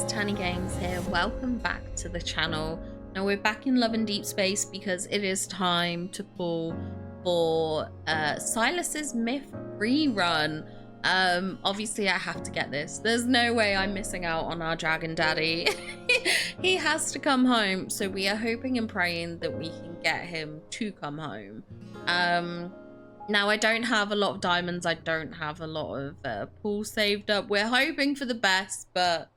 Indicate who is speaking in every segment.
Speaker 1: guys, Tiny Games here. Welcome back to the channel. Now we're back in Love and Deepspace because it is time to pull for Sylus's Myth rerun. Obviously I have to get this. There's no way I'm missing out on our Dragon Daddy. He has to come home, so we are hoping and praying that we can get him to come home. Now, I don't have a lot of diamonds. I don't have a lot of pools saved up. We're hoping for the best, but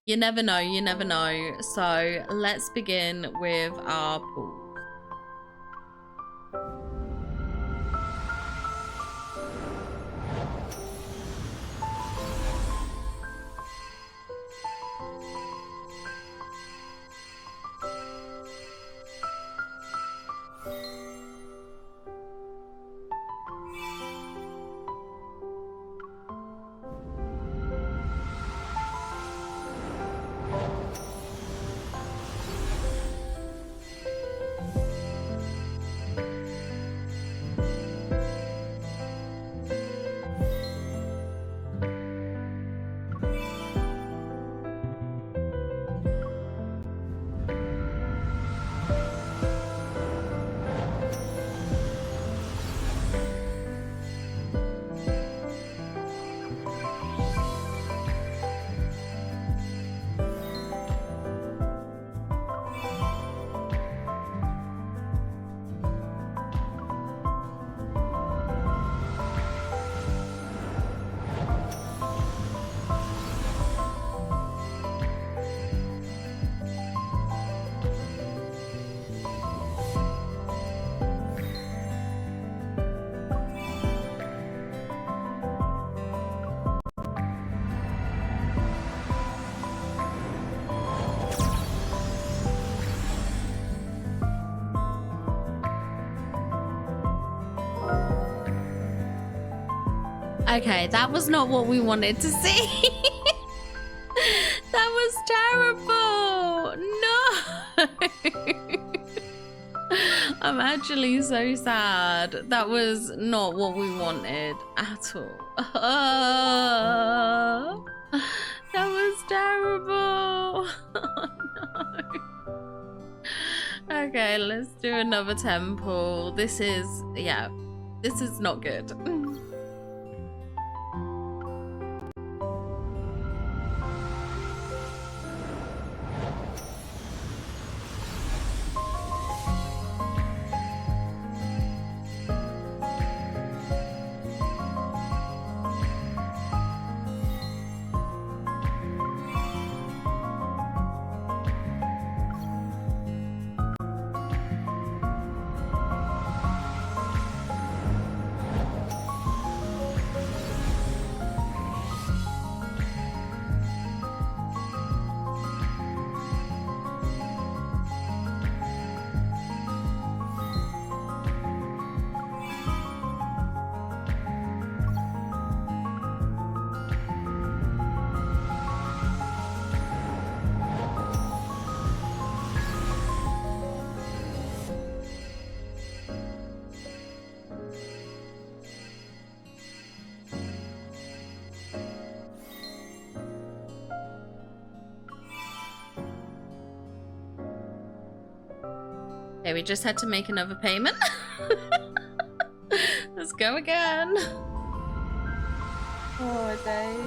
Speaker 1: you never know. You never know. So let's begin with our pool. Okay, that was not what we wanted to see. That was terrible. No. I'm actually so sad. That was not what we wanted at all. That was terrible. Oh, no. Okay, let's do another temple. This is, yeah, this is not good. Okay, we just had to make another payment. Let's go again. Oh, days.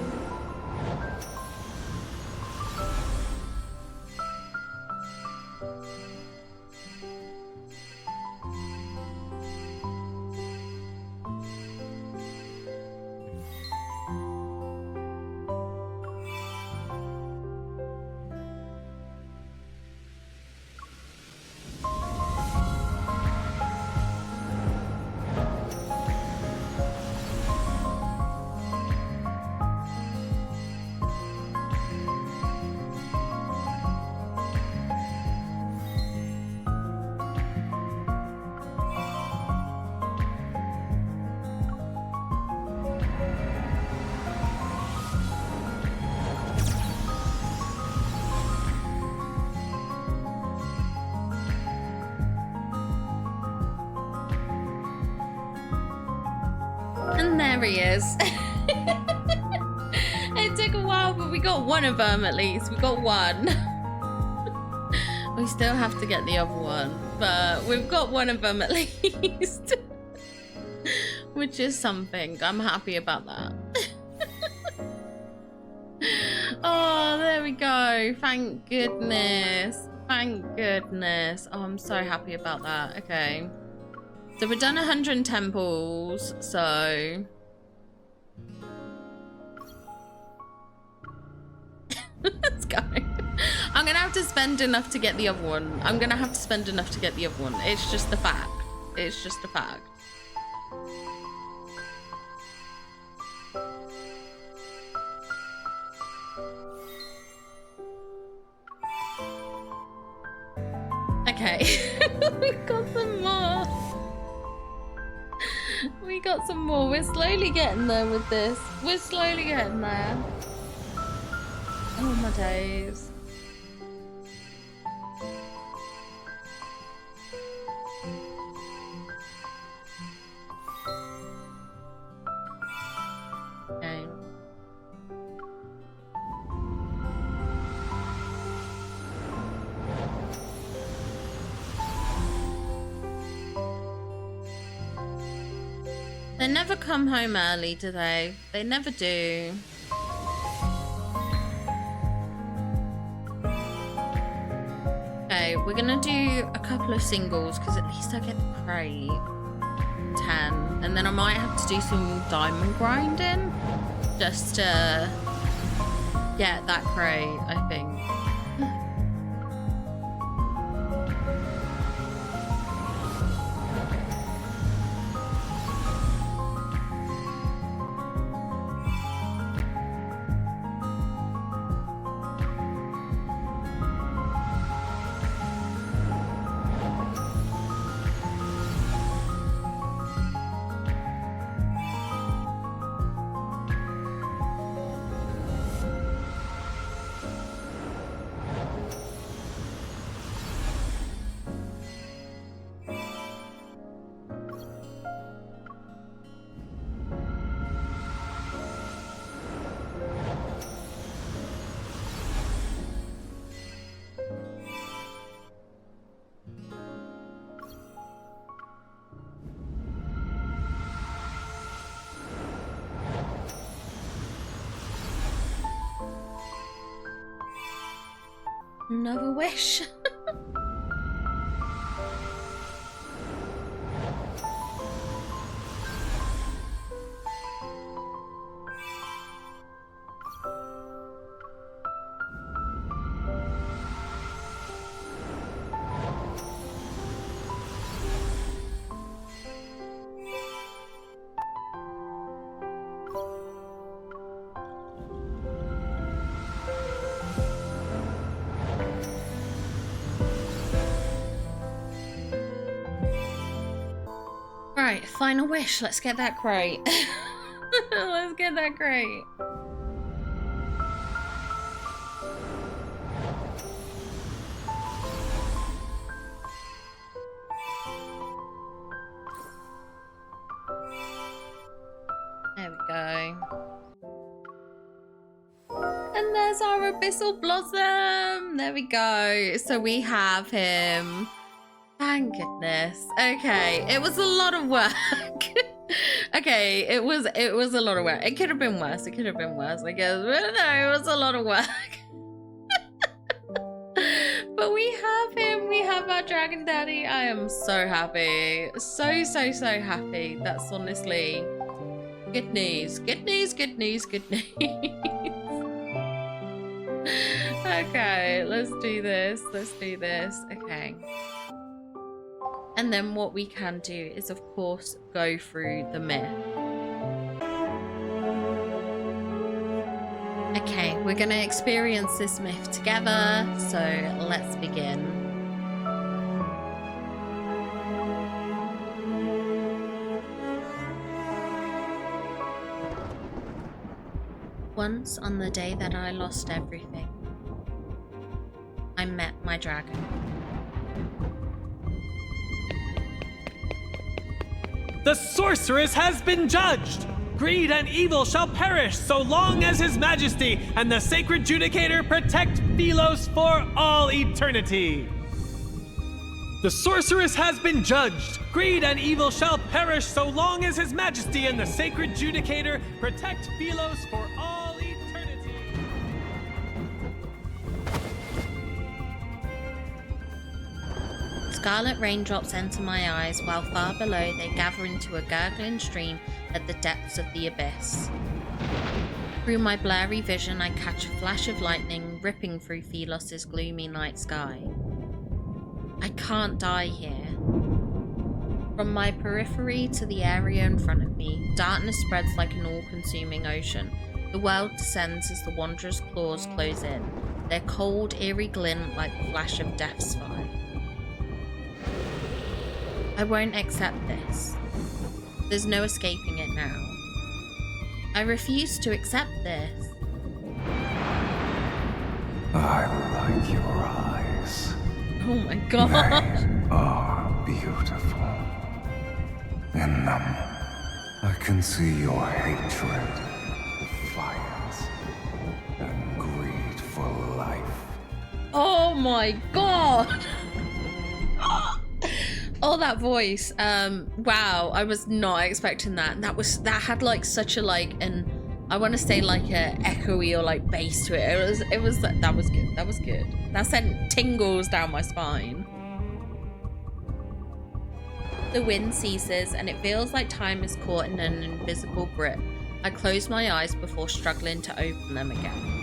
Speaker 1: And there he is. It took a while, but we got one of them at least. We got one. We still have to get the other one, but we've got one of them at least. Which is something. I'm happy about that. Oh, there we go. Thank goodness. Thank goodness. Oh, I'm so happy about that. Okay. So we've done 100 temples, so... Let's go. I'm gonna have to spend enough to get the other one. I'm gonna have to spend enough to get the other one. It's just the fact. It's just a fact. Okay. We got some more. We got some more. We're slowly getting there with this. We're slowly getting there. Oh my days. Okay. They never come home early, do they? They never do. Okay, we're gonna do a couple of singles because at least I get the crate. 10. And then I might have to do some diamond grinding just to get that crate, I think. Another wish. Right, final wish. Let's get that crate. Let's get that crate. There we go. And there's our Abyssal Blossom. There we go. So we have him. Thank goodness. Okay, it was a lot of work. Okay, it was a lot of work. It could have been worse. It could have been worse, I guess. But no, it was a lot of work. But we have him. We have our dragon daddy. I am so happy. So happy. That's honestly good news. Good news, good news, good news. Okay, let's do this. Let's do this. Okay. And then what we can do is, of course, go through the myth. Okay, we're going to experience this myth together, so let's begin. Once on the day that I lost everything, I met my dragon.
Speaker 2: The sorceress has been judged! Greed and evil shall perish so long as His Majesty and the Sacred Judicator protect Sylus for all eternity. The sorceress has been judged. Greed and evil shall perish so long as His Majesty and the Sacred Judicator protect Sylus for all eternity.
Speaker 1: Scarlet raindrops enter my eyes, while far below they gather into a gurgling stream at the depths of the abyss. Through my blurry vision, I catch a flash of lightning ripping through Sylus's gloomy night sky. I can't die here. From my periphery to the area in front of me, darkness spreads like an all-consuming ocean. The world descends as the Wanderer's claws close in, their cold, eerie glint like the flash of death's fire. I won't accept this. There's no escaping it now. I refuse to accept this.
Speaker 3: I like your eyes.
Speaker 1: Oh my god.
Speaker 3: They are beautiful. In them, I can see your hatred, defiance, and greed for life.
Speaker 1: Oh my god. Oh, that voice. Wow, I was not expecting that. That had like such a I want to say like a echoey or like bass to it. That was good. That was good. That sent tingles down my spine. The wind ceases and it feels like time is caught in an invisible grip. I close my eyes before struggling to open them again.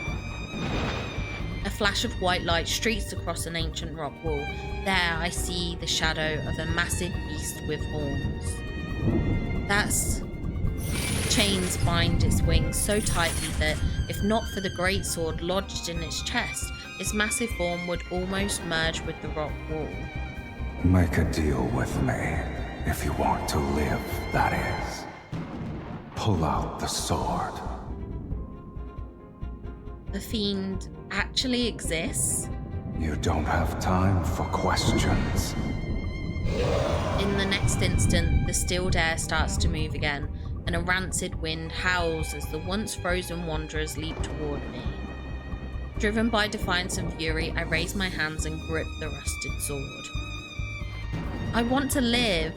Speaker 1: A flash of white light streaks across an ancient rock wall. There I see the shadow of a massive beast with horns. That's chains bind its wings so tightly that, if not for the great sword lodged in its chest, its massive form would almost merge with the rock wall.
Speaker 3: Make a deal with me, if you want to live, that is. Pull out the sword.
Speaker 1: The fiend actually exists?
Speaker 3: You don't have time for questions.
Speaker 1: In the next instant, the stilled air starts to move again, and a rancid wind howls as the once frozen wanderers leap toward me. Driven by defiance and fury, I raise my hands and grip the rusted sword. I want to live.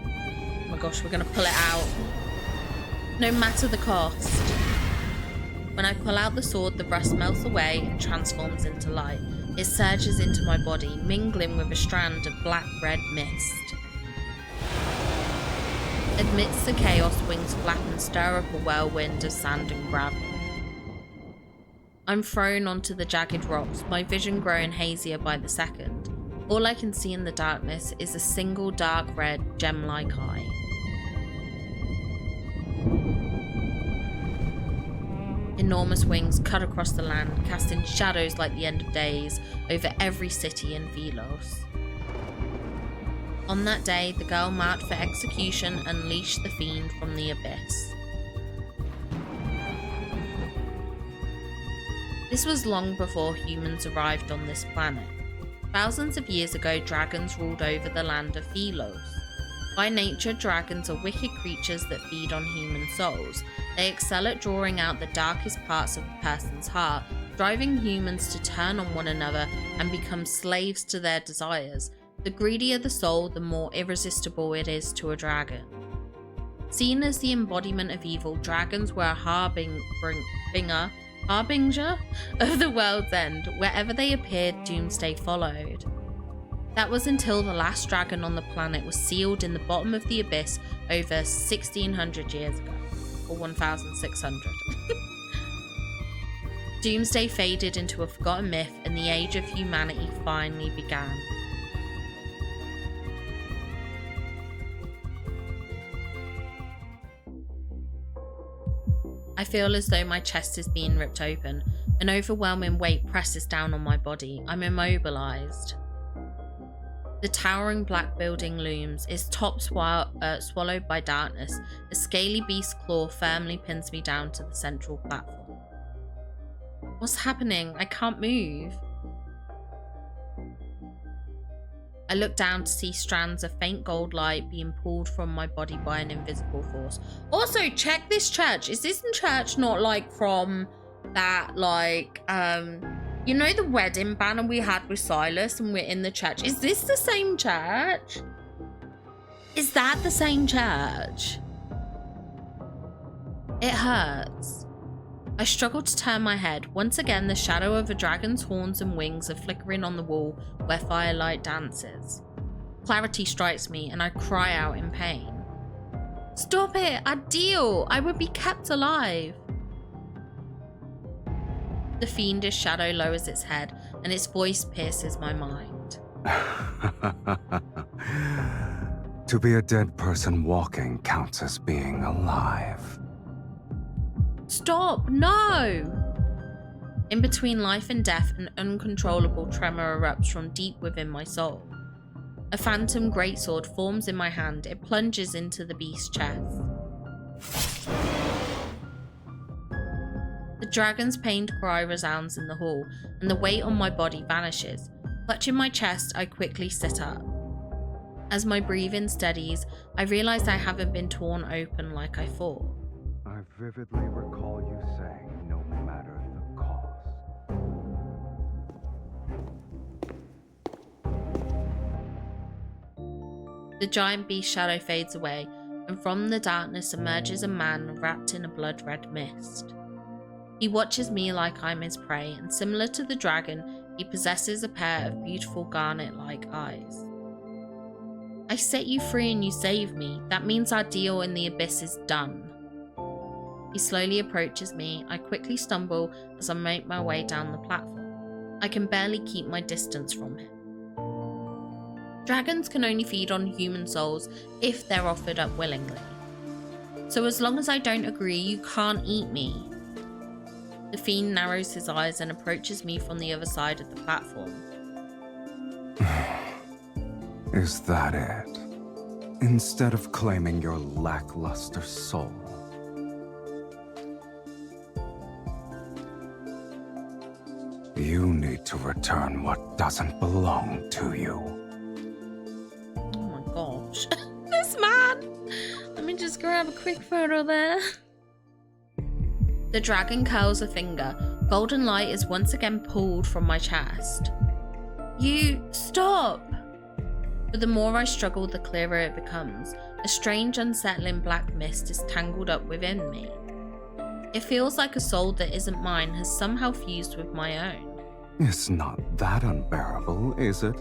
Speaker 1: Oh my gosh, we're gonna pull it out. No matter the cost. When I pull out the sword, the rust melts away and transforms into light. It surges into my body, mingling with a strand of black-red mist. Amidst the chaos, wings flap and stir up a whirlwind of sand and gravel. I'm thrown onto the jagged rocks, my vision growing hazier by the second. All I can see in the darkness is a single dark red, gem-like eye. Enormous wings cut across the land, casting shadows like the end of days over every city in Sylus. On that day, the girl marked for execution unleashed the fiend from the abyss. This was long before humans arrived on this planet. Thousands of years ago, dragons ruled over the land of Sylus. By nature, dragons are wicked creatures that feed on human souls. They excel at drawing out the darkest parts of a person's heart, driving humans to turn on one another and become slaves to their desires. The greedier the soul, the more irresistible it is to a dragon. Seen as the embodiment of evil, dragons were a harbinger of the world's end. Wherever they appeared, doomsday followed. That was until the last dragon on the planet was sealed in the bottom of the abyss over 1600 years ago, or 1600. Doomsday faded into a forgotten myth and the age of humanity finally began. I feel as though my chest is being ripped open. An overwhelming weight presses down on my body. I'm immobilized. The towering black building looms, its top swallowed by darkness. A scaly beast's claw firmly pins me down to the central platform. What's happening? I can't move. I look down to see strands of faint gold light being pulled from my body by an invisible force. Also, check this church. Is this church not like from that, like, you know, the wedding banner we had with Sylus and we're in the church? Is this the same church? Is that the same church? It hurts. I struggle to turn my head. Once again, the shadow of a dragon's horns and wings are flickering on the wall where firelight dances. Clarity strikes me and I cry out in pain. Stop it! Adil! I would be kept alive! The fiendish shadow lowers its head and its voice pierces my mind.
Speaker 3: To be a dead person walking counts as being alive.
Speaker 1: Stop! No! In between life and death, an uncontrollable tremor erupts from deep within my soul. A phantom greatsword forms in my hand. It plunges into the beast's chest. The dragon's pained cry resounds in the hall, and the weight on my body vanishes. Clutching my chest, I quickly sit up. As my breathing steadies, I realize I haven't been torn open like I thought.
Speaker 3: I vividly recall you saying, no matter the cost.
Speaker 1: The giant beast shadow fades away, and from the darkness emerges a man wrapped in a blood-red mist. He watches me like I'm his prey, and similar to the dragon, he possesses a pair of beautiful garnet-like eyes. I set you free and you save me. That means our deal in the abyss is done. He slowly approaches me. I quickly stumble as I make my way down the platform. I can barely keep my distance from him. Dragons can only feed on human souls if they're offered up willingly. So as long as I don't agree, you can't eat me. The fiend narrows his eyes and approaches me from the other side of the platform.
Speaker 3: Is that it? Instead of claiming your lackluster soul. You need to return what doesn't belong to you.
Speaker 1: Oh my gosh. This man! Let me just grab a quick photo there. The dragon curls a finger. Golden light is once again pulled from my chest. You stop! But the more I struggle, the clearer it becomes. A strange, unsettling black mist is tangled up within me. It feels like a soul that isn't mine has somehow fused with my own.
Speaker 3: It's not that unbearable, is it?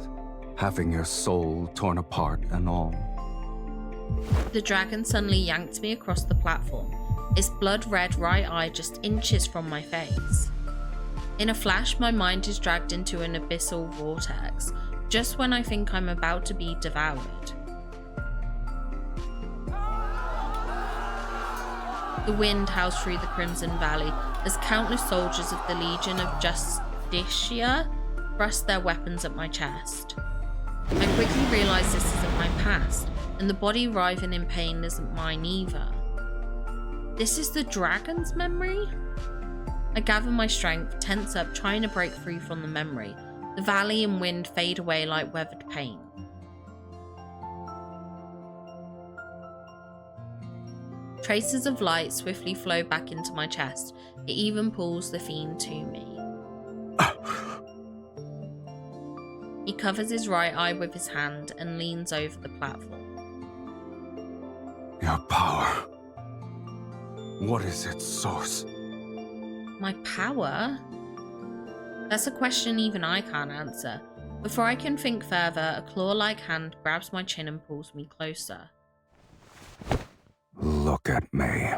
Speaker 3: Having your soul torn apart and all.
Speaker 1: The dragon suddenly yanked me across the platform, its blood-red right eye just inches from my face. In a flash, my mind is dragged into an abyssal vortex, just when I think I'm about to be devoured. The wind howls through the Crimson Valley as countless soldiers of the Legion of Justicia thrust their weapons at my chest. I quickly realise this isn't my past, and the body writhing in pain isn't mine either. This is the dragon's memory? I gather my strength, tense up, trying to break free from the memory. The valley and wind fade away like weathered paint. Traces of light swiftly flow back into my chest. It even pulls the fiend to me. He covers his right eye with his hand and leans over the platform.
Speaker 3: Your power. What is its source?
Speaker 1: My power? That's a question even I can't answer. Before I can think further, a claw-like hand grabs my chin and pulls me closer.
Speaker 3: Look at me.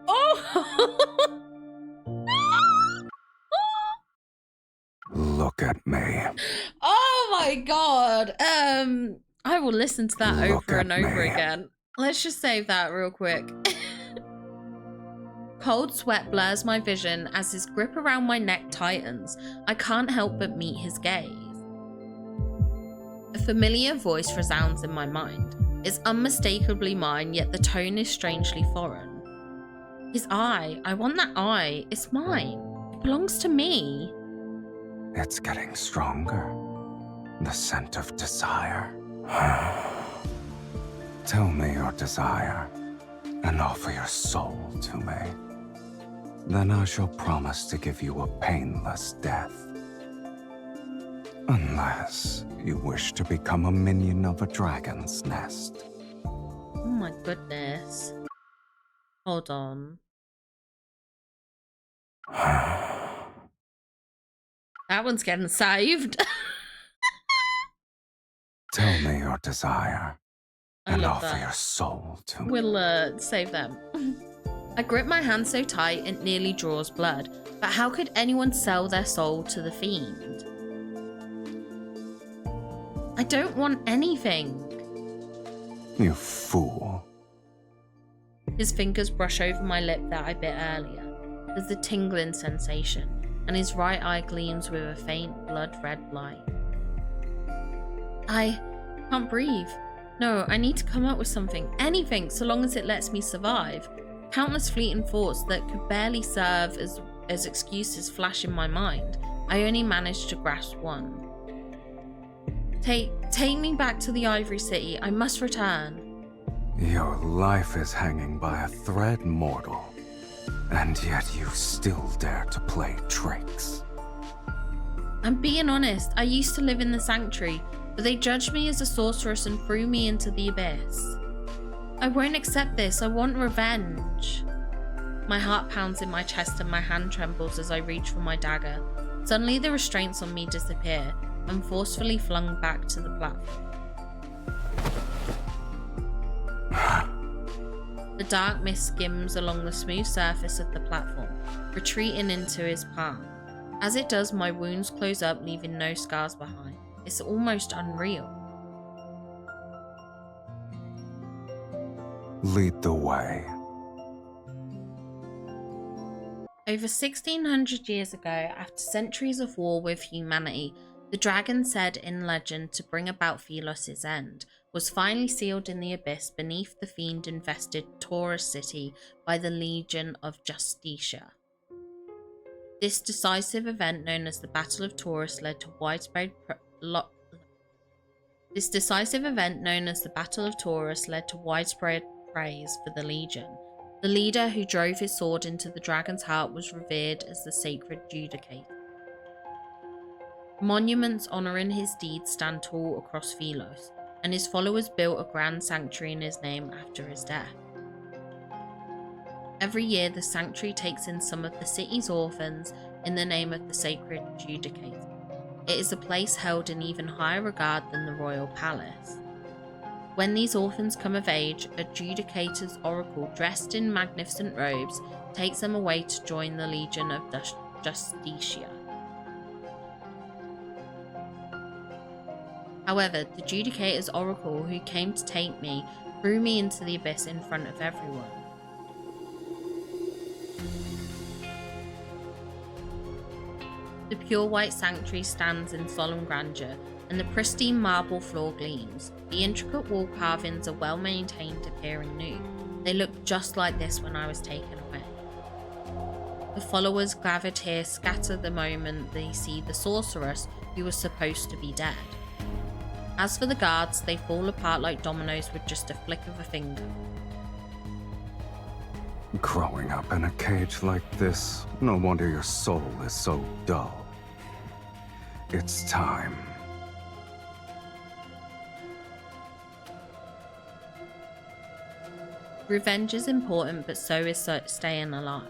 Speaker 1: Oh!
Speaker 3: Look at me.
Speaker 1: Oh my god! I will listen to that
Speaker 3: Look
Speaker 1: over and
Speaker 3: at
Speaker 1: over
Speaker 3: me.
Speaker 1: again. Let's just save that real quick. Cold sweat blurs my vision as his grip around my neck tightens. I can't help but meet his gaze. A familiar voice resounds in my mind. It's unmistakably mine, yet the tone is strangely foreign. His eye. I want that eye. It's mine. It belongs to me.
Speaker 3: It's getting stronger. The scent of desire. Tell me your desire, and offer your soul to me. Then I shall promise to give you a painless death. Unless you wish to become a minion of a dragon's nest.
Speaker 1: Oh my goodness. Hold on. That one's getting saved.
Speaker 3: Tell me your desire, and
Speaker 1: love
Speaker 3: offer
Speaker 1: that.
Speaker 3: your soul to me.
Speaker 1: We'll save them. I grip my hand so tight it nearly draws blood. But how could anyone sell their soul to the fiend? I don't want anything.
Speaker 3: You fool.
Speaker 1: His fingers brush over my lip that I bit earlier. There's a tingling sensation, and his right eye gleams with a faint blood-red light. I can't breathe. No, I need to come up with something. Anything, so long as it lets me survive. Countless fleeting thoughts that could barely serve as excuses flash in my mind. I only managed to grasp one. Take me back to the Ivory City. I must return.
Speaker 3: Your life is hanging by a thread, mortal. And yet you still dare to play tricks.
Speaker 1: I'm being honest. I used to live in the Sanctuary, but they judged me as a sorceress and threw me into the abyss. I won't accept this. I want revenge. My heart pounds in my chest and my hand trembles as I reach for my dagger. Suddenly the restraints on me disappear. I'm forcefully flung back to the platform. The dark mist skims along the smooth surface of the platform, retreating into his palm. As it does, my wounds close up, leaving no scars behind. It's almost unreal.
Speaker 3: Lead the way.
Speaker 1: Over 1600 years ago, after centuries of war with humanity, the dragon said in legend to bring about Sylus' end was finally sealed in the abyss beneath the fiend-infested Taurus city by the Legion of Justicia. This decisive event, known as the Battle of Taurus, led to widespread praise for the Legion. The leader who drove his sword into the dragon's heart was revered as the sacred Judicator. Monuments honouring his deeds stand tall across Sylus, and his followers built a grand sanctuary in his name after his death. Every year, the sanctuary takes in some of the city's orphans in the name of the sacred Judicator. It is a place held in even higher regard than the royal palace. When these orphans come of age, a Judicator's oracle dressed in magnificent robes takes them away to join the Legion of Justicia. However, the Judicator's oracle who came to take me threw me into the abyss in front of everyone. The pure white sanctuary stands in solemn grandeur, and the pristine marble floor gleams. The intricate wall carvings are well maintained, appearing new. They looked just like this when I was taken away. The followers gathered here scatter the moment they see the sorceress who was supposed to be dead. As for the guards, they fall apart like dominoes with just a flick of a finger.
Speaker 3: Growing up in a cage like this, no wonder your soul is so dull. It's time.
Speaker 1: Revenge is important, but so is staying alive.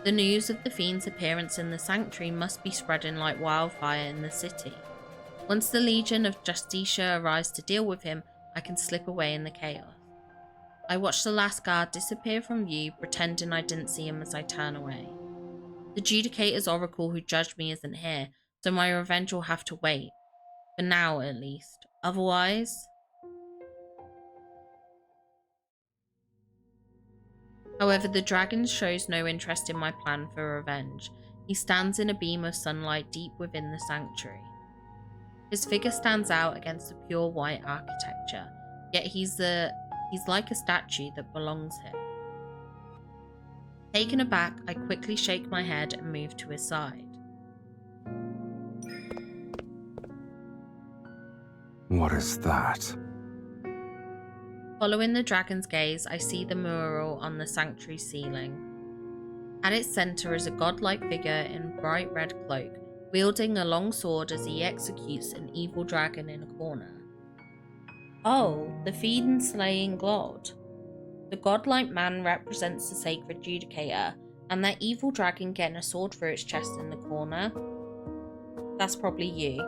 Speaker 1: The news of the fiend's appearance in the sanctuary must be spreading like wildfire in the city. Once the Legion of Justicia arrives to deal with him, I can slip away in the chaos. I watch the last guard disappear from view, pretending I didn't see him as I turn away. The Judicator's oracle who judged me isn't here, so my revenge will have to wait. For now, at least. Otherwise... However, the dragon shows no interest in my plan for revenge. He stands in a beam of sunlight deep within the sanctuary. His figure stands out against the pure white architecture, yet he's like a statue that belongs here. Taken aback, I quickly shake my head and move to his side.
Speaker 3: What is that?
Speaker 1: Following the dragon's gaze, I see the mural on the sanctuary ceiling. At its centre is a godlike figure in bright red cloak, wielding a long sword as he executes an evil dragon in a corner. Oh, the fiend-slaying god. The godlike man represents the sacred judicator, and that evil dragon getting a sword through its chest in the corner. That's probably you.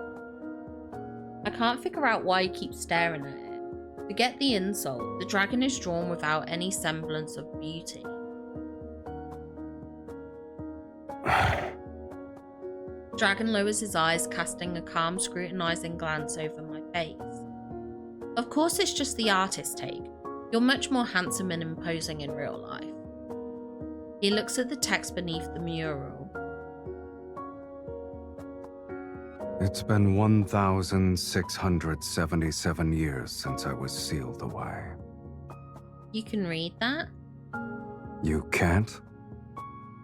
Speaker 1: I can't figure out why he keeps staring at it. Forget the insult, the dragon is drawn without any semblance of beauty. Dragon lowers his eyes, casting a calm, scrutinizing glance over my face. Of course it's just the artist's take. You're much more handsome and imposing in real life. He looks at the text beneath the mural.
Speaker 3: It's been 1,677 years since I was sealed away.
Speaker 1: You can read that?
Speaker 3: You can't?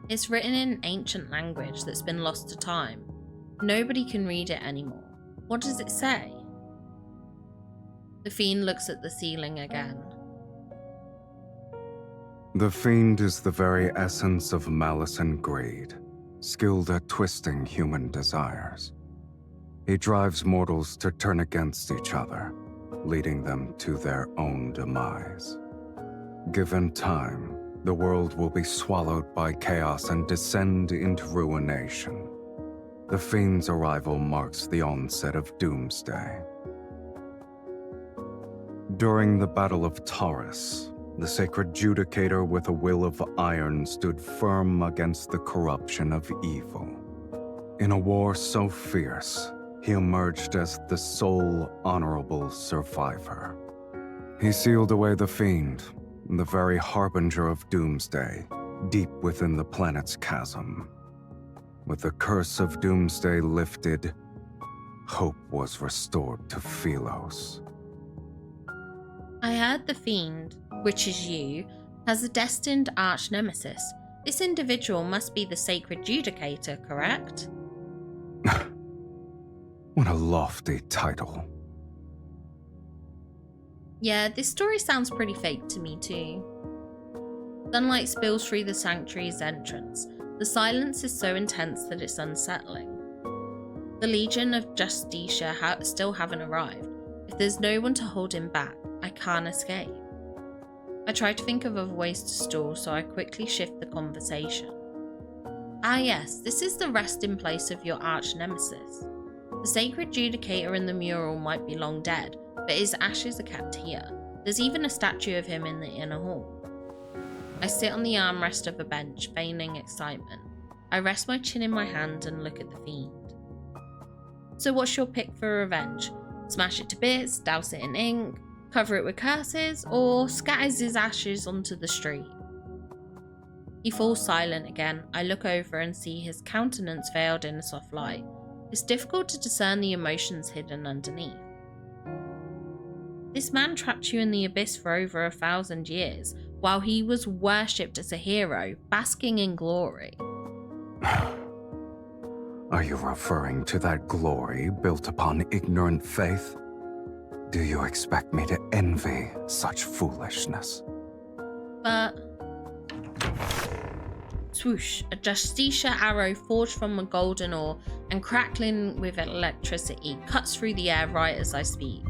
Speaker 1: It's written in ancient language that's been lost to time. Nobody can read it anymore. What does it say? The fiend looks at the ceiling again.
Speaker 3: The fiend is the very essence of malice and greed, skilled at twisting human desires. He drives mortals to turn against each other, leading them to their own demise. Given time, the world will be swallowed by chaos and descend into ruination. The fiend's arrival marks the onset of doomsday. During the Battle of Taurus, the sacred judicator with a will of iron stood firm against the corruption of evil. In a war so fierce, he emerged as the sole honorable survivor. He sealed away the fiend, the very harbinger of doomsday, deep within the planet's chasm. With the curse of doomsday lifted, hope was restored to Sylus.
Speaker 1: I heard the fiend, which is you, has a destined arch-nemesis. This individual must be the sacred judicator, correct?
Speaker 3: What a lofty title.
Speaker 1: Yeah, this story sounds pretty fake to me too. Sunlight spills through the sanctuary's entrance. The silence is so intense that it's unsettling. The Legion of Justicia still haven't arrived. If there's no one to hold him back, I can't escape. I try to think of other ways to stall, so I quickly shift the conversation. Ah yes, this is the resting place of your arch-nemesis. The sacred judicator in the mural might be long dead, but his ashes are kept here. There's even a statue of him in the inner hall. I sit on the armrest of a bench, feigning excitement. I rest my chin in my hand and look at the fiend. So what's your pick for revenge? Smash it to bits, douse it in ink, cover it with curses, or scatters his ashes onto the street? He falls silent again. I look over and see his countenance veiled in a soft light. It's difficult to discern the emotions hidden underneath. This man trapped you in the abyss for over 1,000 years, while he was worshipped as a hero, basking in glory.
Speaker 3: Are you referring to that glory built upon ignorant faith? Do you expect me to envy such foolishness?
Speaker 1: But... Swoosh, a Justicia arrow forged from a golden ore and crackling with electricity cuts through the air right as I speak.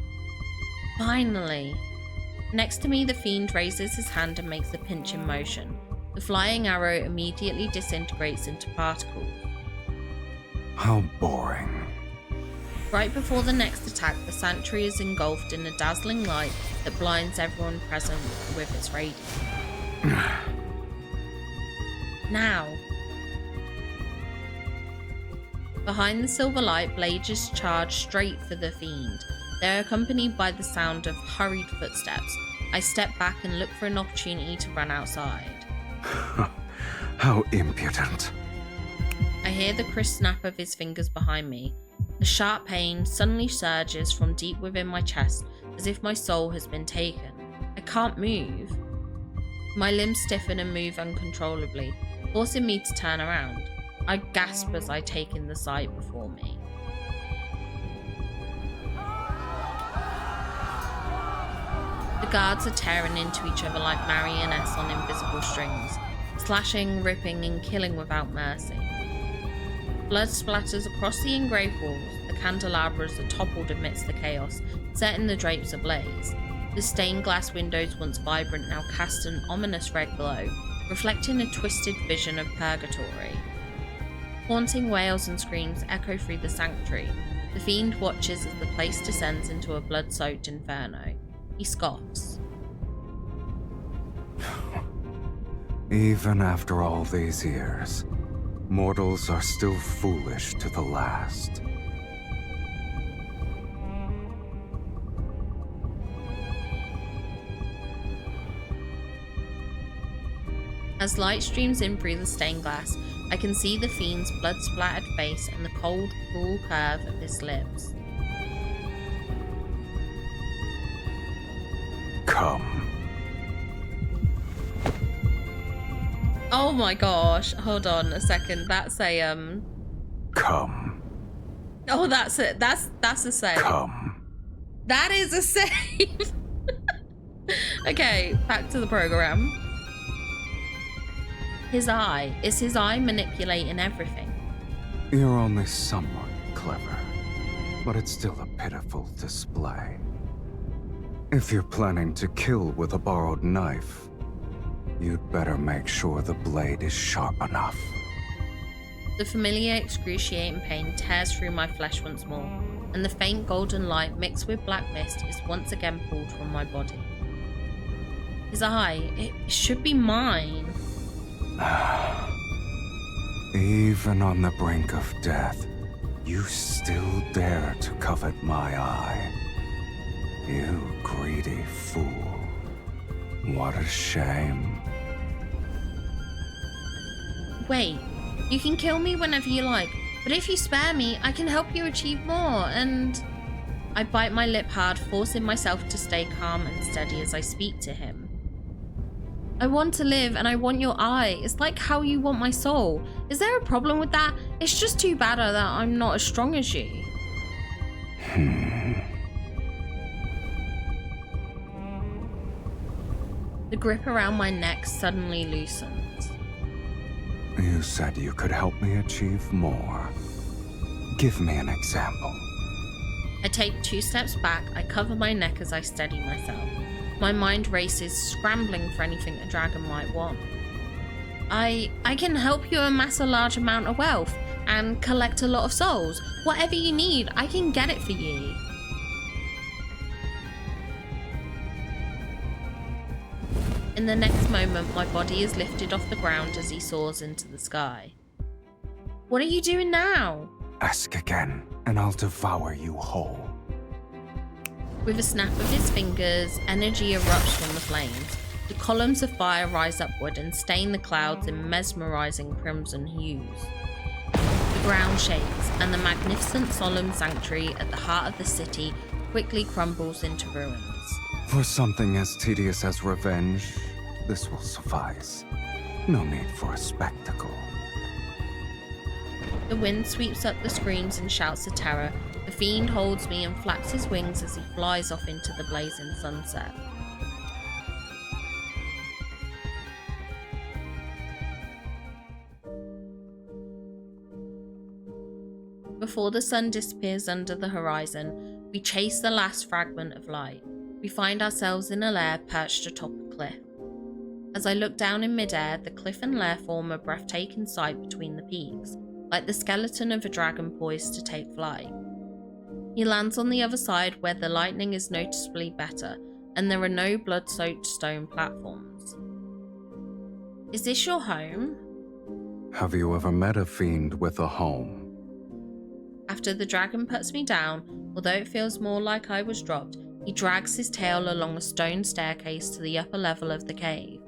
Speaker 1: Finally! Next to me, the fiend raises his hand and makes a pinching motion. The flying arrow immediately disintegrates into particles.
Speaker 3: How boring.
Speaker 1: Right before the next attack, the sanctuary is engulfed in a dazzling light that blinds everyone present with its radiance. Now! Behind the silver light, blades charge straight for the fiend. They're accompanied by the sound of hurried footsteps. I step back and look for an opportunity to run outside.
Speaker 3: How impudent.
Speaker 1: I hear the crisp snap of his fingers behind me. A sharp pain suddenly surges from deep within my chest, as if my soul has been taken. I can't move. My limbs stiffen and move uncontrollably, forcing me to turn around. I gasp as I take in the sight before me. The guards are tearing into each other like marionettes on invisible strings, slashing, ripping, and killing without mercy. Blood splatters across the engraved walls, the candelabras are toppled amidst the chaos, setting the drapes ablaze. The stained glass windows, once vibrant, now cast an ominous red glow, reflecting a twisted vision of purgatory. Haunting wails and screams echo through the sanctuary. The fiend watches as the place descends into a blood-soaked inferno. He scoffs.
Speaker 3: Even after all these years, mortals are still foolish to the last.
Speaker 1: As light streams in through the stained glass, I can see the fiend's blood-splattered face and the cold, cruel curve of his lips.
Speaker 3: Come.
Speaker 1: Oh my gosh, hold on a second. That's a
Speaker 3: Come.
Speaker 1: Oh, that's it. That's a save.
Speaker 3: Come.
Speaker 1: That is a save. Okay, back to the program. His eye. Is his eye manipulating everything?
Speaker 3: You're only somewhat clever, but it's still a pitiful display. If you're planning to kill with a borrowed knife, you'd better make sure the blade is sharp enough.
Speaker 1: The familiar excruciating pain tears through my flesh once more, and the faint golden light mixed with black mist is once again pulled from my body. His eye, it should be mine.
Speaker 3: Even on the brink of death, you still dare to covet my eye. You greedy fool. What a shame.
Speaker 1: Wait, you can kill me whenever you like, but if you spare me, I can help you achieve more, and... I bite my lip hard, forcing myself to stay calm and steady as I speak to him. I want to live and I want your eye. It's like how you want my soul. Is there a problem with that? It's just too bad that I'm not as strong as you. The grip around my neck suddenly loosens.
Speaker 3: You said you could help me achieve more. Give me an example.
Speaker 1: I take 2 steps back, I cover my neck as I steady myself. My mind races, scrambling for anything a dragon might want. I can help you amass a large amount of wealth and collect a lot of souls. Whatever you need, I can get it for you. In the next moment, my body is lifted off the ground as he soars into the sky. What are you doing now?
Speaker 3: Ask again, and I'll devour you whole.
Speaker 1: With a snap of his fingers, energy erupts from the flames. The columns of fire rise upward and stain the clouds in mesmerizing crimson hues. The ground shakes, and the magnificent solemn sanctuary at the heart of the city quickly crumbles into ruins.
Speaker 3: For something as tedious as revenge, this will suffice. No need for a spectacle.
Speaker 1: The wind sweeps up the screens and shouts of terror. The fiend holds me and flaps his wings as he flies off into the blazing sunset. Before the sun disappears under the horizon, we chase the last fragment of light. We find ourselves in a lair perched atop a cliff. As I look down in midair, the cliff and lair form a breathtaking sight between the peaks, like the skeleton of a dragon poised to take flight. He lands on the other side where the lighting is noticeably better, and there are no blood-soaked stone platforms. Is this your home?
Speaker 3: Have you ever met a fiend with a home?
Speaker 1: After the dragon puts me down, although it feels more like I was dropped, he drags his tail along a stone staircase to the upper level of the cave.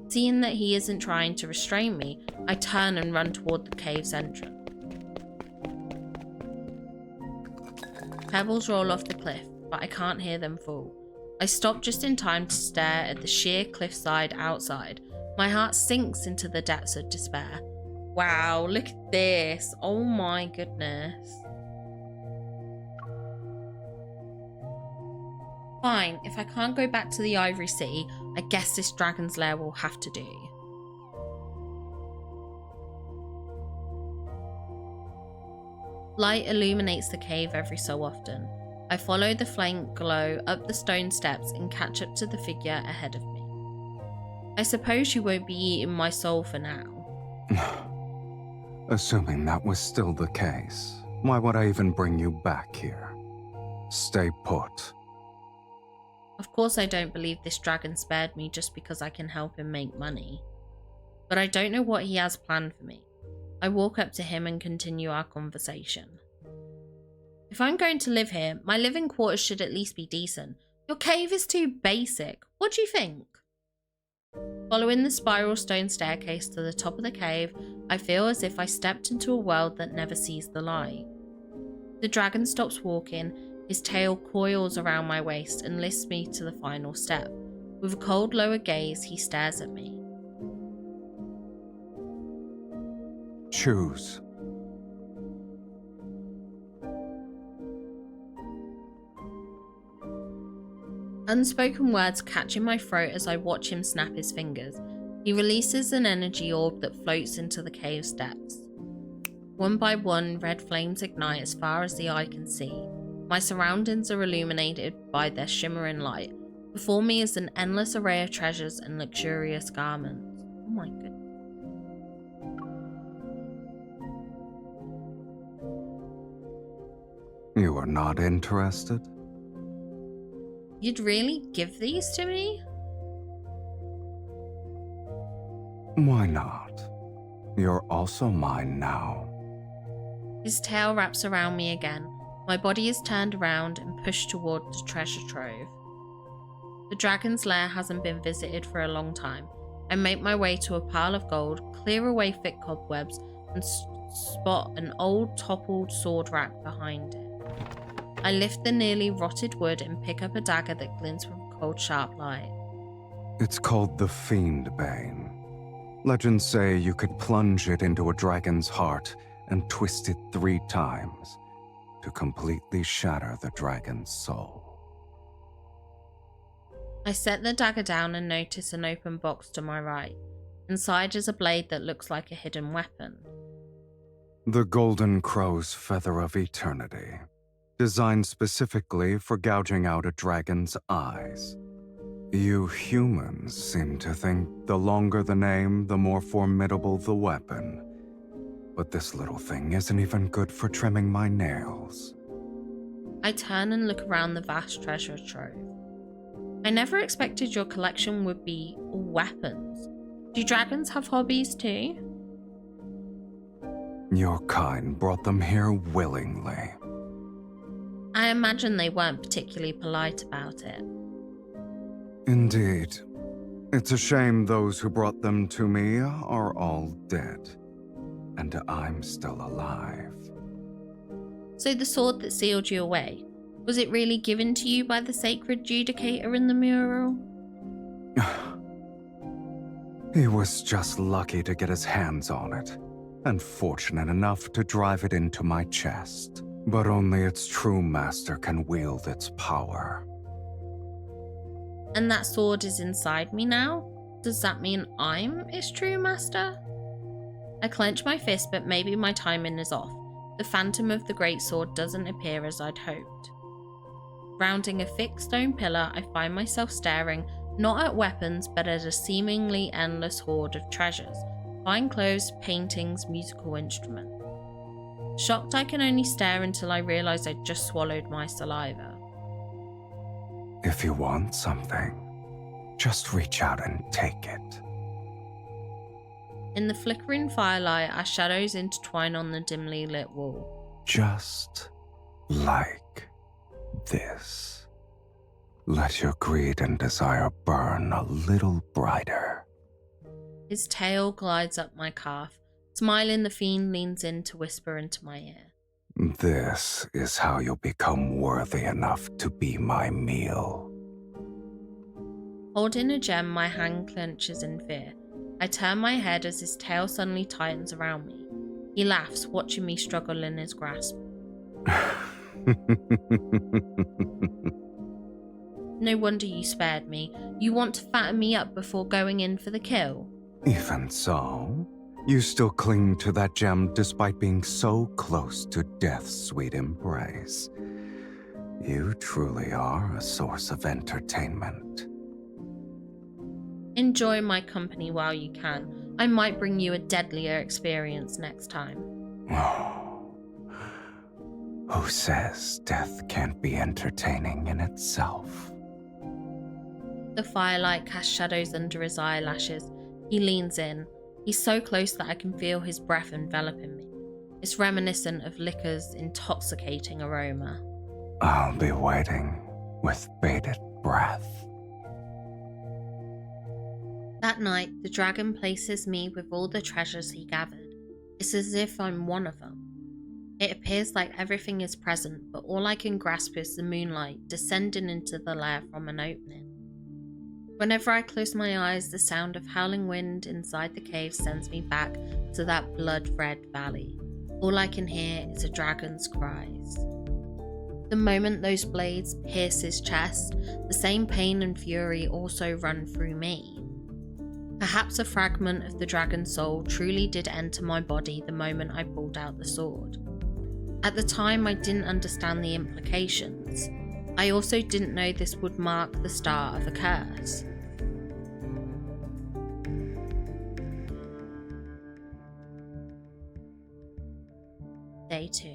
Speaker 1: Seeing that he isn't trying to restrain me, I turn and run toward the cave's entrance. Pebbles roll off the cliff, but I can't hear them fall. I stop just in time to stare at the sheer cliffside outside. My heart sinks into the depths of despair. Wow, look at this. Oh my goodness. Fine, if I can't go back to the Ivory City, I guess this dragon's lair will have to do. Light illuminates the cave every so often. I follow the faint glow up the stone steps and catch up to the figure ahead of me. I suppose you won't be eating my soul for now.
Speaker 3: Assuming that was still the case, why would I even bring you back here? Stay put.
Speaker 1: Of course I don't believe this dragon spared me just because I can help him make money. But I don't know what he has planned for me. I walk up to him and continue our conversation. If I'm going to live here, my living quarters should at least be decent. Your cave is too basic. What do you think? Following the spiral stone staircase to the top of the cave, I feel as if I stepped into a world that never sees the light. The dragon stops walking, his tail coils around my waist and lifts me to the final step. With a cold lower gaze, he stares at me.
Speaker 3: Choose.
Speaker 1: Unspoken words catch in my throat as I watch him snap his fingers. He releases an energy orb that floats into the cave's depths. One by one, red flames ignite as far as the eye can see. My surroundings are illuminated by their shimmering light. Before me is an endless array of treasures and luxurious garments. Oh my goodness.
Speaker 3: You are not interested?
Speaker 1: You'd really give these to me?
Speaker 3: Why not? You're also mine now.
Speaker 1: His tail wraps around me again. My body is turned around and pushed toward the treasure trove. The dragon's lair hasn't been visited for a long time. I make my way to a pile of gold, clear away thick cobwebs, and spot an old toppled sword rack behind it. I lift the nearly rotted wood and pick up a dagger that glints with a cold, sharp light.
Speaker 3: It's called the Fiend Bane. Legends say you could plunge it into a dragon's heart and twist it 3 times to completely shatter the dragon's soul.
Speaker 1: I set the dagger down and notice an open box to my right. Inside is a blade that looks like a hidden weapon.
Speaker 3: The Golden Crow's Feather of Eternity. Designed specifically for gouging out a dragon's eyes. You humans seem to think the longer the name, the more formidable the weapon. But this little thing isn't even good for trimming my nails.
Speaker 1: I turn and look around the vast treasure trove. I never expected your collection would be all weapons. Do dragons have hobbies too?
Speaker 3: Your kind brought them here willingly.
Speaker 1: I imagine they weren't particularly polite about it.
Speaker 3: Indeed. It's a shame those who brought them to me are all dead. And I'm still alive.
Speaker 1: So the sword that sealed you away, was it really given to you by the sacred judicator in the mural?
Speaker 3: He was just lucky to get his hands on it, and fortunate enough to drive it into my chest. But only its true master can wield its power.
Speaker 1: And that sword is inside me now? Does that mean I'm its true master? I clench my fist, but maybe my timing is off. The phantom of the great sword doesn't appear as I'd hoped. Rounding a thick stone pillar, I find myself staring not at weapons, but at a seemingly endless hoard of treasures. Fine clothes, paintings, musical instruments. Shocked, I can only stare until I realise I'd just swallowed my saliva.
Speaker 3: If you want something, just reach out and take it.
Speaker 1: In the flickering firelight, our shadows intertwine on the dimly lit wall.
Speaker 3: Just like this. Let your greed and desire burn a little brighter.
Speaker 1: His tail glides up my calf. Smiling, the fiend leans in to whisper into my ear.
Speaker 3: This is how you'll become worthy enough to be my meal.
Speaker 1: Holding a gem, my hand clenches in fear. I turn my head as his tail suddenly tightens around me. He laughs, watching me struggle in his grasp. No wonder you spared me. You want to fatten me up before going in for the kill?
Speaker 3: Even so, you still cling to that gem despite being so close to death's sweet embrace. You truly are a source of entertainment.
Speaker 1: Enjoy my company while you can. I might bring you a deadlier experience next time.
Speaker 3: Who says death can't be entertaining in itself?
Speaker 1: The firelight casts shadows under his eyelashes. He leans in. He's so close that I can feel his breath enveloping me. It's reminiscent of liquor's intoxicating aroma.
Speaker 3: I'll be waiting with bated breath.
Speaker 1: That night, the dragon places me with all the treasures he gathered. It's as if I'm one of them. It appears like everything is present, but all I can grasp is the moonlight descending into the lair from an opening. Whenever I close my eyes, the sound of howling wind inside the cave sends me back to that blood-red valley. All I can hear is a dragon's cries. The moment those blades pierce his chest, the same pain and fury also run through me. Perhaps a fragment of the dragon's soul truly did enter my body the moment I pulled out the sword. At the time, I didn't understand the implications. I also didn't know this would mark the start of a curse. Day 2.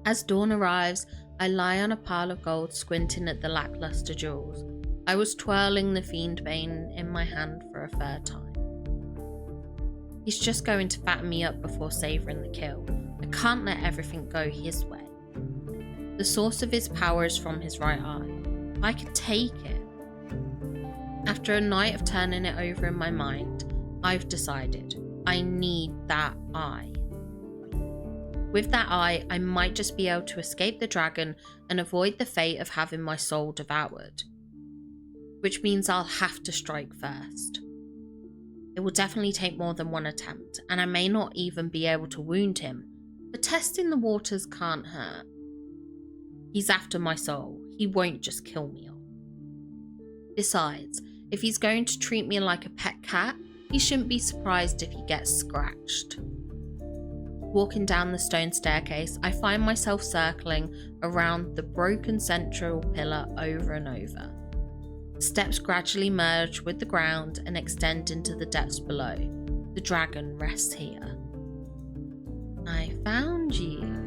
Speaker 1: As dawn arrives, I lie on a pile of gold squinting at the lackluster jewels. I was twirling the Fiendbane in my hand for a third time. He's just going to fatten me up before savouring the kill. I can't let everything go his way. The source of his power is from his right eye. I could take it. After a night of turning it over in my mind, I've decided I need that eye. With that eye, I might just be able to escape the dragon and avoid the fate of having my soul devoured. Which means I'll have to strike first. It will definitely take more than one attempt, and I may not even be able to wound him, but testing the waters can't hurt. He's after my soul. He won't just kill me off. Besides, if he's going to treat me like a pet cat, he shouldn't be surprised if he gets scratched. Walking down the stone staircase, I find myself circling around the broken central pillar over and over. Steps gradually merge with the ground and extend into the depths below. The dragon rests here. I found you.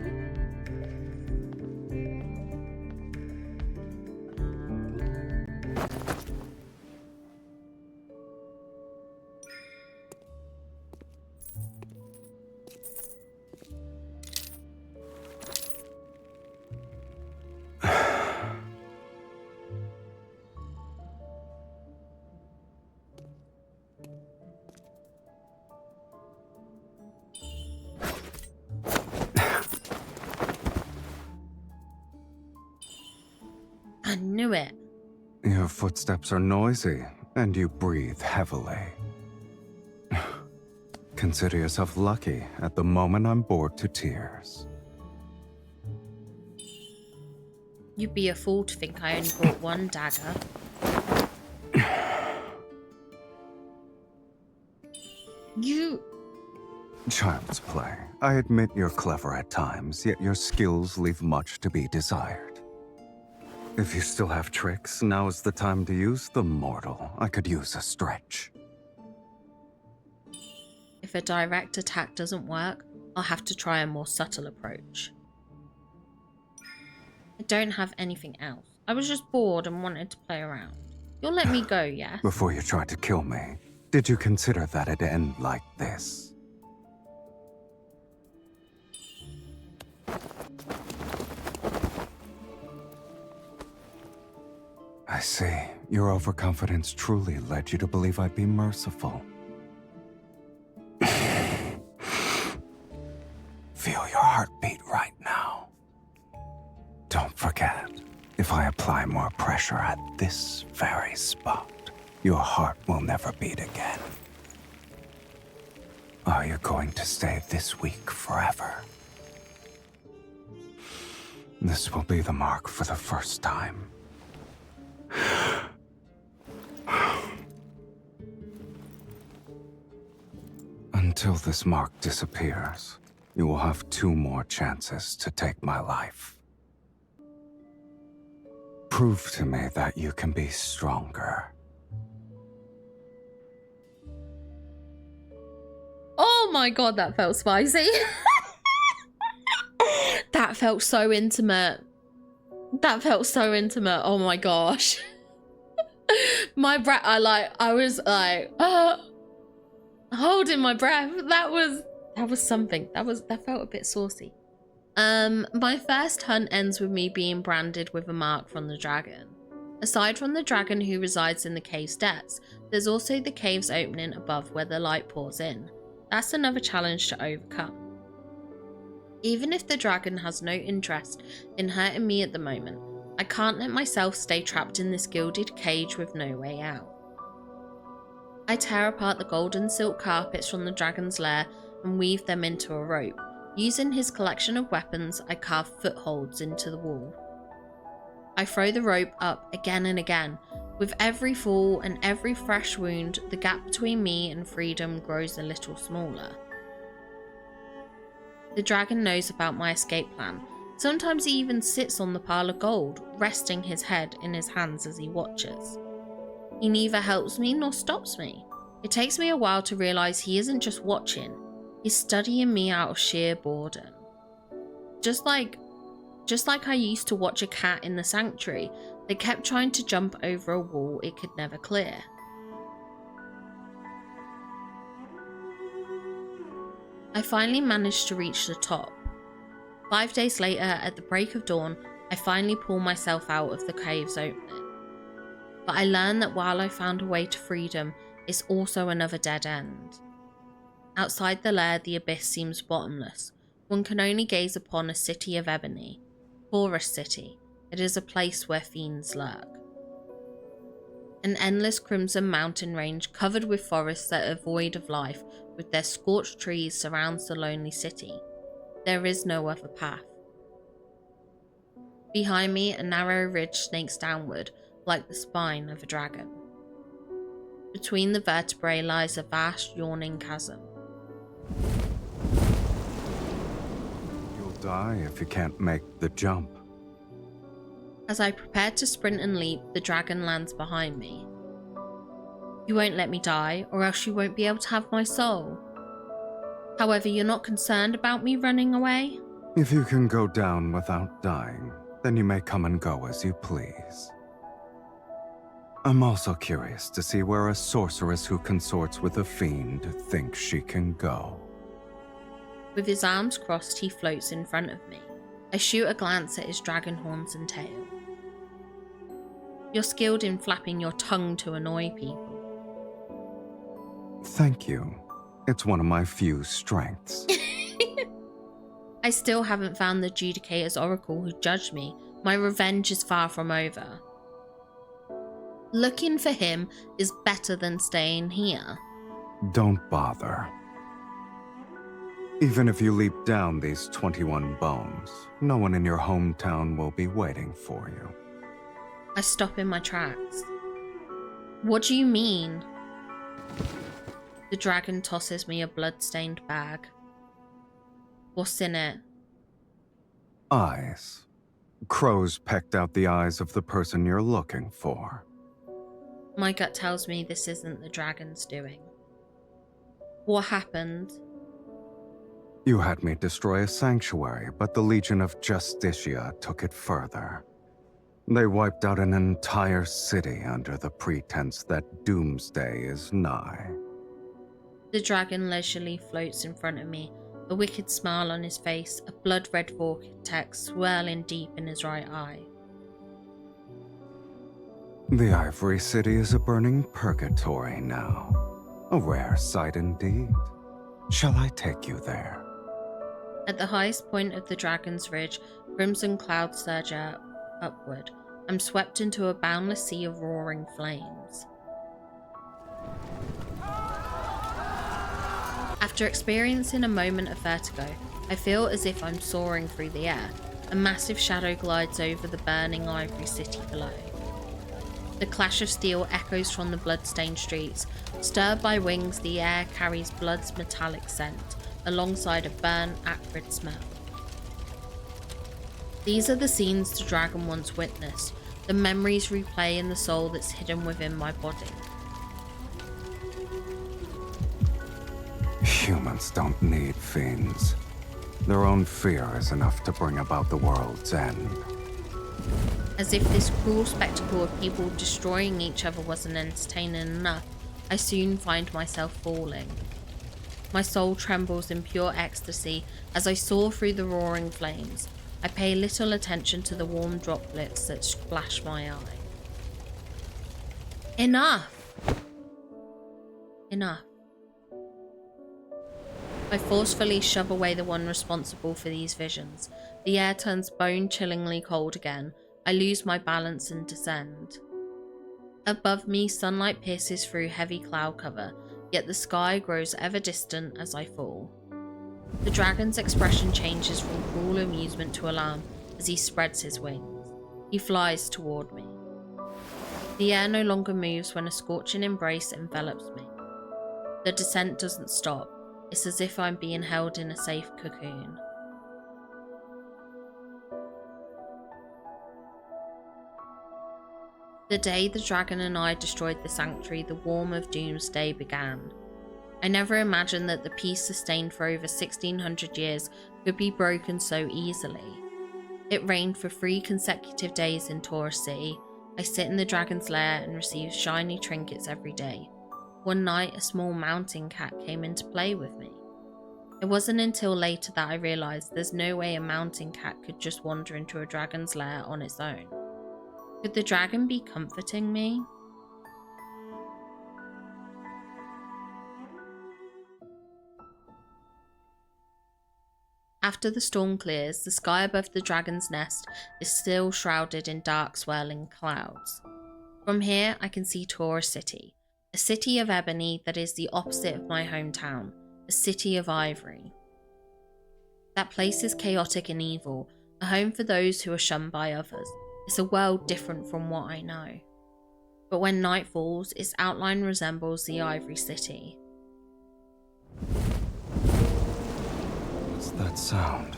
Speaker 1: I knew it.
Speaker 3: Your footsteps are noisy, and you breathe heavily. Consider yourself lucky. At the moment, I'm bored to tears.
Speaker 1: You'd be a fool to think I only brought one dagger. You...
Speaker 3: Child's play. I admit you're clever at times, yet your skills leave much to be desired. If you still have tricks, now is the time to use them, mortal. I could use a stretch.
Speaker 1: If a direct attack doesn't work, I'll have to try a more subtle approach. I don't have anything else. I was just bored and wanted to play around. You'll let me go, yes?
Speaker 3: Before you tried to kill me, did you consider that it'd end like this? I see. Your overconfidence truly led you to believe I'd be merciful. Feel your heartbeat right now. Don't forget, if I apply more pressure at this very spot, your heart will never beat again. Are you going to stay this weak forever? This will be the mark for the first time. Until this mark disappears, you will have 2 more chances to take my life. Prove to me that you can be stronger.
Speaker 1: Oh my god, that felt spicy. That felt so intimate. That felt so intimate. Oh my gosh. My breath, I was like, holding my breath. That was something. That felt a bit saucy. My first hunt ends with me being branded with a mark from the dragon. Aside from the dragon who resides in the cave's depths, there's also the cave's opening above where the light pours in. That's another challenge to overcome. Even if the dragon has no interest in hurting me at the moment, I can't let myself stay trapped in this gilded cage with no way out. I tear apart the golden silk carpets from the dragon's lair and weave them into a rope. Using his collection of weapons, I carve footholds into the wall. I throw the rope up again and again. With every fall and every fresh wound, the gap between me and freedom grows a little smaller. The dragon knows about my escape plan. Sometimes he even sits on the pile of gold, resting his head in his hands as he watches. He neither helps me nor stops me. It takes me a while to realise he isn't just watching, he's studying me out of sheer boredom. Just like I used to watch a cat in the sanctuary that kept trying to jump over a wall it could never clear. I finally managed to reach the top. 5 days later, at the break of dawn, I finally pull myself out of the cave's opening. But I learned that while I found a way to freedom, it's also another dead end. Outside the lair, the abyss seems bottomless. One can only gaze upon a city of ebony. Forest City. It is a place where fiends lurk. An endless crimson mountain range covered with forests that are void of life, with their scorched trees surrounds the lonely city. There is no other path. Behind me, a narrow ridge snakes downward, like the spine of a dragon. Between the vertebrae lies a vast, yawning chasm.
Speaker 3: You'll die if you can't make the jump.
Speaker 1: As I prepare to sprint and leap, the dragon lands behind me. You won't let me die, or else you won't be able to have my soul. However, you're not concerned about me running away?
Speaker 3: If you can go down without dying, then you may come and go as you please. I'm also curious to see where a sorceress who consorts with a fiend thinks she can go.
Speaker 1: With his arms crossed, he floats in front of me. I shoot a glance at his dragon horns and tail. You're skilled in flapping your tongue to annoy people.
Speaker 3: Thank you. It's one of my few strengths.
Speaker 1: I still haven't found the Judicator's oracle who judged me. My revenge is far from over. Looking for him is better than staying here.
Speaker 3: Don't bother. Even if you leap down these 21 bones, no one in your hometown will be waiting for you.
Speaker 1: I stop in my tracks. What do you mean? The dragon tosses me a blood-stained bag. What's in it?
Speaker 3: Eyes. Crows pecked out the eyes of the person you're looking for.
Speaker 1: My gut tells me this isn't the dragon's doing. What happened?
Speaker 3: You had me destroy a sanctuary, but the Legion of Justicia took it further. They wiped out an entire city under the pretense that doomsday is nigh.
Speaker 1: The dragon leisurely floats in front of me, a wicked smile on his face, a blood-red vortex swirling deep in his right eye.
Speaker 3: The Ivory City is a burning purgatory now. A rare sight indeed. Shall I take you there?
Speaker 1: At the highest point of the dragon's ridge, crimson clouds surge upward. I'm swept into a boundless sea of roaring flames. After experiencing a moment of vertigo, I feel as if I'm soaring through the air. a massive shadow glides over the burning ivory city below. The clash of steel echoes from the blood-stained streets. Stirred by wings, the air carries blood's metallic scent, alongside a burnt, acrid smell. These are the scenes the dragon once witnessed, the memories replay in the soul that's hidden within my body.
Speaker 3: Humans don't need fiends. Their own fear is enough to bring about the world's end.
Speaker 1: As if this cruel spectacle of people destroying each other wasn't entertaining enough, I soon find myself falling. My soul trembles in pure ecstasy as I soar through the roaring flames. I pay little attention to the warm droplets that splash my eye. Enough! Enough. I forcefully shove away the one responsible for these visions. The air turns bone-chillingly cold again. I lose my balance and descend. Above me, sunlight pierces through heavy cloud cover, yet the sky grows ever distant as I fall. The dragon's expression changes from cruel amusement to alarm as he spreads his wings. He flies toward me. The air no longer moves when a scorching embrace envelops me. The descent doesn't stop. It's as if I'm being held in a safe cocoon. The day the dragon and I destroyed the sanctuary, the warm of doomsday began. I never imagined that the peace sustained for over 1600 years could be broken so easily. It rained for 3 consecutive days in Taurus City. I sit in the dragon's lair and receive shiny trinkets every day. One night, a small mountain cat came in to play with me. It wasn't until later that I realised there's no way a mountain cat could just wander into a dragon's lair on its own. Could the dragon be comforting me? After the storm clears, the sky above the dragon's nest is still shrouded in dark swirling clouds. From here I can see Taurus City, a city of ebony that is the opposite of my hometown, a city of ivory. That place is chaotic and evil, a home for those who are shunned by others. It's a world different from what I know. But when night falls, its outline resembles the Ivory City.
Speaker 3: What's that sound?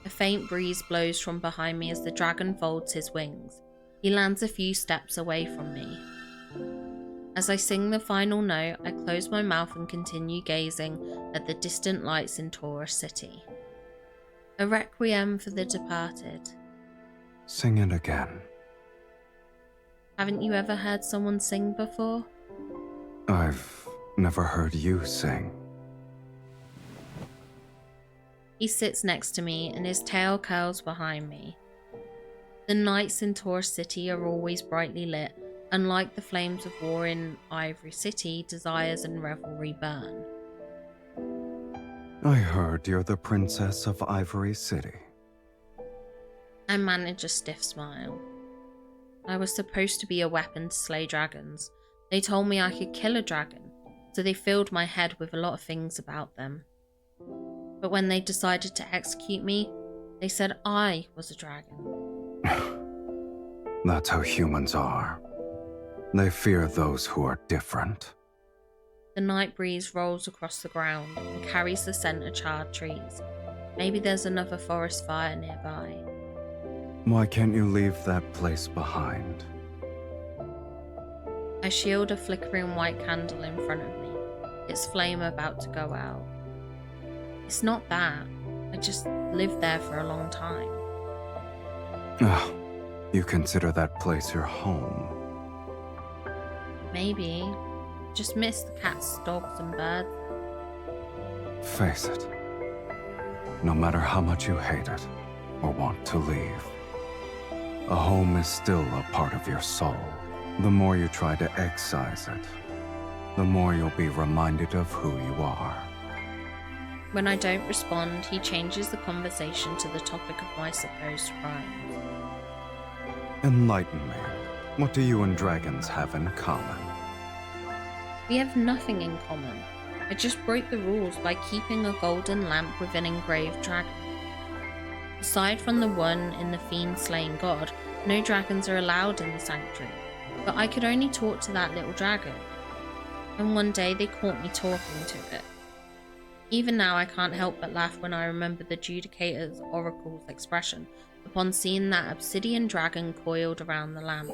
Speaker 1: A faint breeze blows from behind me as the dragon folds his wings. He lands a few steps away from me. As I sing the final note, I close my mouth and continue gazing at the distant lights in Taurus City. A requiem for the departed.
Speaker 3: Sing it again.
Speaker 1: Haven't you ever heard someone sing before?
Speaker 3: I've never heard you sing.
Speaker 1: He sits next to me and his tail curls behind me. The nights in Taurus City are always brightly lit. Unlike the flames of war in Ivory City, desires and revelry burn.
Speaker 3: I heard you're the princess of Ivory City.
Speaker 1: I manage a stiff smile. I was supposed to be a weapon to slay dragons. They told me I could kill a dragon, so they filled my head with a lot of things about them. But when they decided to execute me, they said I was a dragon.
Speaker 3: That's how humans are. They fear those who are different.
Speaker 1: The night breeze rolls across the ground and carries the scent of charred trees. Maybe there's another forest fire nearby.
Speaker 3: Why can't you leave that place behind?
Speaker 1: I shield a flickering white candle in front of me, its flame about to go out. It's not that. I just lived there for a long time.
Speaker 3: You consider that place your home?
Speaker 1: Maybe. Just miss the cats, dogs, and birds.
Speaker 3: Face it. No matter how much you hate it or want to leave, a home is still a part of your soul. The more you try to excise it, the more you'll be reminded of who you are.
Speaker 1: When I don't respond, he changes the conversation to the topic of my supposed crimes.
Speaker 3: Enlighten me. What do you and dragons have in common?
Speaker 1: We have nothing in common. I just broke the rules by keeping a golden lamp with an engraved dragon. The Aside from the one in the fiend-slaying god, no dragons are allowed in the sanctuary, but I could only talk to that little dragon. And one day they caught me talking to it. Even now I can't help but laugh when I remember the Judicator's oracle's expression upon seeing that obsidian dragon coiled around the lamp.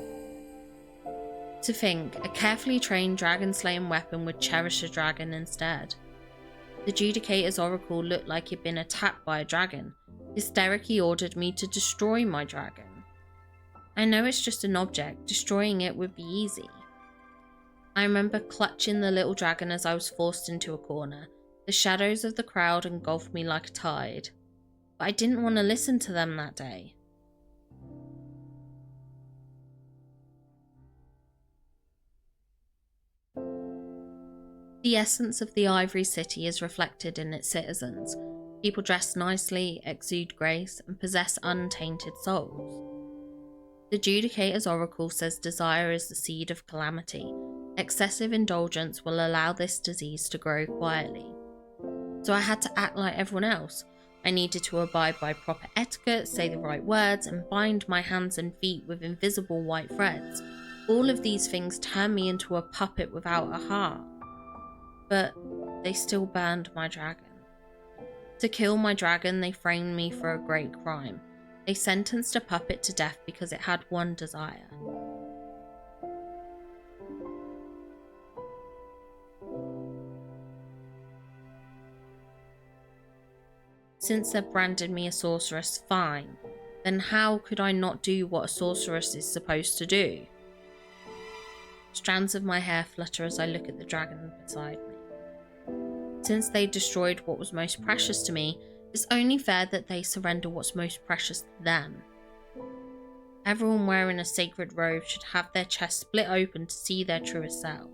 Speaker 1: To think, a carefully trained dragon-slaying weapon would cherish a dragon instead. The Judicator's oracle looked like he'd been attacked by a dragon. Hysterically ordered me to destroy my dragon. I know it's just an object, destroying it would be easy. I remember clutching the little dragon as I was forced into a corner. The shadows of the crowd engulfed me like a tide. But I didn't want to listen to them that day. The essence of the Ivory City is reflected in its citizens. People dress nicely, exude grace, and possess untainted souls. The Judicator's oracle says desire is the seed of calamity. Excessive indulgence will allow this disease to grow quietly. So I had to act like everyone else. I needed to abide by proper etiquette, say the right words, and bind my hands and feet with invisible white threads. All of these things turned me into a puppet without a heart. But they still burned my dragon. To kill my dragon, they framed me for a great crime. They sentenced a puppet to death because it had one desire. Since they've branded me a sorceress, fine. Then how could I not do what a sorceress is supposed to do? Strands of my hair flutter as I look at the dragon beside me. Since they destroyed what was most precious to me, it's only fair that they surrender what's most precious to them. Everyone wearing a sacred robe should have their chest split open to see their truest self.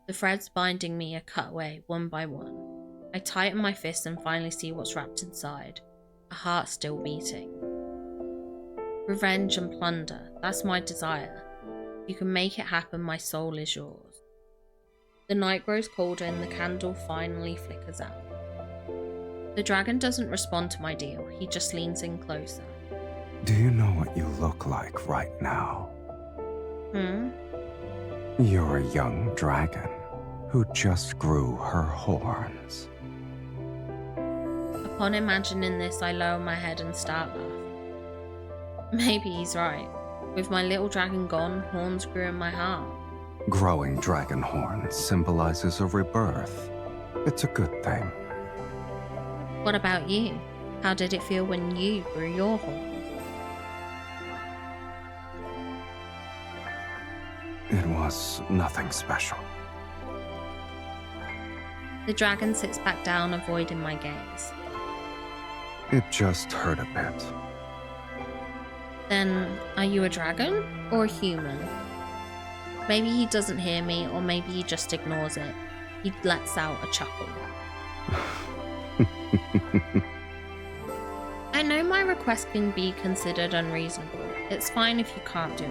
Speaker 1: The threads binding me are cut away one by one. I tighten my fists and finally see what's wrapped inside. A heart still beating. Revenge and plunder, that's my desire. If you can make it happen, my soul is yours. The night grows colder and the candle finally flickers out. The dragon doesn't respond to my deal, he just leans in closer.
Speaker 3: Do you know what you look like right now? You're a young dragon who just grew her horns.
Speaker 1: Upon imagining this, I lower my head and start laughing. Maybe he's right. With my little dragon gone, horns grew in my heart.
Speaker 3: Growing dragon horns symbolizes a rebirth. It's a good thing.
Speaker 1: What about you? How did it feel when you grew your horns?
Speaker 3: It was nothing special.
Speaker 1: The dragon sits back down, avoiding my gaze.
Speaker 3: It just hurt a bit.
Speaker 1: Then, are you a dragon or a human? Maybe he doesn't hear me, or maybe he just ignores it. He lets out a chuckle. I know my request can be considered unreasonable. It's fine if you can't do it.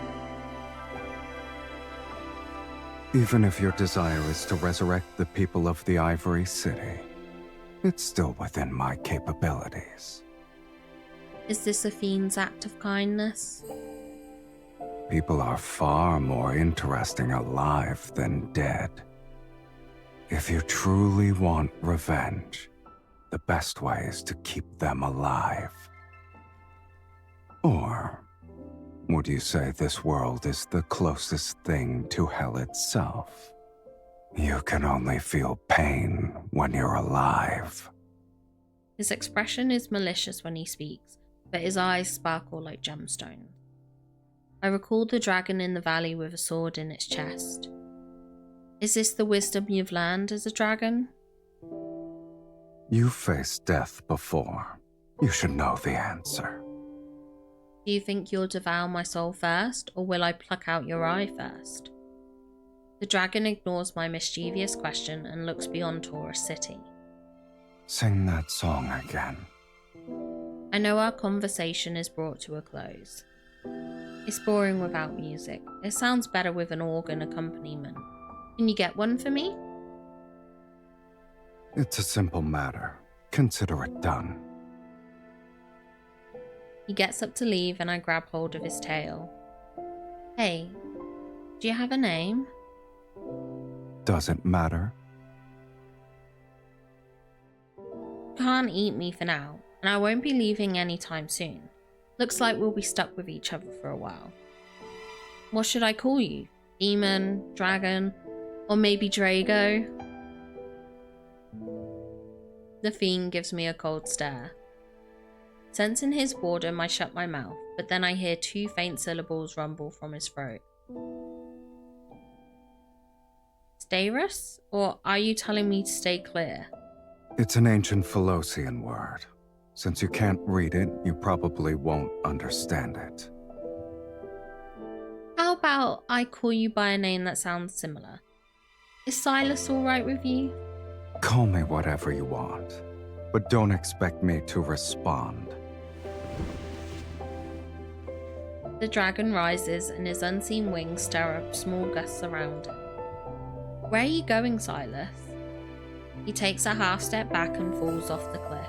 Speaker 3: Even if your desire is to resurrect the people of the Ivory City, it's still within my capabilities.
Speaker 1: Is this a fiend's act of kindness?
Speaker 3: People are far more interesting alive than dead. If you truly want revenge, the best way is to keep them alive. Or would you say this world is the closest thing to hell itself? You can only feel pain when you're alive.
Speaker 1: His expression is malicious when he speaks, but his eyes sparkle like gemstones. I recall the dragon in the valley with a sword in its chest. Is this the wisdom you've learned as a dragon?
Speaker 3: You've faced death before. You should know the answer.
Speaker 1: Do you think you'll devour my soul first, or will I pluck out your eye first? The dragon ignores my mischievous question and looks beyond Taurus City.
Speaker 3: Sing that song again.
Speaker 1: I know our conversation is brought to a close. It's boring without music. It sounds better with an organ accompaniment. Can you get one for me?
Speaker 3: It's a simple matter. Consider it done.
Speaker 1: He gets up to leave and I grab hold of his tail. Hey, do you have a name?
Speaker 3: Doesn't matter.
Speaker 1: Can't eat me for now, and I won't be leaving anytime soon. Looks like we'll be stuck with each other for a while. What should I call you? Demon, dragon, or maybe Drago? The fiend gives me a cold stare. Sensing his boredom, I shut my mouth, but then I hear 2 faint syllables rumble from his throat. Stairus? Or are you telling me to stay clear?
Speaker 3: It's an ancient Philosian word. Since you can't read it, you probably won't understand it.
Speaker 1: How about I call you by a name that sounds similar? Is Sylus alright with you?
Speaker 3: Call me whatever you want, but don't expect me to respond.
Speaker 1: The dragon rises and his unseen wings stir up small gusts around him. Where are you going, Sylus? He takes a half step back and falls off the cliff.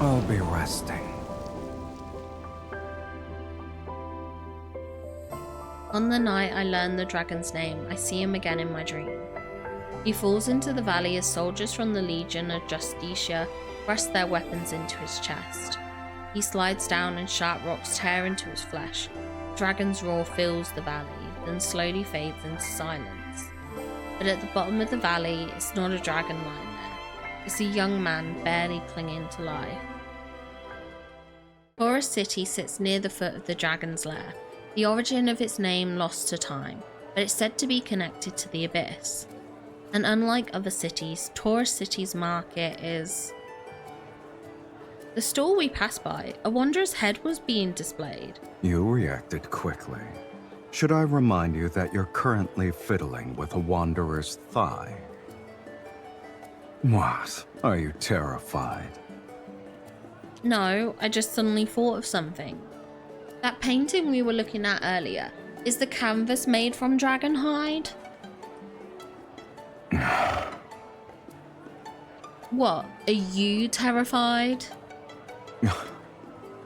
Speaker 3: I'll be resting.
Speaker 1: On the night I learn the dragon's name, I see him again in my dream. He falls into the valley as soldiers from the Legion of Justitia thrust their weapons into his chest. He slides down and sharp rocks tear into his flesh. Dragon's roar fills the valley, then slowly fades into silence. But at the bottom of the valley, it's not a dragon lying there. It's a young man barely clinging to life. Taurus City sits near the foot of the dragon's lair, the origin of its name lost to time, but it's said to be connected to the abyss. And unlike other cities, Taurus City's market is... The stall we passed by, a wanderer's head was being displayed.
Speaker 3: You reacted quickly. Should I remind you that you're currently fiddling with a wanderer's thigh? What? Are you terrified?
Speaker 1: No, I just suddenly thought of something. That painting we were looking at earlier, is the canvas made from dragon hide? What? Are you terrified?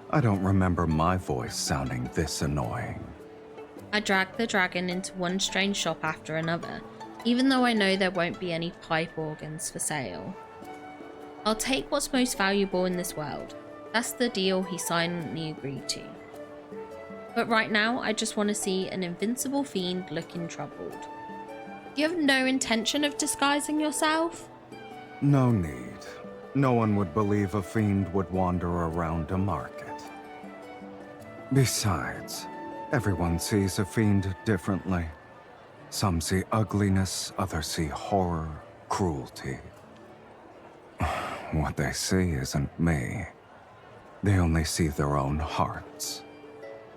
Speaker 3: I don't remember my voice sounding this annoying.
Speaker 1: I drag the dragon into one strange shop after another, even though I know there won't be any pipe organs for sale. I'll take what's most valuable in this world. That's the deal he silently agreed to. But right now, I just want to see an invincible fiend looking troubled. You have no intention of disguising yourself?
Speaker 3: No need. No one would believe a fiend would wander around a market. Besides, everyone sees a fiend differently. Some see ugliness, others see horror, cruelty. What they see isn't me. They only see their own hearts.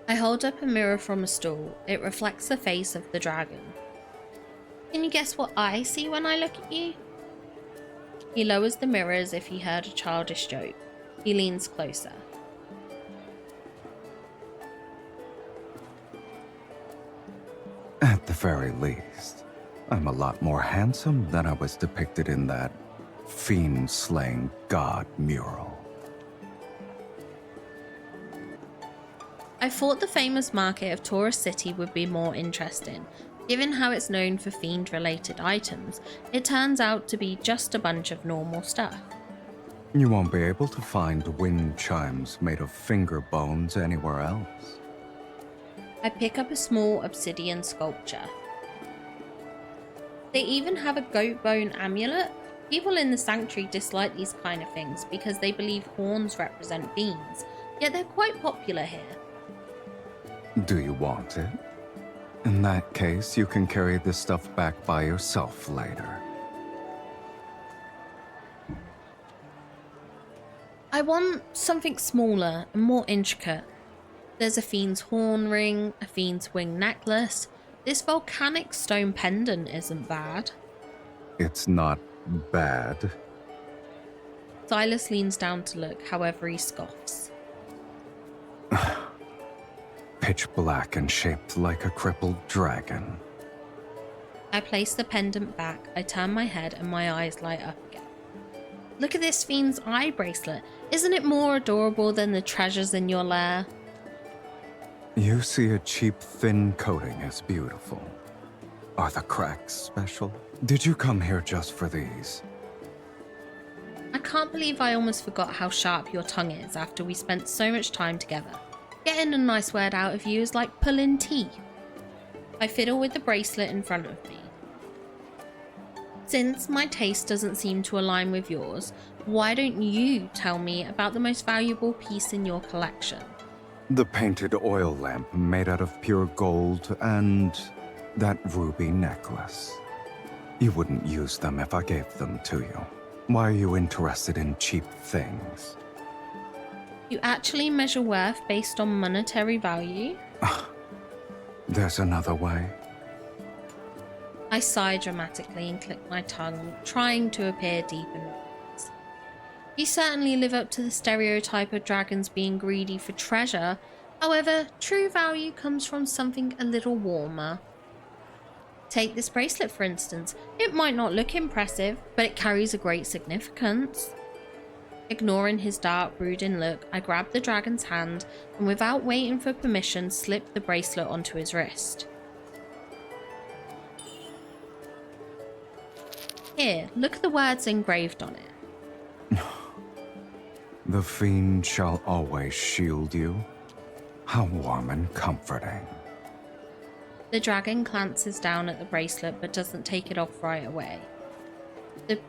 Speaker 1: I hold up a mirror from a stall. It reflects the face of the dragon. Can you guess what I see when I look at you? He lowers the mirror as if he heard a childish joke. He leans closer.
Speaker 3: At the very least, I'm a lot more handsome than I was depicted in that fiend-slaying god mural.
Speaker 1: I thought the famous market of Taurus City would be more interesting. Given how it's known for fiend-related items, it turns out to be just a bunch of normal stuff.
Speaker 3: You won't be able to find wind chimes made of finger bones anywhere else.
Speaker 1: I pick up a small obsidian sculpture. They even have a goat bone amulet. People in the sanctuary dislike these kind of things because they believe horns represent fiends, yet they're quite popular here.
Speaker 3: Do you want it? In that case, you can carry this stuff back by yourself later.
Speaker 1: I want something smaller and more intricate. There's a fiend's horn ring, a fiend's wing necklace. This volcanic stone pendant isn't bad.
Speaker 3: It's not bad.
Speaker 1: Sylus leans down to look, however he scoffs.
Speaker 3: Pitch black and shaped like a crippled dragon.
Speaker 1: I place the pendant back, I turn my head and my eyes light up again. Look at this fiend's eye bracelet. Isn't it more adorable than the treasures in your lair?
Speaker 3: You see a cheap, thin coating as beautiful. Are the cracks special? Did you come here just for these?
Speaker 1: I can't believe I almost forgot how sharp your tongue is after we spent so much time together. Getting a nice word out of you is like pulling teeth. I fiddle with the bracelet in front of me. Since my taste doesn't seem to align with yours, why don't you tell me about the most valuable piece in your collection?
Speaker 3: The painted oil lamp made out of pure gold and that ruby necklace. You wouldn't use them if I gave them to you. Why are you interested in cheap things?
Speaker 1: You actually measure worth based on monetary value?
Speaker 3: There's another way.
Speaker 1: I sigh dramatically and click my tongue, trying to appear deep in words. You certainly live up to the stereotype of dragons being greedy for treasure. However, true value comes from something a little warmer. Take this bracelet for instance. It might not look impressive, but it carries a great significance. Ignoring his dark, brooding look, I grab the dragon's hand and without waiting for permission, slip the bracelet onto his wrist. Here, look at the words engraved on it.
Speaker 3: The fiend shall always shield you. How warm and comforting.
Speaker 1: The dragon glances down at the bracelet but doesn't take it off right away. The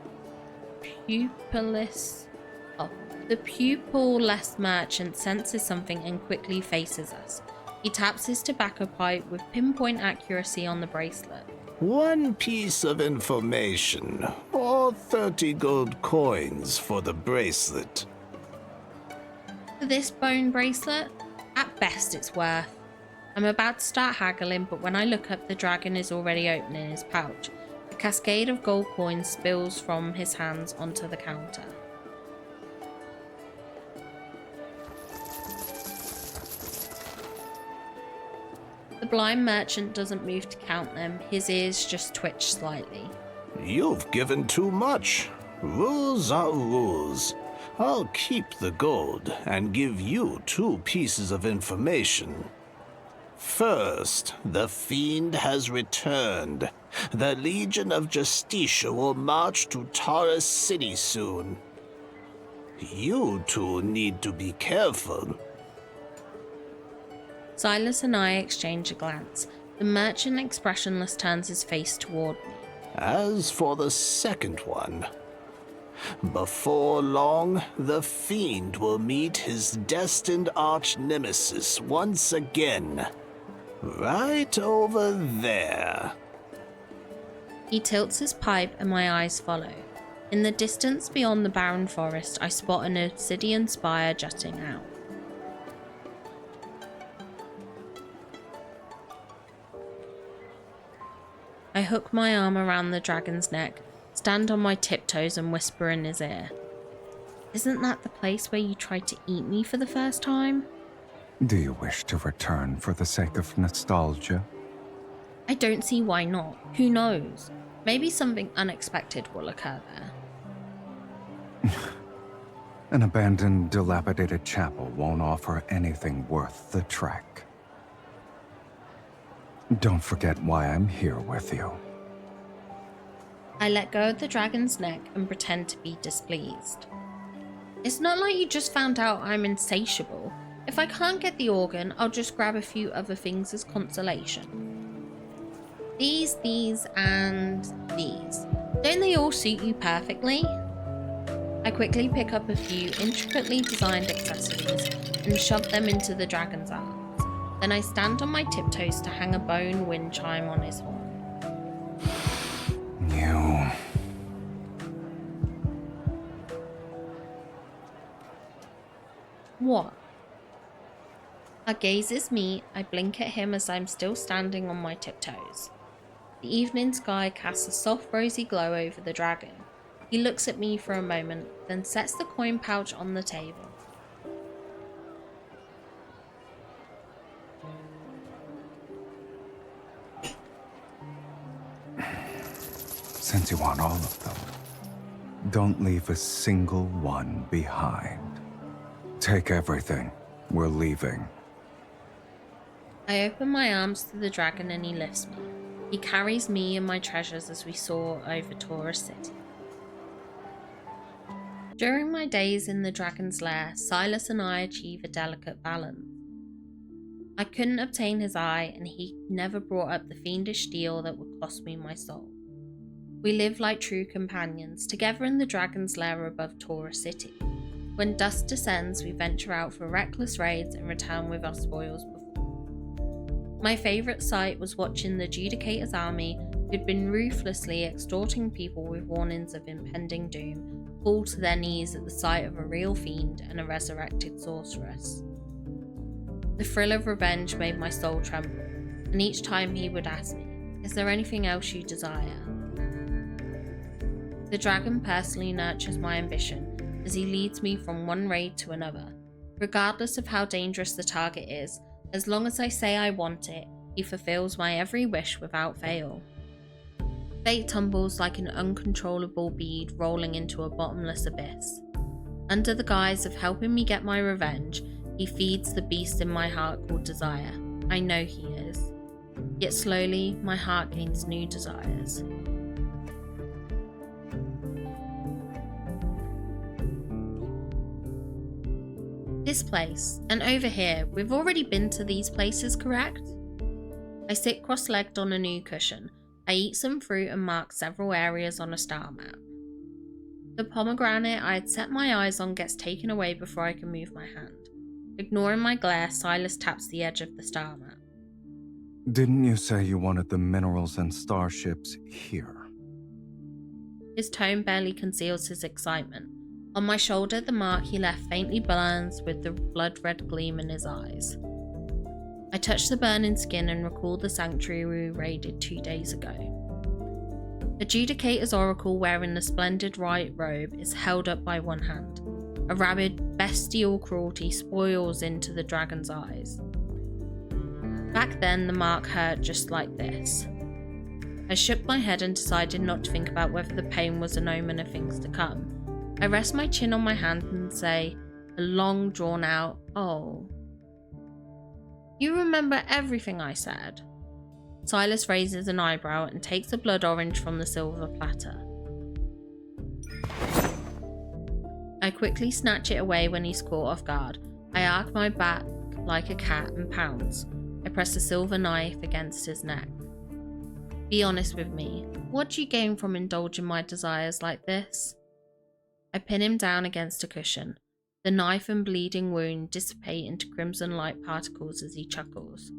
Speaker 1: pupil-less merchant senses something and quickly faces us. He taps his tobacco pipe with pinpoint accuracy on the bracelet.
Speaker 4: 1 piece of information, or 30 gold coins for the bracelet.
Speaker 1: For this bone bracelet, at best it's worth. I'm about to start haggling, but when I look up, the dragon is already opening his pouch. A cascade of gold coins spills from his hands onto the counter. The blind merchant doesn't move to count them, his ears just twitch slightly.
Speaker 4: You've given too much. Rules are rules. I'll keep the gold and give you 2 pieces of information. First, the fiend has returned. The Legion of Justicia will march to Taurus City soon. You two need to be careful.
Speaker 1: Sylus and I exchange a glance. The merchant expressionless turns his face toward me.
Speaker 4: As for the second one, before long, the fiend will meet his destined arch-nemesis once again. Right over there.
Speaker 1: He tilts his pipe and my eyes follow. In the distance beyond the barren forest, I spot an obsidian spire jutting out. I hook my arm around the dragon's neck, stand on my tiptoes and whisper in his ear. Isn't that the place where you tried to eat me for the first time?
Speaker 3: Do you wish to return for the sake of nostalgia?
Speaker 1: I don't see why not. Who knows? Maybe something unexpected will occur there.
Speaker 3: An abandoned, dilapidated chapel won't offer anything worth the trek. Don't forget why I'm here with you.
Speaker 1: I let go of the dragon's neck and pretend to be displeased. It's not like you just found out I'm insatiable. If I can't get the organ, I'll just grab a few other things as consolation. These, and these. Don't they all suit you perfectly? I quickly pick up a few intricately designed accessories and shove them into the dragon's arms. Then I stand on my tiptoes to hang a bone wind chime on his horn.
Speaker 3: You...
Speaker 1: What? Our gazes meet. I blink at him as I'm still standing on my tiptoes. The evening sky casts a soft rosy glow over the dragon. He looks at me for a moment, then sets the coin pouch on the table.
Speaker 3: Since you want all of them, Don't leave a single one behind. Take everything. We're leaving.
Speaker 1: I open my arms to the dragon and he lifts me. He carries me and my treasures as we soar over Taurus City. During my days in the dragon's lair, Sylus and I achieve a delicate balance. I couldn't obtain his eye, and he never brought up the fiendish deal that would cost me my soul. We live like true companions, together in the dragon's lair above Taurus City. When dusk descends, we venture out for reckless raids and return with our spoils before. My favourite sight was watching the Judicator's army, who'd been ruthlessly extorting people with warnings of impending doom, fall to their knees at the sight of a real fiend and a resurrected sorceress. The thrill of revenge made my soul tremble, and each time he would ask me, "Is there anything else you desire?" The dragon personally nurtures my ambition as he leads me from one raid to another. Regardless of how dangerous the target is, as long as I say I want it, he fulfills my every wish without fail. Fate tumbles like an uncontrollable bead rolling into a bottomless abyss. Under the guise of helping me get my revenge, he feeds the beast in my heart called desire. I know he is. Yet slowly, my heart gains new desires. This place, and over here, we've already been to these places, correct? I sit cross-legged on a new cushion. I eat some fruit and mark several areas on a star map. The pomegranate I had set my eyes on gets taken away before I can move my hand. Ignoring my glare, Sylus taps the edge of the star map.
Speaker 3: Didn't you say you wanted the minerals and starships here?
Speaker 1: His tone barely conceals his excitement. On my shoulder, the mark he left faintly burns with the blood-red gleam in his eyes. I touch the burning skin and recall the sanctuary we raided 2 days ago. A Judicator's oracle wearing the splendid white robe is held up by one hand. A rabid, bestial cruelty spoils into the dragon's eyes. Back then, the mark hurt just like this. I shook my head and decided not to think about whether the pain was an omen of things to come. I rest my chin on my hand and say, a long drawn out, "Oh." "You remember everything I said?" Sylus raises an eyebrow and takes a blood orange from the silver platter. I quickly snatch it away when he's caught off guard. I arc my back like a cat and pounce. I press the silver knife against his neck. "Be honest with me. What do you gain from indulging my desires like this?" I pin him down against a cushion. The knife and bleeding wound dissipate into crimson light particles as he chuckles.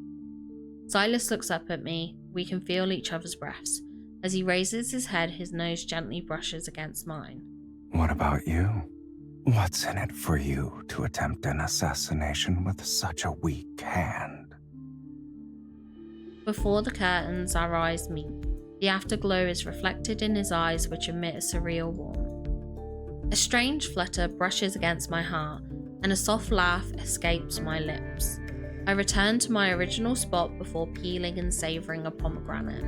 Speaker 1: Sylus looks up at me. We can feel each other's breaths. As he raises his head, his nose gently brushes against mine.
Speaker 3: What about you? What's in it for you to attempt an assassination with such a weak hand?
Speaker 1: Before the curtains, our eyes meet. The afterglow is reflected in his eyes, which emit a surreal warmth. A strange flutter brushes against my heart, and a soft laugh escapes my lips. I return to my original spot before peeling and savouring a pomegranate.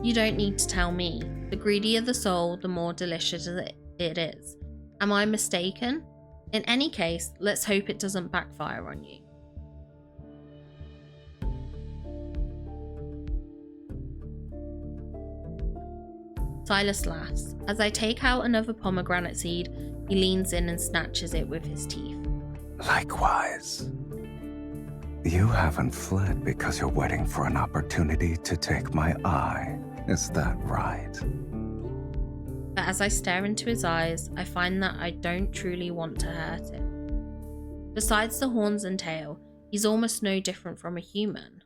Speaker 1: You don't need to tell me. The greedier the soul, the more delicious it is. Am I mistaken? In any case, let's hope it doesn't backfire on you. Sylus laughs. As I take out another pomegranate seed, he leans in and snatches it with his teeth.
Speaker 3: Likewise. You haven't fled because you're waiting for an opportunity to take my eye. Is that right?
Speaker 1: But as I stare into his eyes, I find that I don't truly want to hurt him. Besides the horns and tail, he's almost no different from a human.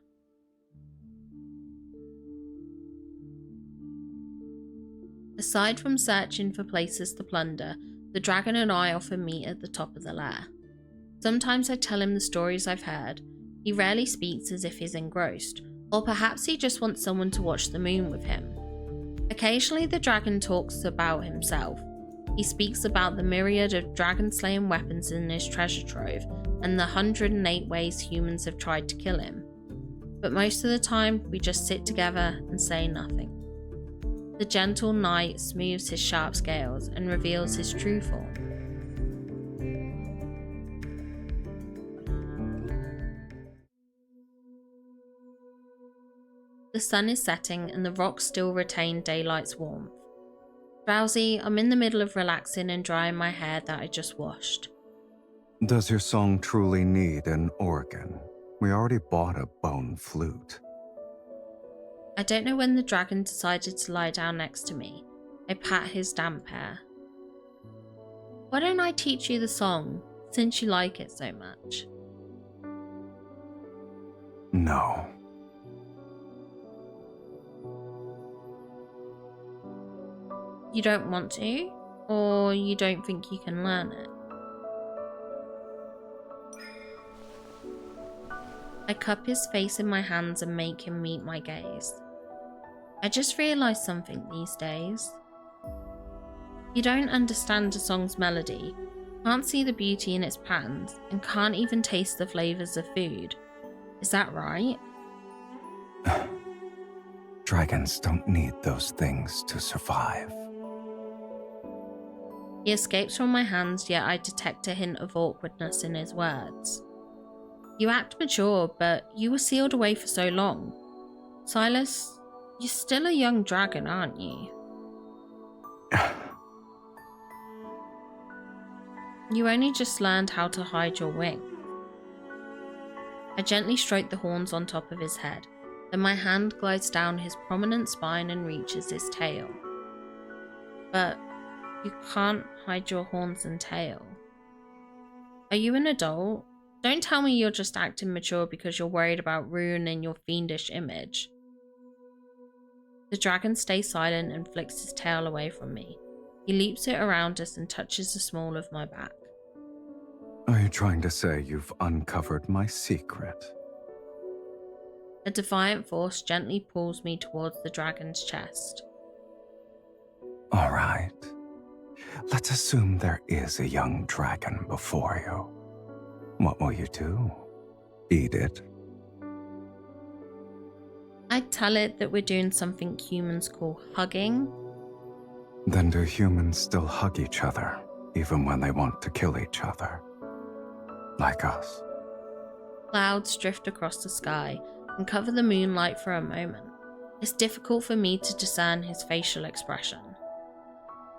Speaker 1: Aside from searching for places to plunder, the dragon and I often meet at the top of the lair. Sometimes I tell him the stories I've heard. He rarely speaks as if he's engrossed, or perhaps he just wants someone to watch the moon with him. Occasionally the dragon talks about himself. He speaks about the myriad of dragon-slaying weapons in his treasure trove, and the 108 ways humans have tried to kill him. But most of the time, we just sit together and say nothing. The gentle night smooths his sharp scales and reveals his true form. The sun is setting and the rocks still retain daylight's warmth. Drowsy, I'm in the middle of relaxing and drying my hair that I just washed.
Speaker 3: Does your song truly need an organ? We already bought a bone flute.
Speaker 1: I don't know when the dragon decided to lie down next to me. I pat his damp hair. Why don't I teach you the song, since you like it so much?
Speaker 3: No.
Speaker 1: You don't want to? Or you don't think you can learn it? I cup his face in my hands and make him meet my gaze. I just realised something these days. You don't understand a song's melody, can't see the beauty in its patterns, and can't even taste the flavours of food. Is that right?
Speaker 3: Dragons don't need those things to survive.
Speaker 1: He escapes from my hands, yet I detect a hint of awkwardness in his words. You act mature, but you were sealed away for so long. Sylus, you're still a young dragon, aren't you? You only just learned how to hide your wing. I gently stroke the horns on top of his head, then my hand glides down his prominent spine and reaches his tail. But you can't hide your horns and tail. Are you an adult? Don't tell me you're just acting mature because you're worried about ruining your fiendish image. The dragon stays silent and flicks his tail away from me. He leaps it around us and touches the small of my back.
Speaker 3: Are you trying to say you've uncovered my secret?
Speaker 1: A defiant force gently pulls me towards the dragon's chest.
Speaker 3: All right. Let's assume there is a young dragon before you. What will you do? Eat it?
Speaker 1: I'd tell it that we're doing something humans call hugging.
Speaker 3: Then do humans still hug each other, even when they want to kill each other? Like us?
Speaker 1: Clouds drift across the sky and cover the moonlight for a moment. It's difficult for me to discern his facial expression.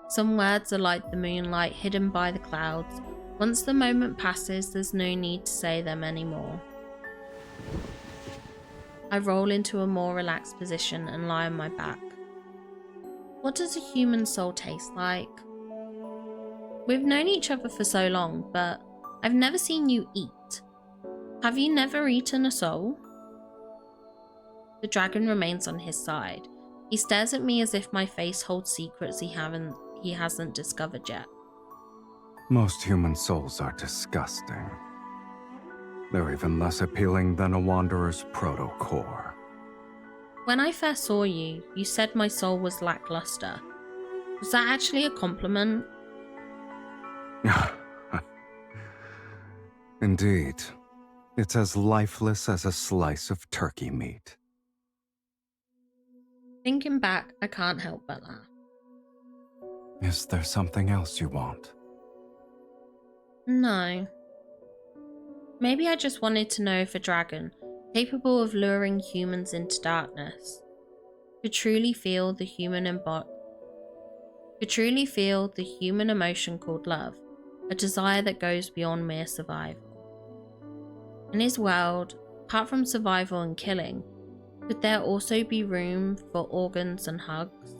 Speaker 1: Some words are like the moonlight hidden by the clouds. Once the moment passes, there's no need to say them anymore. I roll into a more relaxed position and lie on my back. What does a human soul taste like? We've known each other for so long, but I've never seen you eat. Have you never eaten a soul? The dragon remains on his side. He stares at me as if my face holds secrets he hasn't discovered yet.
Speaker 3: Most human souls are disgusting. They're even less appealing than a wanderer's proto-core.
Speaker 1: When I first saw you, you said my soul was lackluster. Was that actually a compliment?
Speaker 3: Indeed. It's as lifeless as a slice of turkey meat.
Speaker 1: Thinking back, I can't help but laugh.
Speaker 3: Is there something else you want?
Speaker 1: No. Maybe I just wanted to know if a dragon, capable of luring humans into darkness, could truly feel the human emotion called love, a desire that goes beyond mere survival. In his world, apart from survival and killing, could there also be room for organs and hugs?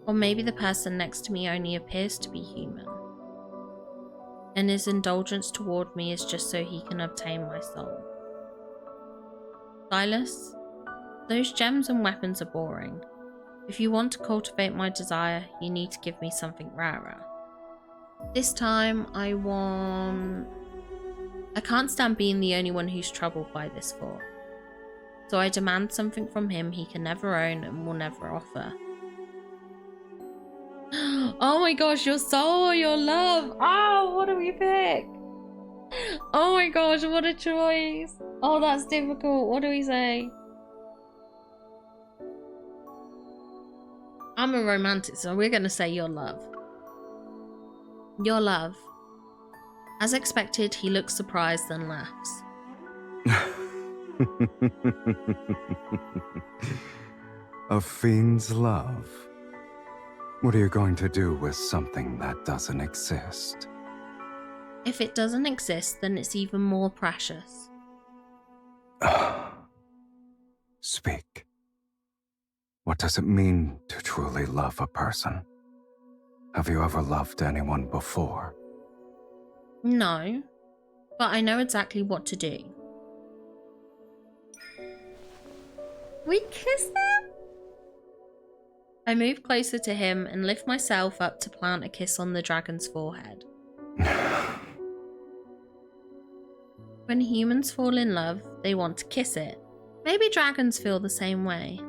Speaker 1: Or maybe the person next to me only appears to be human, and his indulgence toward me is just so he can obtain my soul. Sylus, those gems and weapons are boring. If you want to cultivate my desire, you need to give me something rarer. This time, I can't stand being the only one who's troubled by this thought. So I demand something from him he can never own and will never offer. Oh my gosh, your soul or your love? Oh, what do we pick? Oh my gosh, what a choice. Oh, that's difficult. What do we say? I'm a romantic, so we're going to say your love. Your love. As expected, he looks surprised and laughs.
Speaker 3: A fiend's love. What are you going to do with something that doesn't exist?
Speaker 1: If it doesn't exist, then it's even more precious.
Speaker 3: Speak. What does it mean to truly love a person? Have you ever loved anyone before?
Speaker 1: No, but I know exactly what to do. We kiss them? I move closer to him and lift myself up to plant a kiss on the dragon's forehead. When humans fall in love, they want to kiss it. Maybe dragons feel the same way.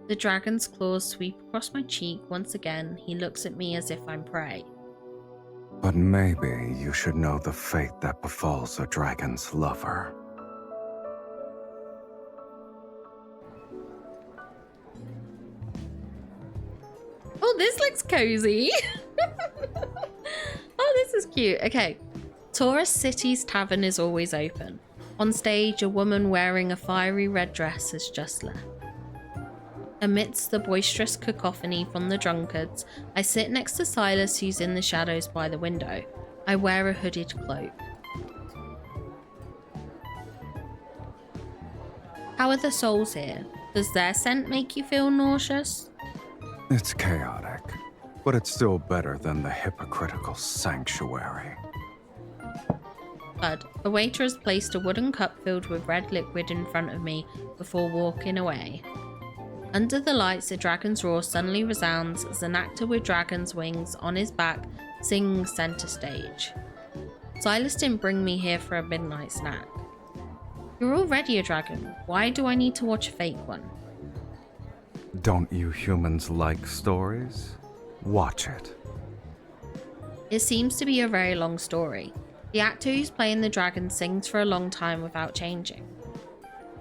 Speaker 1: The dragon's claws sweep across my cheek once again. He looks at me as if I'm prey.
Speaker 3: But maybe you should know the fate that befalls a dragon's lover.
Speaker 1: Oh, this looks cozy. Oh, this is cute. Okay. Taurus City's tavern is always open. On stage, a woman wearing a fiery red dress has just left. Amidst the boisterous cacophony from the drunkards, I sit next to Sylus, who's in the shadows by the window. I wear a hooded cloak. How are the souls here? Does their scent make you feel nauseous?
Speaker 3: It's chaotic, but it's still better than the hypocritical sanctuary.
Speaker 1: Bud, a waiter has placed a wooden cup filled with red liquid in front of me before walking away. Under the lights, a dragon's roar suddenly resounds as an actor with dragon's wings on his back sings center stage. Sylus didn't bring me here for a midnight snack. You're already a dragon. Why do I need to watch a fake one?
Speaker 3: Don't you humans like stories? Watch it.
Speaker 1: It seems to be a very long story. The actor who's playing the dragon sings for a long time without changing.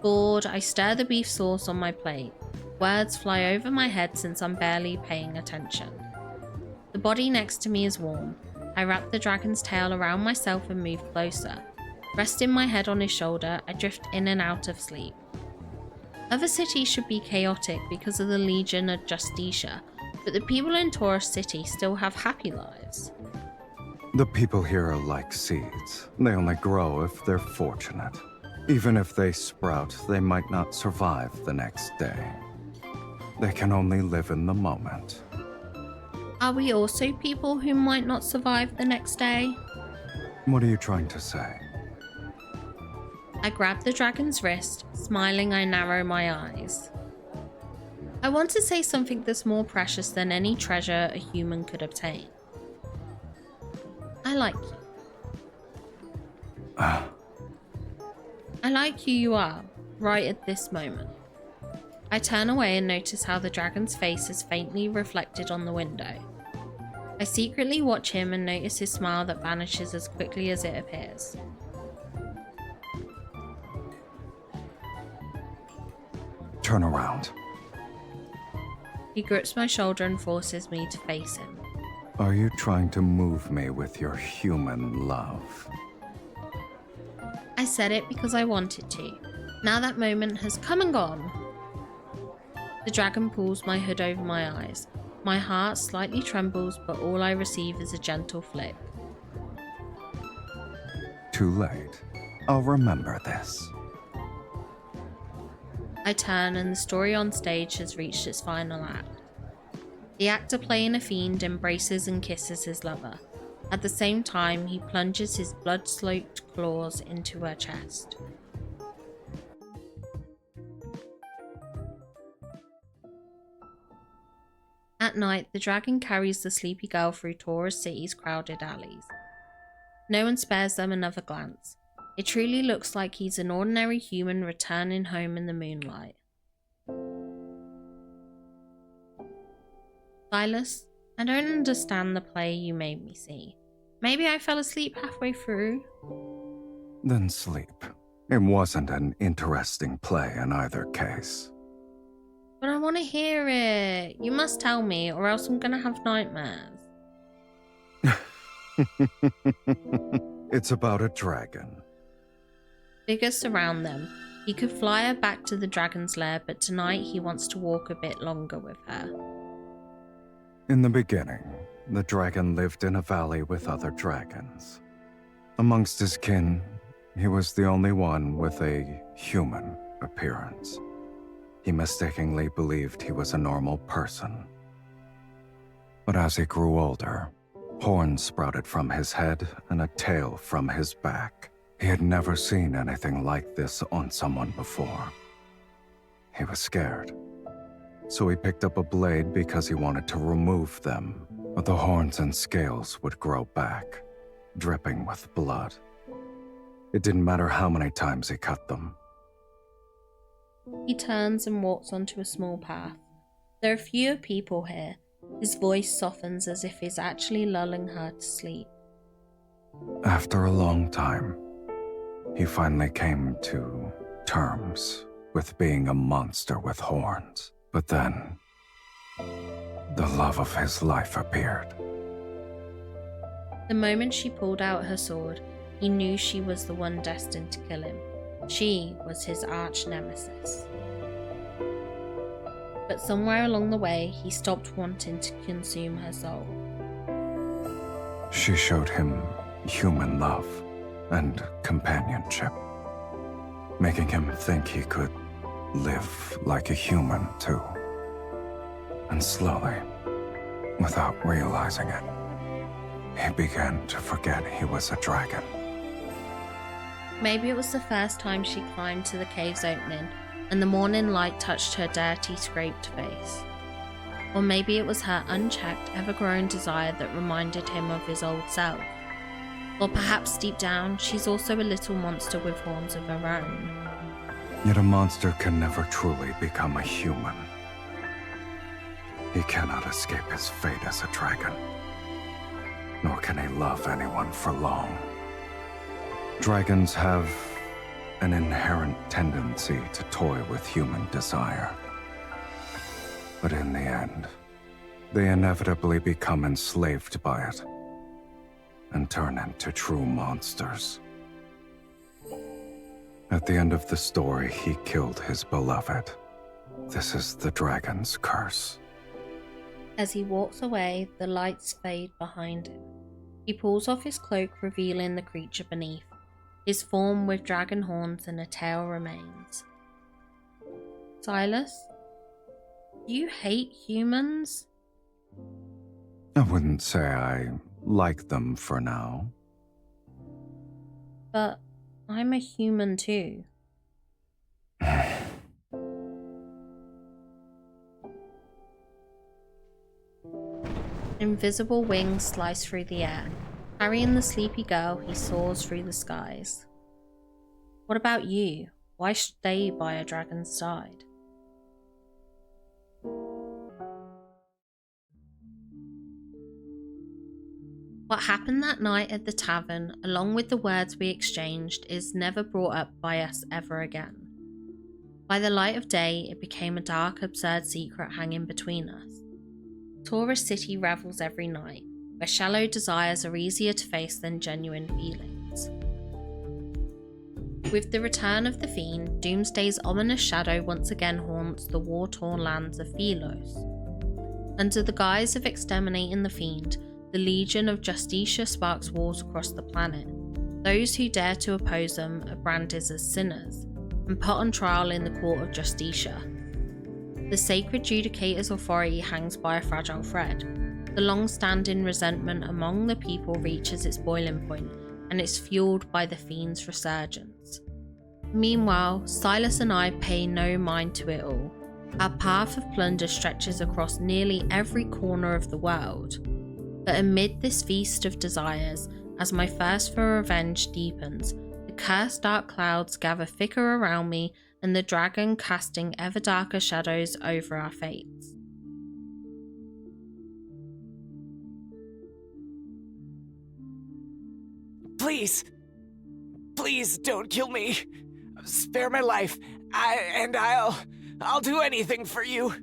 Speaker 1: Bored, I stir the beef sauce on my plate. Words fly over my head since I'm barely paying attention. The body next to me is warm. I wrap the dragon's tail around myself and move closer. Resting my head on his shoulder, I drift in and out of sleep. Other cities should be chaotic because of the Legion of Justitia, but the people in Taurus City still have happy lives.
Speaker 3: The people here are like seeds. They only grow if they're fortunate. Even if they sprout, they might not survive the next day. They can only live in the moment.
Speaker 1: Are we also people who might not survive the next day?
Speaker 3: What are you trying to say?
Speaker 1: I grab the dragon's wrist. Smiling, I narrow my eyes. I want to say something that's more precious than any treasure a human could obtain. I like you. I like who you are, right at this moment. I turn away and notice how the dragon's face is faintly reflected on the window. I secretly watch him and notice his smile that vanishes as quickly as it appears.
Speaker 3: Turn around.
Speaker 1: He grips my shoulder and forces me to face him.
Speaker 3: Are you trying to move me with your human love?
Speaker 1: I said it because I wanted to. Now that moment has come and gone. The dragon pulls my hood over my eyes. My heart slightly trembles, but all I receive is a gentle flick.
Speaker 3: Too late. I'll remember this.
Speaker 1: I turn and the story on stage has reached its final act. The actor playing a fiend embraces and kisses his lover. At the same time, he plunges his blood-soaked claws into her chest. At night, the dragon carries the sleepy girl through Taurus City's crowded alleys. No one spares them another glance. It truly looks like he's an ordinary human returning home in the moonlight. Sylus, I don't understand the play you made me see. Maybe I fell asleep halfway through.
Speaker 3: Then sleep. It wasn't an interesting play in either case.
Speaker 1: But I want to hear it. You must tell me, or else I'm gonna have nightmares.
Speaker 3: It's about a dragon.
Speaker 1: Figures surround them. He could fly her back to the dragon's lair, but tonight he wants to walk a bit longer with her.
Speaker 3: In the beginning, the dragon lived in a valley with other dragons. Amongst his kin, he was the only one with a human appearance. He mistakenly believed he was a normal person. But as he grew older, horns sprouted from his head and a tail from his back. He had never seen anything like this on someone before. He was scared. So he picked up a blade because he wanted to remove them, but the horns and scales would grow back, dripping with blood. It didn't matter how many times he cut them.
Speaker 1: He turns and walks onto a small path. There are fewer people here. His voice softens as if he's actually lulling her to sleep.
Speaker 3: After a long time, he finally came to terms with being a monster with horns. But then, the love of his life appeared.
Speaker 1: The moment she pulled out her sword, he knew she was the one destined to kill him. She was his arch nemesis. But somewhere along the way, he stopped wanting to consume her soul.
Speaker 3: She showed him human love and companionship, making him think he could live like a human too. And slowly, without realizing it, he began to forget he was a dragon.
Speaker 1: Maybe it was the first time she climbed to the cave's opening and the morning light touched her dirty, scraped face. Or maybe it was her unchecked, ever-growing desire that reminded him of his old self. Or perhaps deep down, she's also a little monster with horns of her own.
Speaker 3: Yet a monster can never truly become a human. He cannot escape his fate as a dragon, nor can he love anyone for long. Dragons have an inherent tendency to toy with human desire. But in the end, they inevitably become enslaved by it and turn into true monsters. At the end of the story, he killed his beloved. This is the dragon's curse.
Speaker 1: As he walks away, the lights fade behind him. He pulls off his cloak, revealing the creature beneath. His form with dragon horns and a tail remains. Sylus, do you hate humans?
Speaker 3: I wouldn't say I like them for now.
Speaker 1: But I'm a human too. Invisible wings slice through the air. Carrying the sleepy girl, he soars through the skies. What about you? Why stay by a dragon's side? What happened that night at the tavern, along with the words we exchanged, is never brought up by us ever again. By the light of day, it became a dark, absurd secret hanging between us. Tourist city revels every night, where shallow desires are easier to face than genuine feelings. With the return of the Fiend, Doomsday's ominous shadow once again haunts the war-torn lands of Sylus. Under the guise of exterminating the Fiend, the Legion of Justitia sparks wars across the planet. Those who dare to oppose them are branded as sinners, and put on trial in the court of Justitia. The Sacred Judicator's authority hangs by a fragile thread. The long-standing resentment among the people reaches its boiling point, and it's fueled by the Fiend's resurgence. Meanwhile, Sylus and I pay no mind to it all. Our path of plunder stretches across nearly every corner of the world. But amid this feast of desires, as my thirst for revenge deepens, the cursed dark clouds gather thicker around me, and the dragon casting ever darker shadows over our fates.
Speaker 5: Please, please don't kill me. Spare my life, I'll I'll do anything for you.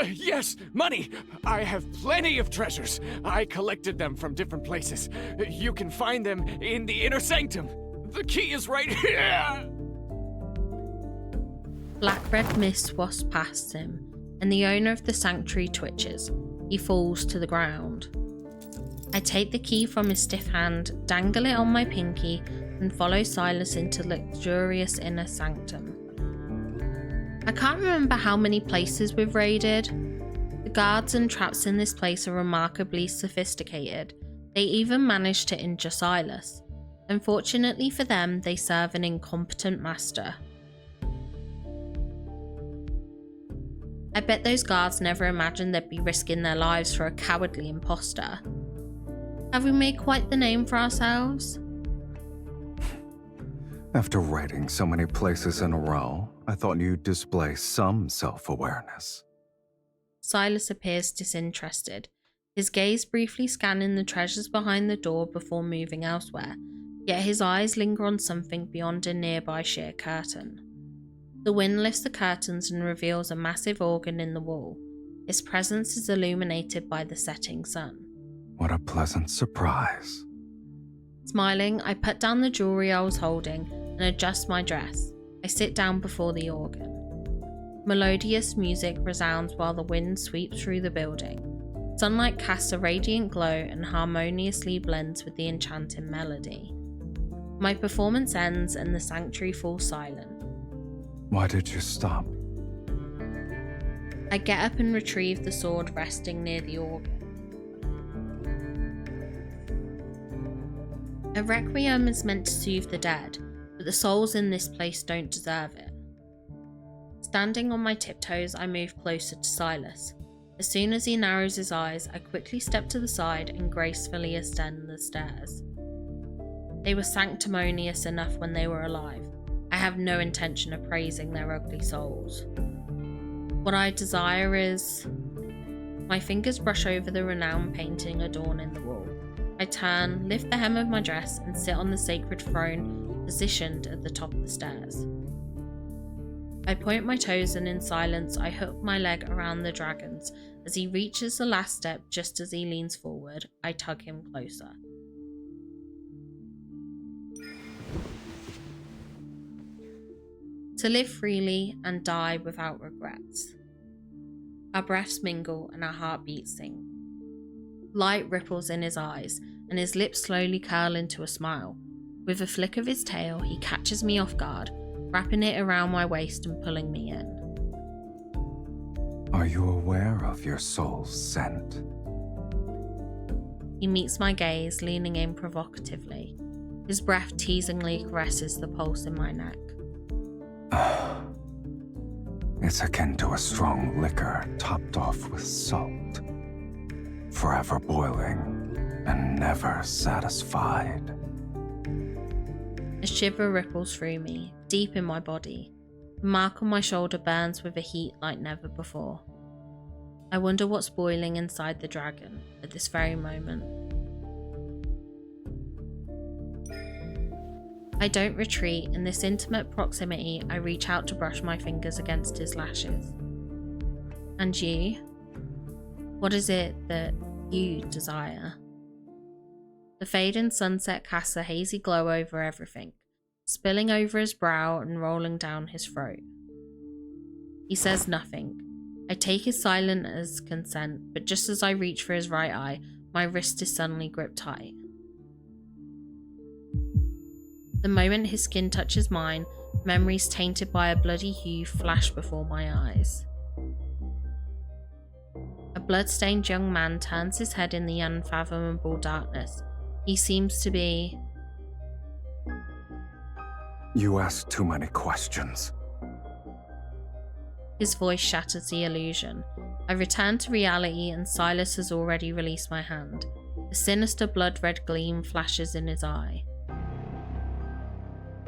Speaker 6: Yes, money! I have plenty of treasures. I collected them from different places. You can find them in the inner sanctum. The key is right here!
Speaker 1: Black red mist wafts past him, and the owner of the sanctuary twitches. He falls to the ground. I take the key from his stiff hand, dangle it on my pinky, and follow Sylus into the luxurious inner sanctum. I can't remember how many places we've raided. The guards and traps in this place are remarkably sophisticated. They even managed to injure Sylus. Unfortunately for them, they serve an incompetent master. I bet those guards never imagined they'd be risking their lives for a cowardly imposter. Have we made quite the name for ourselves?
Speaker 3: After raiding so many places in a row, I thought you'd display some self-awareness.
Speaker 1: Sylus appears disinterested, his gaze briefly scanning the treasures behind the door before moving elsewhere, yet his eyes linger on something beyond a nearby sheer curtain. The wind lifts the curtains and reveals a massive organ in the wall. Its presence is illuminated by the setting sun.
Speaker 3: What a pleasant surprise.
Speaker 1: Smiling, I put down the jewellery I was holding and adjust my dress. I sit down before the organ. Melodious music resounds while the wind sweeps through the building. Sunlight casts a radiant glow and harmoniously blends with the enchanting melody. My performance ends and the sanctuary falls silent.
Speaker 3: Why did you stop?
Speaker 1: I get up and retrieve the sword resting near the organ. A requiem is meant to soothe the dead, but the souls in this place don't deserve it. Standing on my tiptoes, I move closer to Sylus. As soon as he narrows his eyes, I quickly step to the side and gracefully ascend the stairs. They were sanctimonious enough when they were alive. I have no intention of praising their ugly souls. What I desire is... My fingers brush over the renowned painting adorning the wall. I turn, lift the hem of my dress, and sit on the sacred throne positioned at the top of the stairs. I point my toes and in silence I hook my leg around the dragon's. As he reaches the last step, just as he leans forward, I tug him closer. To live freely and die without regrets. Our breaths mingle and our heartbeats sync. Light ripples in his eyes, and his lips slowly curl into a smile. With a flick of his tail, he catches me off guard, wrapping it around my waist and pulling me in.
Speaker 3: Are you aware of your soul's scent?
Speaker 1: He meets my gaze, leaning in provocatively. His breath teasingly caresses the pulse in my neck.
Speaker 3: It's akin to a strong liquor topped off with salt. Forever boiling and never satisfied.
Speaker 1: A shiver ripples through me, deep in my body. The mark on my shoulder burns with a heat like never before. I wonder what's boiling inside the dragon at this very moment. I don't retreat. In this intimate proximity, I reach out to brush my fingers against his lashes. And you? What is it that you desire? The fading sunset casts a hazy glow over everything, spilling over his brow and rolling down his throat. He says nothing. I take his silence as consent, but just as I reach for his right eye, my wrist is suddenly gripped tight. The moment his skin touches mine, memories tainted by a bloody hue flash before my eyes. A blood-stained young man turns his head in the unfathomable darkness. He seems to be...
Speaker 3: You ask too many questions.
Speaker 1: His voice shatters the illusion. I return to reality and Sylus has already released my hand. A sinister blood-red gleam flashes in his eye.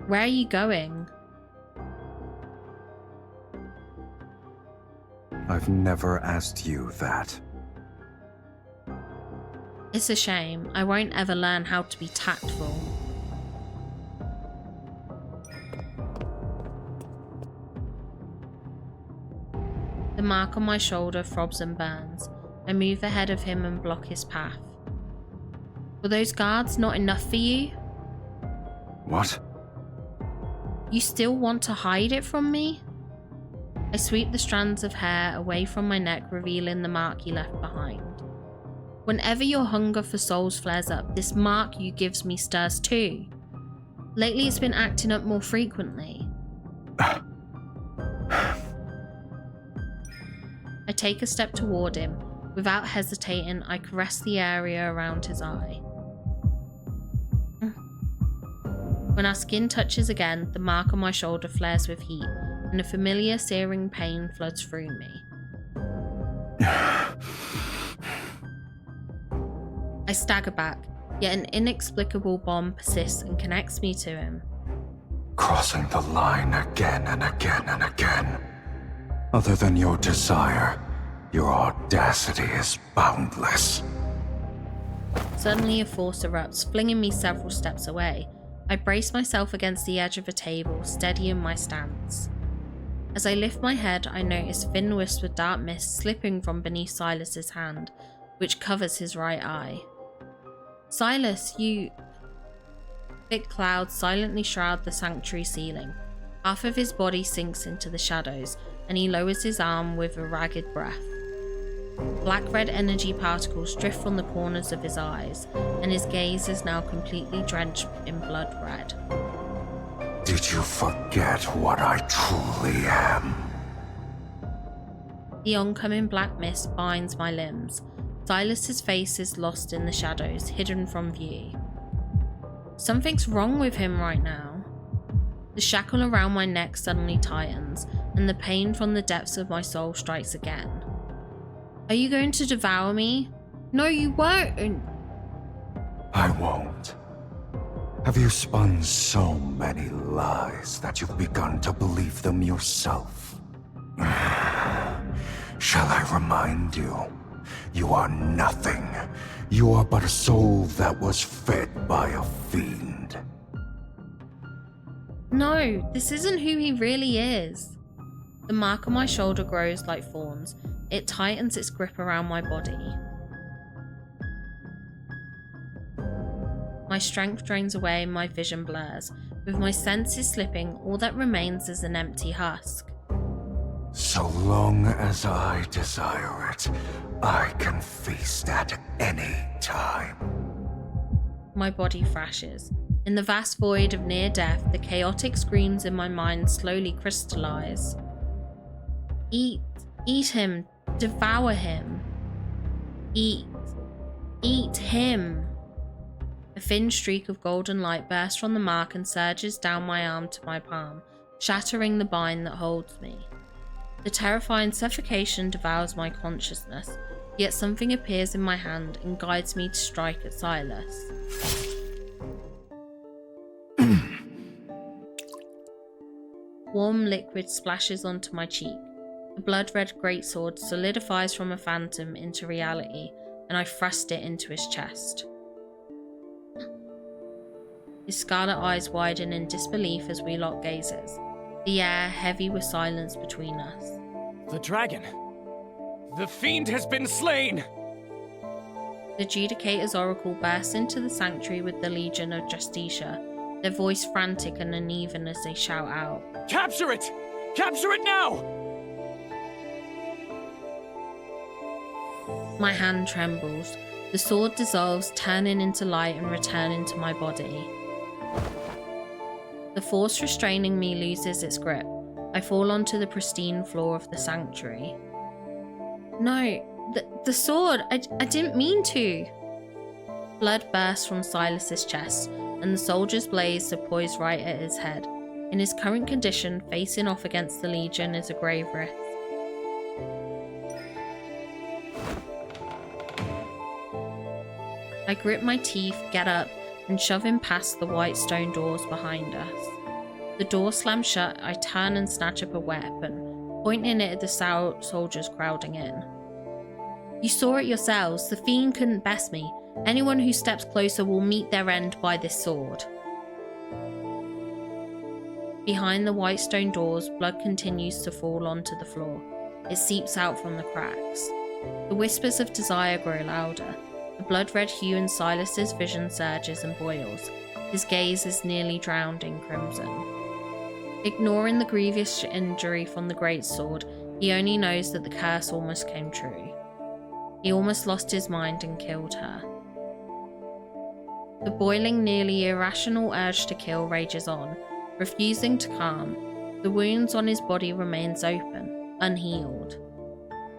Speaker 1: Where are you going?
Speaker 3: I've never asked you that.
Speaker 1: It's a shame. I won't ever learn how to be tactful. The mark on my shoulder throbs and burns. I move ahead of him and block his path. Were those guards not enough for you?
Speaker 3: What?
Speaker 1: You still want to hide it from me? I sweep the strands of hair away from my neck, revealing the mark you left behind. Whenever your hunger for souls flares up, this mark you gives me stirs too. Lately it's been acting up more frequently. I take a step toward him. Without hesitating, I caress the area around his eye. When our skin touches again, the mark on my shoulder flares with heat, and a familiar searing pain floods through me. I stagger back, yet an inexplicable bond persists and connects me to him.
Speaker 3: Crossing the line again and again and again. Other than your desire, your audacity is boundless.
Speaker 1: Suddenly a force erupts, flinging me several steps away. I brace myself against the edge of a table, steady in my stance. As I lift my head, I notice thin wisps of dark mist slipping from beneath Sylus's hand, which covers his right eye. Sylus, you... Thick clouds silently shroud the sanctuary ceiling. Half of his body sinks into the shadows, and he lowers his arm with a ragged breath. Black-red energy particles drift from the corners of his eyes, and his gaze is now completely drenched in blood red.
Speaker 3: Did you forget what I truly am?
Speaker 1: The oncoming black mist binds my limbs. Sylus's face is lost in the shadows, hidden from view. Something's wrong with him right now. The shackle around my neck suddenly tightens, and the pain from the depths of my soul strikes again. Are you going to devour me? No, you won't.
Speaker 3: I won't. Have you spun so many lies that you've begun to believe them yourself? Shall I remind you? You are nothing. You are but a soul that was fed by a fiend.
Speaker 1: No, this isn't who he really is. The mark on my shoulder grows like thorns. It tightens its grip around my body. My strength drains away and my vision blurs. With my senses slipping, all that remains is an empty husk.
Speaker 3: So long as I desire it, I can feast at any time.
Speaker 1: My body thrashes. In the vast void of near death, the chaotic screams in my mind slowly crystallize. Eat him, devour him. Eat him. A thin streak of golden light bursts from the mark and surges down my arm to my palm, shattering the bind that holds me. The terrifying suffocation devours my consciousness, yet something appears in my hand and guides me to strike at Sylus. Warm liquid splashes onto my cheek. The blood-red greatsword solidifies from a phantom into reality, and I thrust it into his chest. His scarlet eyes widen in disbelief as we lock gazes, the air heavy with silence between us.
Speaker 6: The dragon! The fiend has been slain!
Speaker 1: The Judicator's oracle bursts into the sanctuary with the Legion of Justitia, their voice frantic and uneven as they shout out.
Speaker 6: Capture it! Capture it now!
Speaker 1: My hand trembles. The sword dissolves, turning into light and returning to my body. The force restraining me loses its grip. I fall onto the pristine floor of the sanctuary. No, the sword! I didn't mean to! Blood bursts from Sylus's chest, and the soldier's blades are poised right at his head. In his current condition, facing off against the Legion is a grave risk. I grip my teeth, get up, and shove him past the white stone doors behind us. The door slams shut. I turn and snatch up a weapon, pointing it at the soldiers crowding in. You saw it yourselves. The fiend couldn't best me. Anyone who steps closer will meet their end by this sword. Behind the white stone doors, blood continues to fall onto the floor. it seeps out from the cracks. The whispers of desire grow louder. The blood-red hue in Sylus's vision surges and boils. His gaze is nearly drowned in crimson. Ignoring the grievous injury from the greatsword, he only knows that the curse almost came true. He almost lost his mind and killed her. The boiling, nearly irrational urge to kill rages on, refusing to calm. The wounds on his body remains open, unhealed.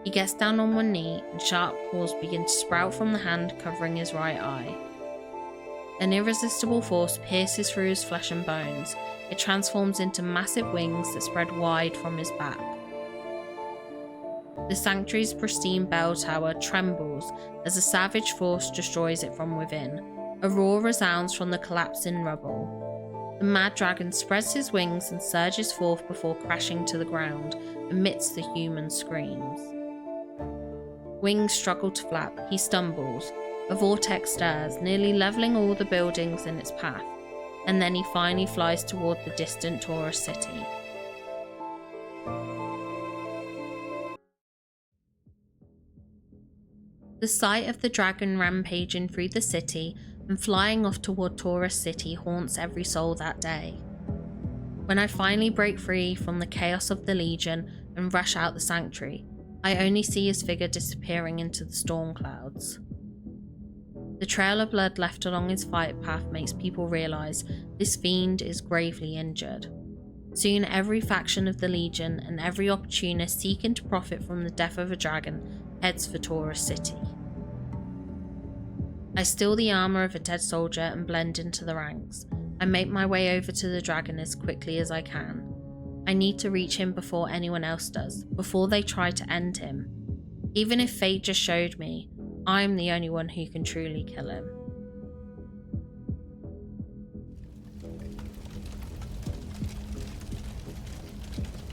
Speaker 1: He gets down on one knee and sharp claws begin to sprout from the hand covering his right eye. An irresistible force pierces through his flesh and bones. It transforms into massive wings that spread wide from his back. The sanctuary's pristine bell tower trembles as a savage force destroys it from within. A roar resounds from the collapsing rubble. The mad dragon spreads his wings and surges forth before crashing to the ground amidst the human screams. Wings struggle to flap, he stumbles. A vortex stirs, nearly levelling all the buildings in its path, and then he finally flies toward the distant Taurus city. The sight of the dragon rampaging through the city and flying off toward Taurus City haunts every soul that day. When I finally break free from the chaos of the Legion and rush out the sanctuary, I only see his figure disappearing into the storm clouds. The trail of blood left along his fight path makes people realise this fiend is gravely injured. Soon every faction of the Legion and every opportunist seeking to profit from the death of a dragon heads for Taurus City. I steal the armour of a dead soldier and blend into the ranks. I make my way over to the dragon as quickly as I can. I need to reach him before anyone else does, before they try to end him. Even if fate just showed me, I'm the only one who can truly kill him.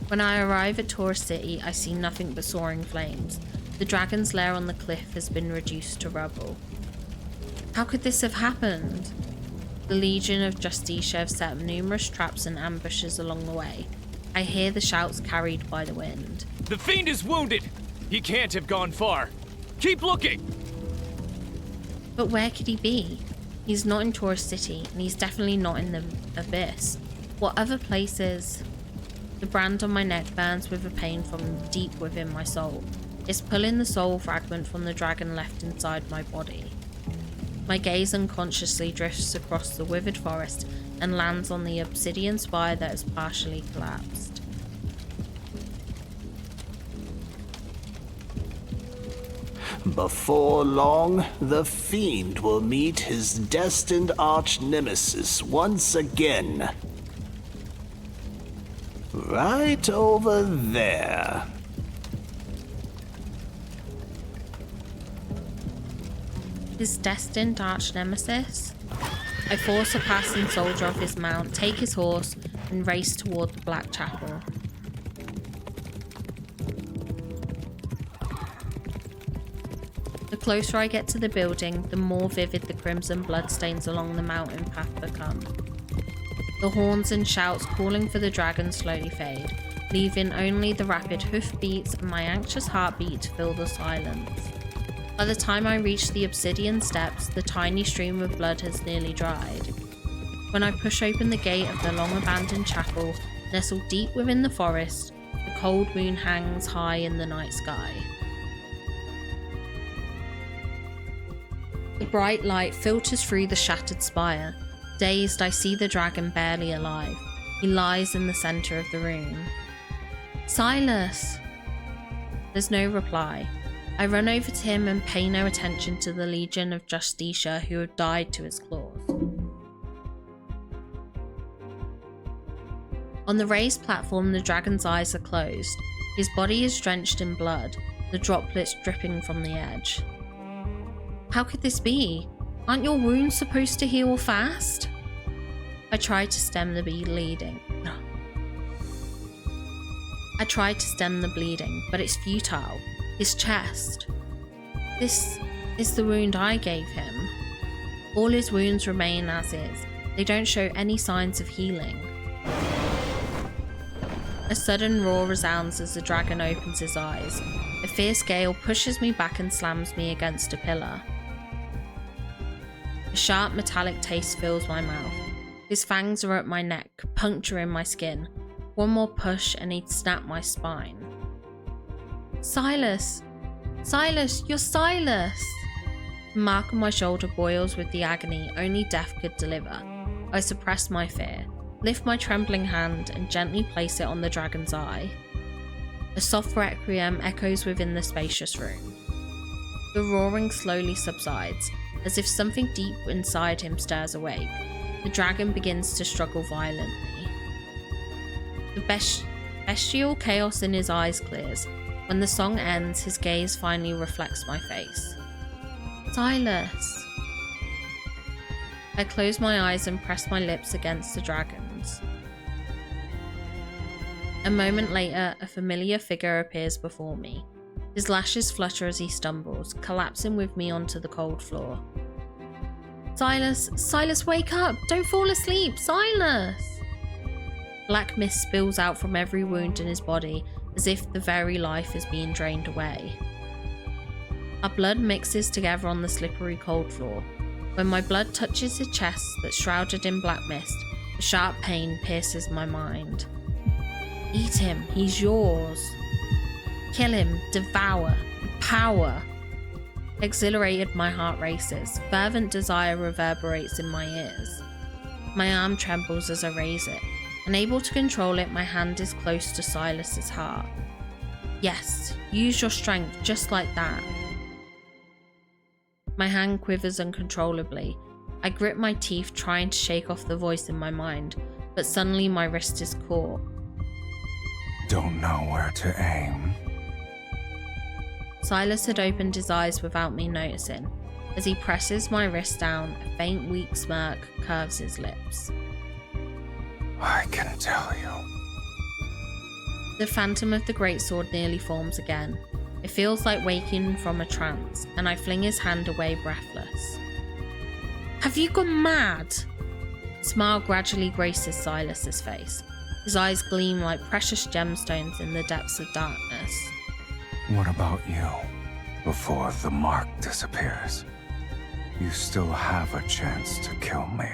Speaker 1: When I arrive at Taurus City, I see nothing but soaring flames. The dragon's lair on the cliff has been reduced to rubble. How could this have happened? The Legion of Justicia have set up numerous traps and ambushes along the way. I hear the shouts carried by the wind.
Speaker 6: The fiend is wounded! He can't have gone far. Keep looking!
Speaker 1: But where could he be? He's not in Taurus City, and he's definitely not in the Abyss. What other places? The brand on my neck burns with a pain from deep within my soul. It's pulling the soul fragment from the dragon left inside my body. My gaze unconsciously drifts across the withered forest and lands on the obsidian spire that has partially collapsed.
Speaker 4: Before long, the fiend will meet his destined arch-nemesis once again. Right over there.
Speaker 1: His destined arch-nemesis? I force a passing soldier off his mount, take his horse, and race toward the Black Chapel. The closer I get to the building, the more vivid the crimson bloodstains along the mountain path become. The horns and shouts calling for the dragon slowly fade, leaving only the rapid hoofbeats and my anxious heartbeat to fill the silence. By the time I reach the obsidian steps, the tiny stream of blood has nearly dried. When I push open the gate of the long-abandoned chapel, nestled deep within the forest, the cold moon hangs high in the night sky. The bright light filters through the shattered spire. Dazed, I see the dragon barely alive. He lies in the centre of the room. Sylus! There's no reply. I run over to him and pay no attention to the Legion of Justicia who have died to his claws. On the raised platform, the dragon's eyes are closed. His body is drenched in blood, the droplets dripping from the edge. How could this be? Aren't your wounds supposed to heal fast? I tried to stem the bleeding. But it's futile. His chest. This is the wound I gave him. All his wounds remain as is. They don't show any signs of healing. A sudden roar resounds as the dragon opens his eyes. A fierce gale pushes me back and slams me against a pillar. A sharp metallic taste fills my mouth. His fangs are at my neck, puncturing my skin. One more push and he'd snap my spine. Sylus! Sylus, you're Sylus! The mark on my shoulder boils with the agony only death could deliver. I suppress my fear, lift my trembling hand and gently place it on the dragon's eye. A soft requiem echoes within the spacious room. The roaring slowly subsides, as if something deep inside him stirs awake. The dragon begins to struggle violently. The bestial chaos in his eyes clears. When the song ends, his gaze finally reflects my face. Sylus! I close my eyes and press my lips against the dragon's. A moment later, a familiar figure appears before me. His lashes flutter as he stumbles, collapsing with me onto the cold floor. Sylus! Sylus, wake up! Don't fall asleep! Sylus! Black mist spills out from every wound in his body, as if the very life is being drained away. Our blood mixes together on the slippery cold floor. When my blood touches his chest that's shrouded in black mist, a sharp pain pierces my mind. Eat him, he's yours. Kill him, devour, power. Exhilarated, my heart races. Fervent desire reverberates in my ears. My arm trembles as I raise it. Unable to control it, my hand is close to Sylus's heart. Yes, use your strength just like that. My hand quivers uncontrollably. I grip my teeth, trying to shake off the voice in my mind, but suddenly my wrist is caught.
Speaker 3: Don't know where to aim.
Speaker 1: Sylus had opened his eyes without me noticing. As he presses my wrist down, a faint, weak smirk curves his lips.
Speaker 3: I can tell you.
Speaker 1: The phantom of the greatsword nearly forms again. It feels like waking from a trance, and I fling his hand away breathless. Have you gone mad? A smile gradually graces Sylus's face. His eyes gleam like precious gemstones in the depths of darkness.
Speaker 3: What about you? Before the mark disappears, you still have a chance to kill me.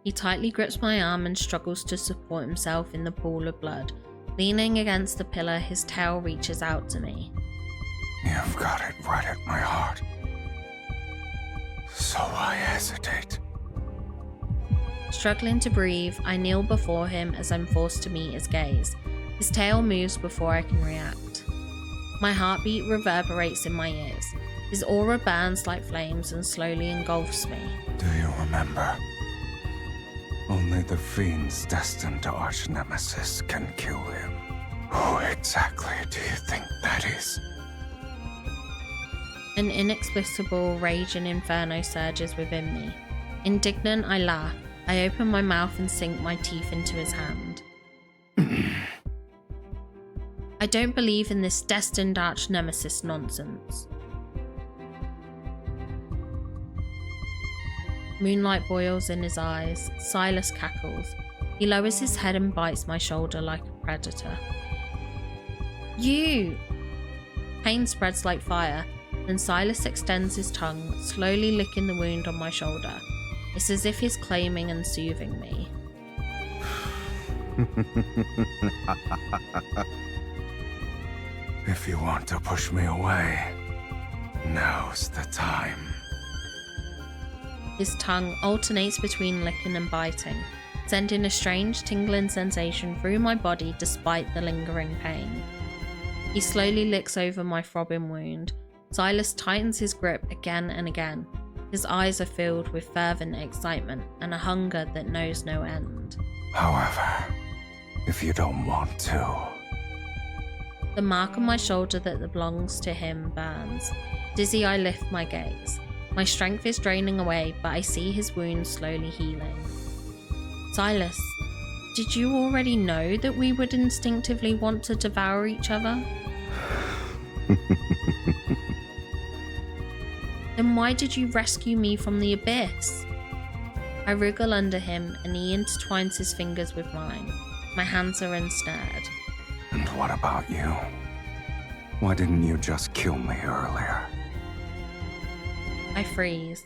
Speaker 1: He tightly grips my arm and struggles to support himself in the pool of blood. Leaning against the pillar, his tail reaches out to me.
Speaker 3: You've got it right at my heart. So I hesitate.
Speaker 1: Struggling to breathe, I kneel before him as I'm forced to meet his gaze. His tail moves before I can react. My heartbeat reverberates in my ears. His aura burns like flames and slowly engulfs me.
Speaker 3: Do you remember? Only the fiend's destined to arch-nemesis can kill him. Who exactly do you think that is?
Speaker 1: An inexplicable rage and inferno surges within me. Indignant, I laugh. I open my mouth and sink my teeth into his hand. I don't believe in this destined arch-nemesis nonsense. Moonlight boils in his eyes. Sylus cackles. He lowers his head and bites my shoulder like a predator. You! Pain spreads like fire, then Sylus extends his tongue, slowly licking the wound on my shoulder. It's as if he's claiming and soothing me.
Speaker 3: If you want to push me away, now's the time.
Speaker 1: His tongue alternates between licking and biting, sending a strange tingling sensation through my body despite the lingering pain. He slowly licks over my throbbing wound. Sylus tightens his grip again and again. His eyes are filled with fervent excitement and a hunger that knows no end.
Speaker 3: However, if you don't want to...
Speaker 1: The mark on my shoulder that belongs to him burns. Dizzy, I lift my gaze. My strength is draining away, but I see his wound slowly healing. Sylus, did you already know that we would instinctively want to devour each other? Then why did you rescue me from the abyss? I wriggle under him and he intertwines his fingers with mine. My hands are ensnared.
Speaker 3: And what about you? Why didn't you just kill me earlier?
Speaker 1: I freeze.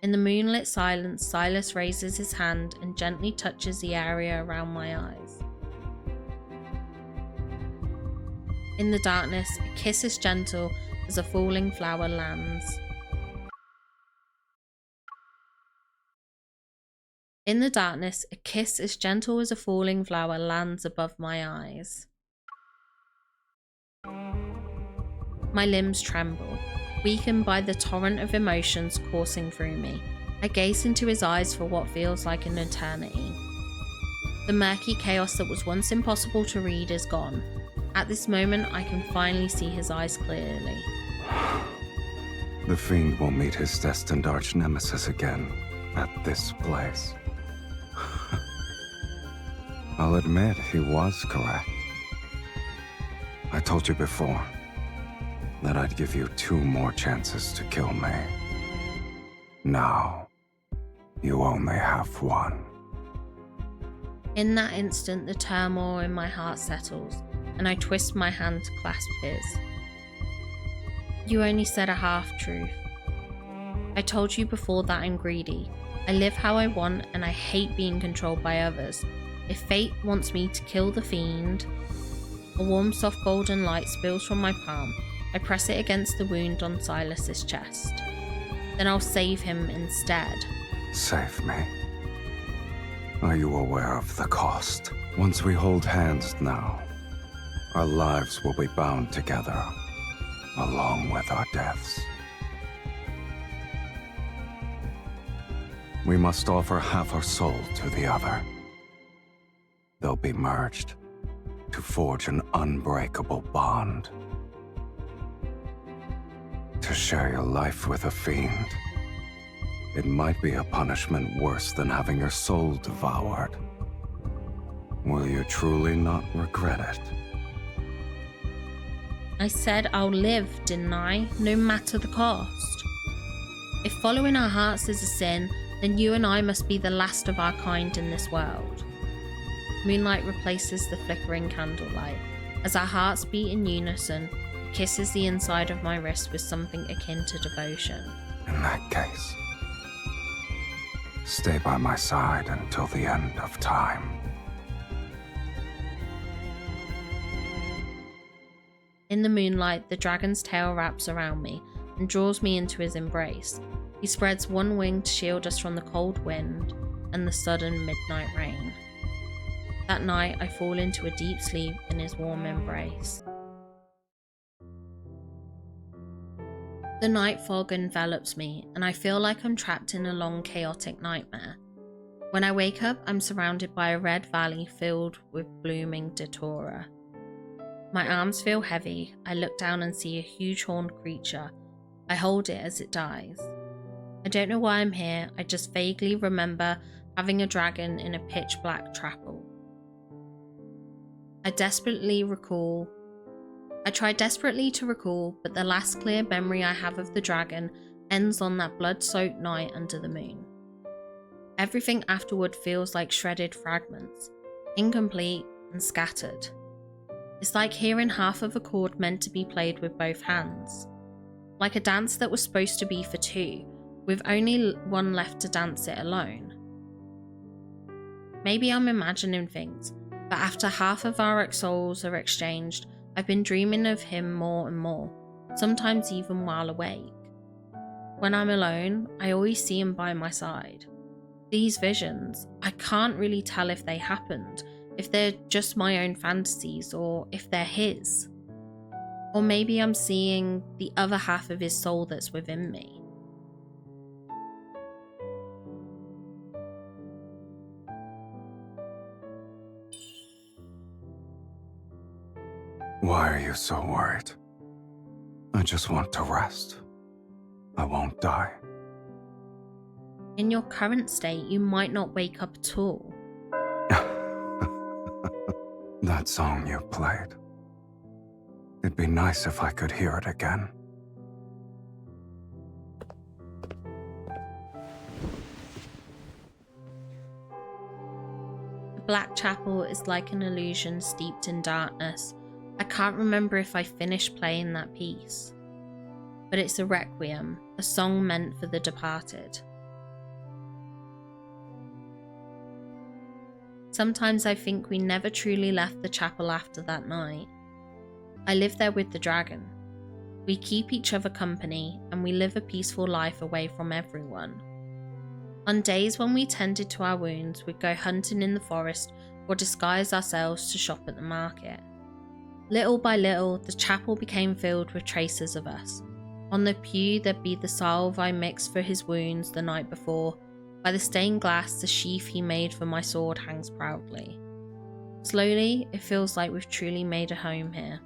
Speaker 1: In the moonlit silence, Sylus raises his hand and gently touches the area around my eyes. In the darkness, a kiss as gentle as a falling flower lands. In the darkness, a kiss as gentle as a falling flower lands above my eyes. My limbs tremble, weakened by the torrent of emotions coursing through me. I gaze into his eyes for what feels like an eternity. The murky chaos that was once impossible to read is gone. At this moment, I can finally see his eyes clearly.
Speaker 3: The fiend will meet his destined arch-nemesis again, at this place. I'll admit he was correct. I told you before that I'd give you 2 more chances to kill me. Now, you only have 1.
Speaker 1: In that instant, the turmoil in my heart settles, and I twist my hand to clasp his. You only said a half-truth. I told you before that I'm greedy. I live how I want, and I hate being controlled by others. If fate wants me to kill the fiend... A warm, soft golden light spills from my palm. I press it against the wound on Sylus's chest. Then I'll save him instead.
Speaker 3: Save me? Are you aware of the cost? Once we hold hands now, our lives will be bound together, along with our deaths. We must offer half our soul to the other. They'll be merged to forge an unbreakable bond. To share your life with a fiend, it might be a punishment worse than having your soul devoured. Will you truly not regret it?
Speaker 1: I said I'll live, didn't I? No matter the cost. If following our hearts is a sin, then you and I must be the last of our kind in this world. Moonlight replaces the flickering candlelight. As our hearts beat in unison, he kisses the inside of my wrist with something akin to devotion.
Speaker 3: In that case, stay by my side until the end of time.
Speaker 1: In the moonlight, the dragon's tail wraps around me and draws me into his embrace. He spreads one wing to shield us from the cold wind and the sudden midnight rain. That night, I fall into a deep sleep in his warm embrace. The night fog envelops me, and I feel like I'm trapped in a long, chaotic nightmare. When I wake up, I'm surrounded by a red valley filled with blooming datura. My arms feel heavy. I look down and see a huge horned creature. I hold it as it dies. I don't know why I'm here, I just vaguely remember having a dragon in a pitch black chapel. I try desperately to recall, but the last clear memory I have of the dragon ends on that blood-soaked night under the moon. Everything afterward feels like shredded fragments, incomplete and scattered. It's like hearing half of a chord meant to be played with both hands. Like a dance that was supposed to be for 2, with only one left to dance it alone. Maybe I'm imagining things, but after half of our souls are exchanged, I've been dreaming of him more and more, sometimes even while awake. When I'm alone, I always see him by my side. These visions, I can't really tell if they happened, if they're just my own fantasies, or if they're his. Or maybe I'm seeing the other half of his soul that's within me.
Speaker 3: Why are you so worried? I just want to rest. I won't die.
Speaker 1: In your current state, you might not wake up at all.
Speaker 3: That song you played. It'd be nice if I could hear it again.
Speaker 1: The Black Chapel is like an illusion steeped in darkness. I can't remember if I finished playing that piece. But it's a requiem, a song meant for the departed. Sometimes I think we never truly left the chapel after that night. I live there with the dragon. We keep each other company, and we live a peaceful life away from everyone. On days when we tended to our wounds, we'd go hunting in the forest or disguise ourselves to shop at the market. Little by little, the chapel became filled with traces of us. On the pew there'd be the salve I mixed for his wounds the night before. By the stained glass, the sheath he made for my sword hangs proudly. Slowly, it feels like we've truly made a home here.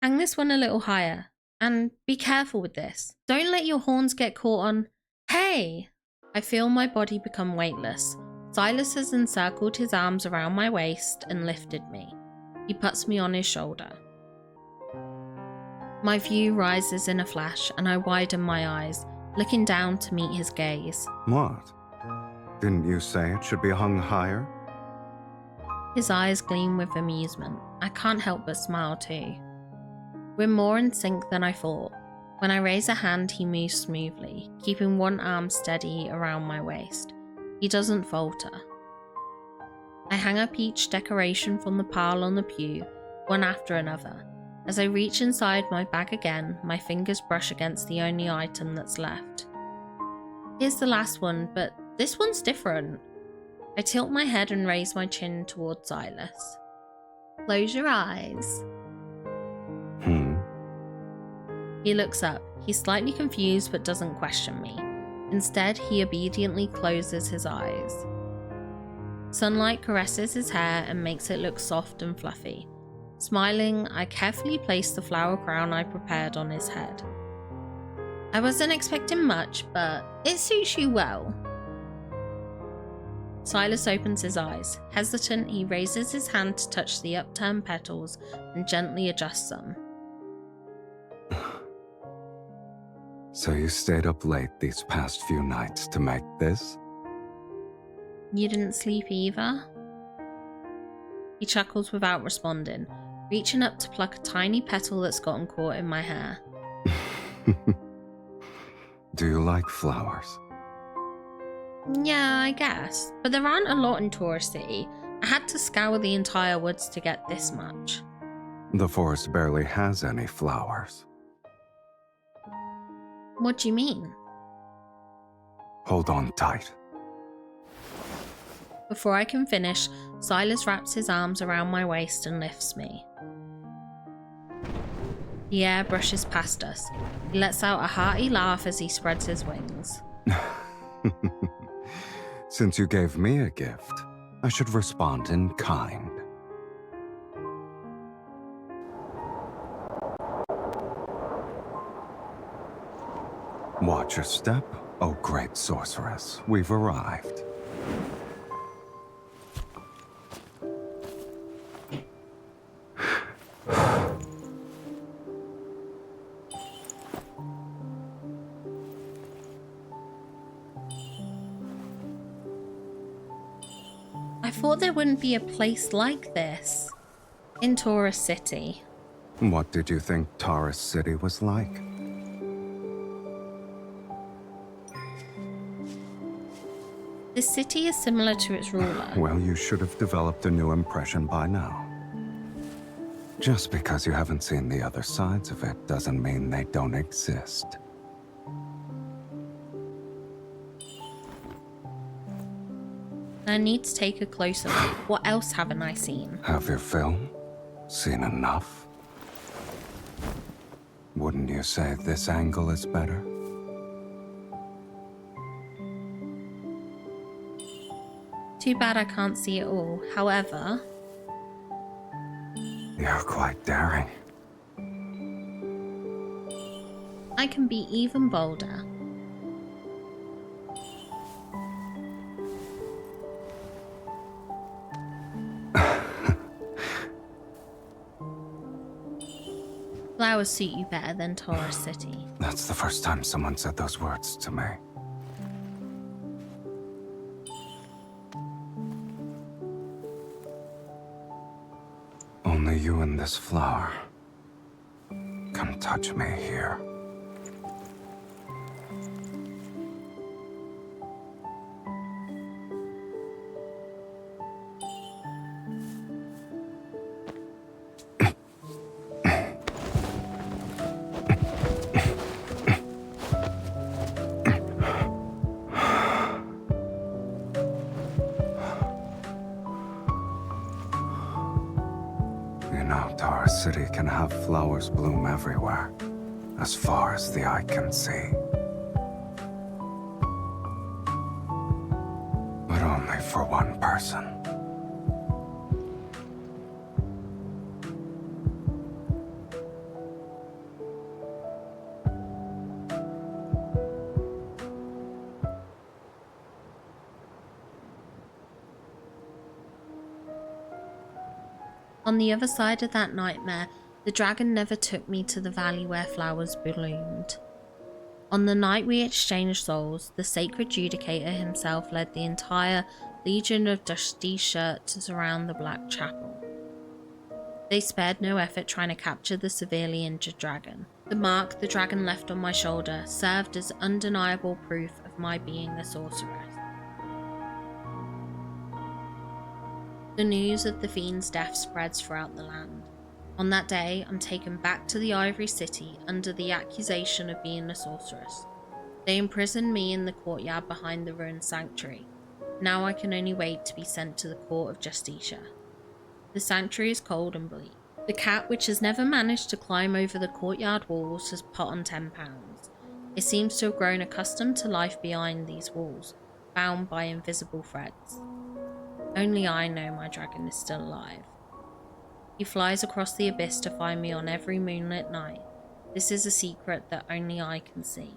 Speaker 1: Hang this one a little higher, and be careful with this. Don't let your horns get caught on. Hey! I feel my body become weightless. Sylus has encircled his arms around my waist and lifted me. He puts me on his shoulder. My view rises in a flash, and I widen my eyes, looking down to meet his gaze.
Speaker 3: What? Didn't you say it should be hung higher?
Speaker 1: His eyes gleam with amusement. I can't help but smile too. We're more in sync than I thought. When I raise a hand, he moves smoothly, keeping one arm steady around my waist. He doesn't falter. I hang up each decoration from the pile on the pew, one after another. As I reach inside my bag again, my fingers brush against the only item that's left. Here's the last one, but this one's different. I tilt my head and raise my chin towards Sylus. Close your eyes. He looks up. He's slightly confused but doesn't question me. Instead, he obediently closes his eyes. Sunlight caresses his hair and makes it look soft and fluffy. Smiling, I carefully place the flower crown I prepared on his head. I wasn't expecting much, but it suits you well. Sylus opens his eyes. Hesitant, he raises his hand to touch the upturned petals and gently adjusts them.
Speaker 3: So you stayed up late these past few nights to make this?
Speaker 1: You didn't sleep either? He chuckles without responding, reaching up to pluck a tiny petal that's gotten caught in my hair.
Speaker 3: Do you like flowers?
Speaker 1: Yeah, I guess. But there aren't a lot in Taurus City. I had to scour the entire woods to get this much.
Speaker 3: The forest barely has any flowers.
Speaker 1: What do you mean?
Speaker 3: Hold on tight.
Speaker 1: Before I can finish, Sylus wraps his arms around my waist and lifts me. The air brushes past us. He lets out a hearty laugh as he spreads his wings.
Speaker 3: Since you gave me a gift, I should respond in kind. Watch your step, oh great sorceress. We've arrived.
Speaker 1: I thought there wouldn't be a place like this in Taurus City.
Speaker 3: What did you think Taurus City was like?
Speaker 1: This city is similar to its ruler.
Speaker 3: Well, you should have developed a new impression by now. Just because you haven't seen the other sides of it doesn't mean they don't exist.
Speaker 1: I need to take a closer look. What else haven't I seen?
Speaker 3: Have your fill? Seen enough? Wouldn't you say this angle is better?
Speaker 1: Too bad I can't see it all. However,
Speaker 3: You're quite daring.
Speaker 1: I can be even bolder. Flowers suit you better than Taurus City.
Speaker 3: That's the first time someone said those words to me. Only you and this flower can touch me here. Our city can have flowers bloom everywhere, as far as the eye can see. But only for one person.
Speaker 1: On the other side of that nightmare, the dragon never took me to the valley where flowers bloomed. On the night we exchanged souls, the sacred judicator himself led the entire legion of Drakeshadows to surround the Black Chapel. They spared no effort trying to capture the severely injured dragon. The mark the dragon left on my shoulder served as undeniable proof of my being a sorceress. The news of the fiend's death spreads throughout the land. On that day, I'm taken back to the Ivory City under the accusation of being a sorceress. They imprisoned me in the courtyard behind the ruined sanctuary. Now I can only wait to be sent to the court of Justicia. The sanctuary is cold and bleak. The cat, which has never managed to climb over the courtyard walls, has put on 10 pounds. It seems to have grown accustomed to life behind these walls, bound by invisible threads. Only I know my dragon is still alive. He flies across the abyss to find me on every moonlit night. This is a secret that only I can see.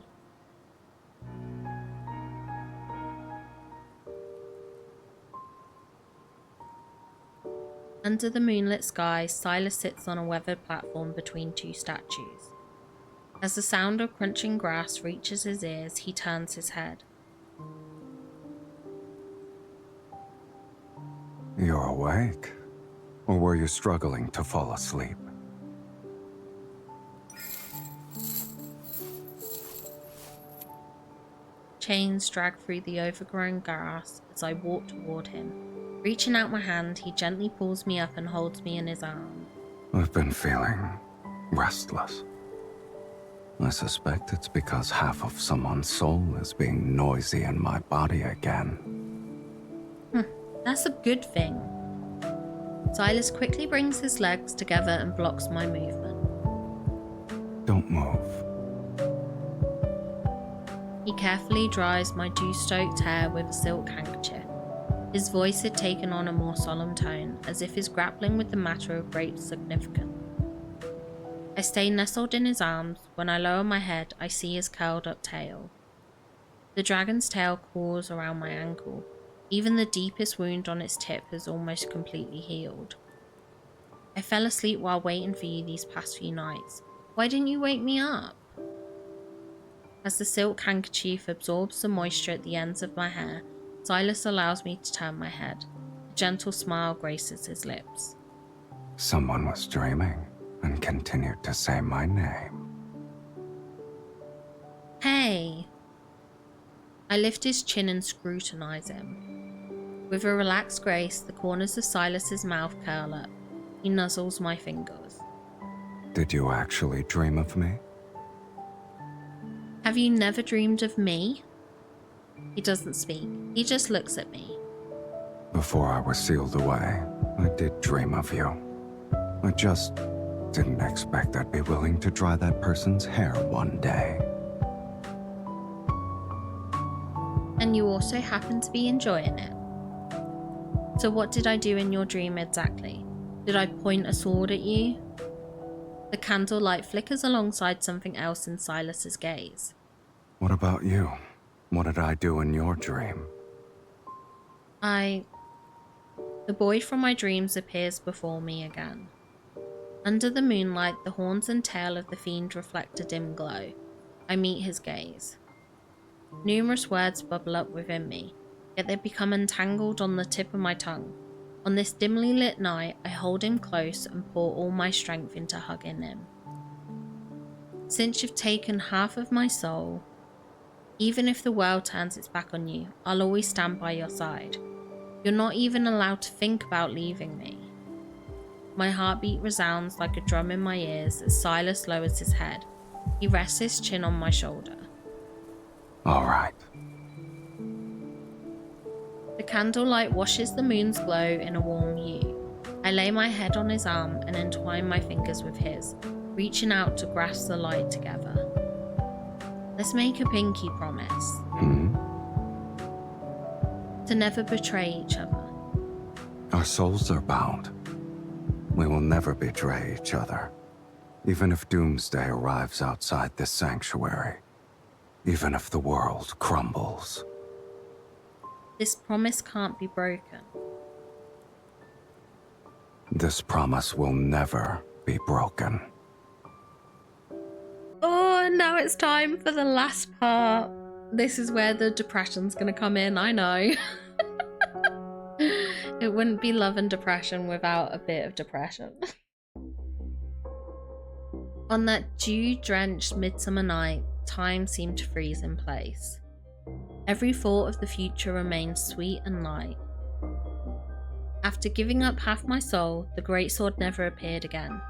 Speaker 1: Under the moonlit sky, Sylus sits on a weathered platform between two statues. As the sound of crunching grass reaches his ears, he turns his head.
Speaker 3: You're awake? Or were you struggling to fall asleep?
Speaker 1: Chains drag through the overgrown grass as I walk toward him. Reaching out my hand, he gently pulls me up and holds me in his arms.
Speaker 3: I've been feeling restless. I suspect it's because half of someone's soul is being noisy in my body again.
Speaker 1: That's a good thing. Sylus quickly brings his legs together and blocks my movement.
Speaker 3: Don't move.
Speaker 1: He carefully dries my dew-soaked hair with a silk handkerchief. His voice had taken on a more solemn tone, as if he's grappling with the matter of great significance. I stay nestled in his arms. When I lower my head, I see his curled-up tail. The dragon's tail coils around my ankle. Even the deepest wound on its tip has almost completely healed. I fell asleep while waiting for you these past few nights. Why didn't you wake me up? As the silk handkerchief absorbs the moisture at the ends of my hair, Sylus allows me to turn my head. A gentle smile graces his lips.
Speaker 3: Someone was dreaming and continued to say my name.
Speaker 1: Hey! I lift his chin and scrutinize him. With a relaxed grace, the corners of Sylus's mouth curl up. He nuzzles my fingers.
Speaker 3: Did you actually dream of me?
Speaker 1: Have you never dreamed of me? He doesn't speak. He just looks at me.
Speaker 3: Before I was sealed away, I did dream of you. I just didn't expect I'd be willing to dry that person's hair one day.
Speaker 1: And you also happen to be enjoying it. So what did I do in your dream exactly? Did I point a sword at you? The candlelight flickers alongside something else in Sylus's gaze.
Speaker 3: What about you? What did I do in your dream?
Speaker 1: The boy from my dreams appears before me again. Under the moonlight, the horns and tail of the fiend reflect a dim glow. I meet his gaze. Numerous words bubble up within me, yet they become entangled on the tip of my tongue. On this dimly lit night, I hold him close and pour all my strength into hugging him. Since you've taken half of my soul, even if the world turns its back on you, I'll always stand by your side. You're not even allowed to think about leaving me. My heartbeat resounds like a drum in my ears as Sylus lowers his head. He rests his chin on my shoulder.
Speaker 3: All right.
Speaker 1: The candlelight washes the moon's glow in a warm hue. I lay my head on his arm and entwine my fingers with his, reaching out to grasp the light together. Let's make a pinky promise. To never betray each other.
Speaker 3: Our souls are bound. We will never betray each other. Even if doomsday arrives outside this sanctuary. Even if the world crumbles.
Speaker 1: This promise can't be broken.
Speaker 3: This promise will never be broken.
Speaker 1: Oh, and now it's time for the last part. This is where the depression's gonna come in, I know. It wouldn't be love and depression without a bit of depression. On that dew-drenched midsummer night, time seemed to freeze in place. Every thought of the future remained sweet and light. After giving up half my soul, the greatsword never appeared again.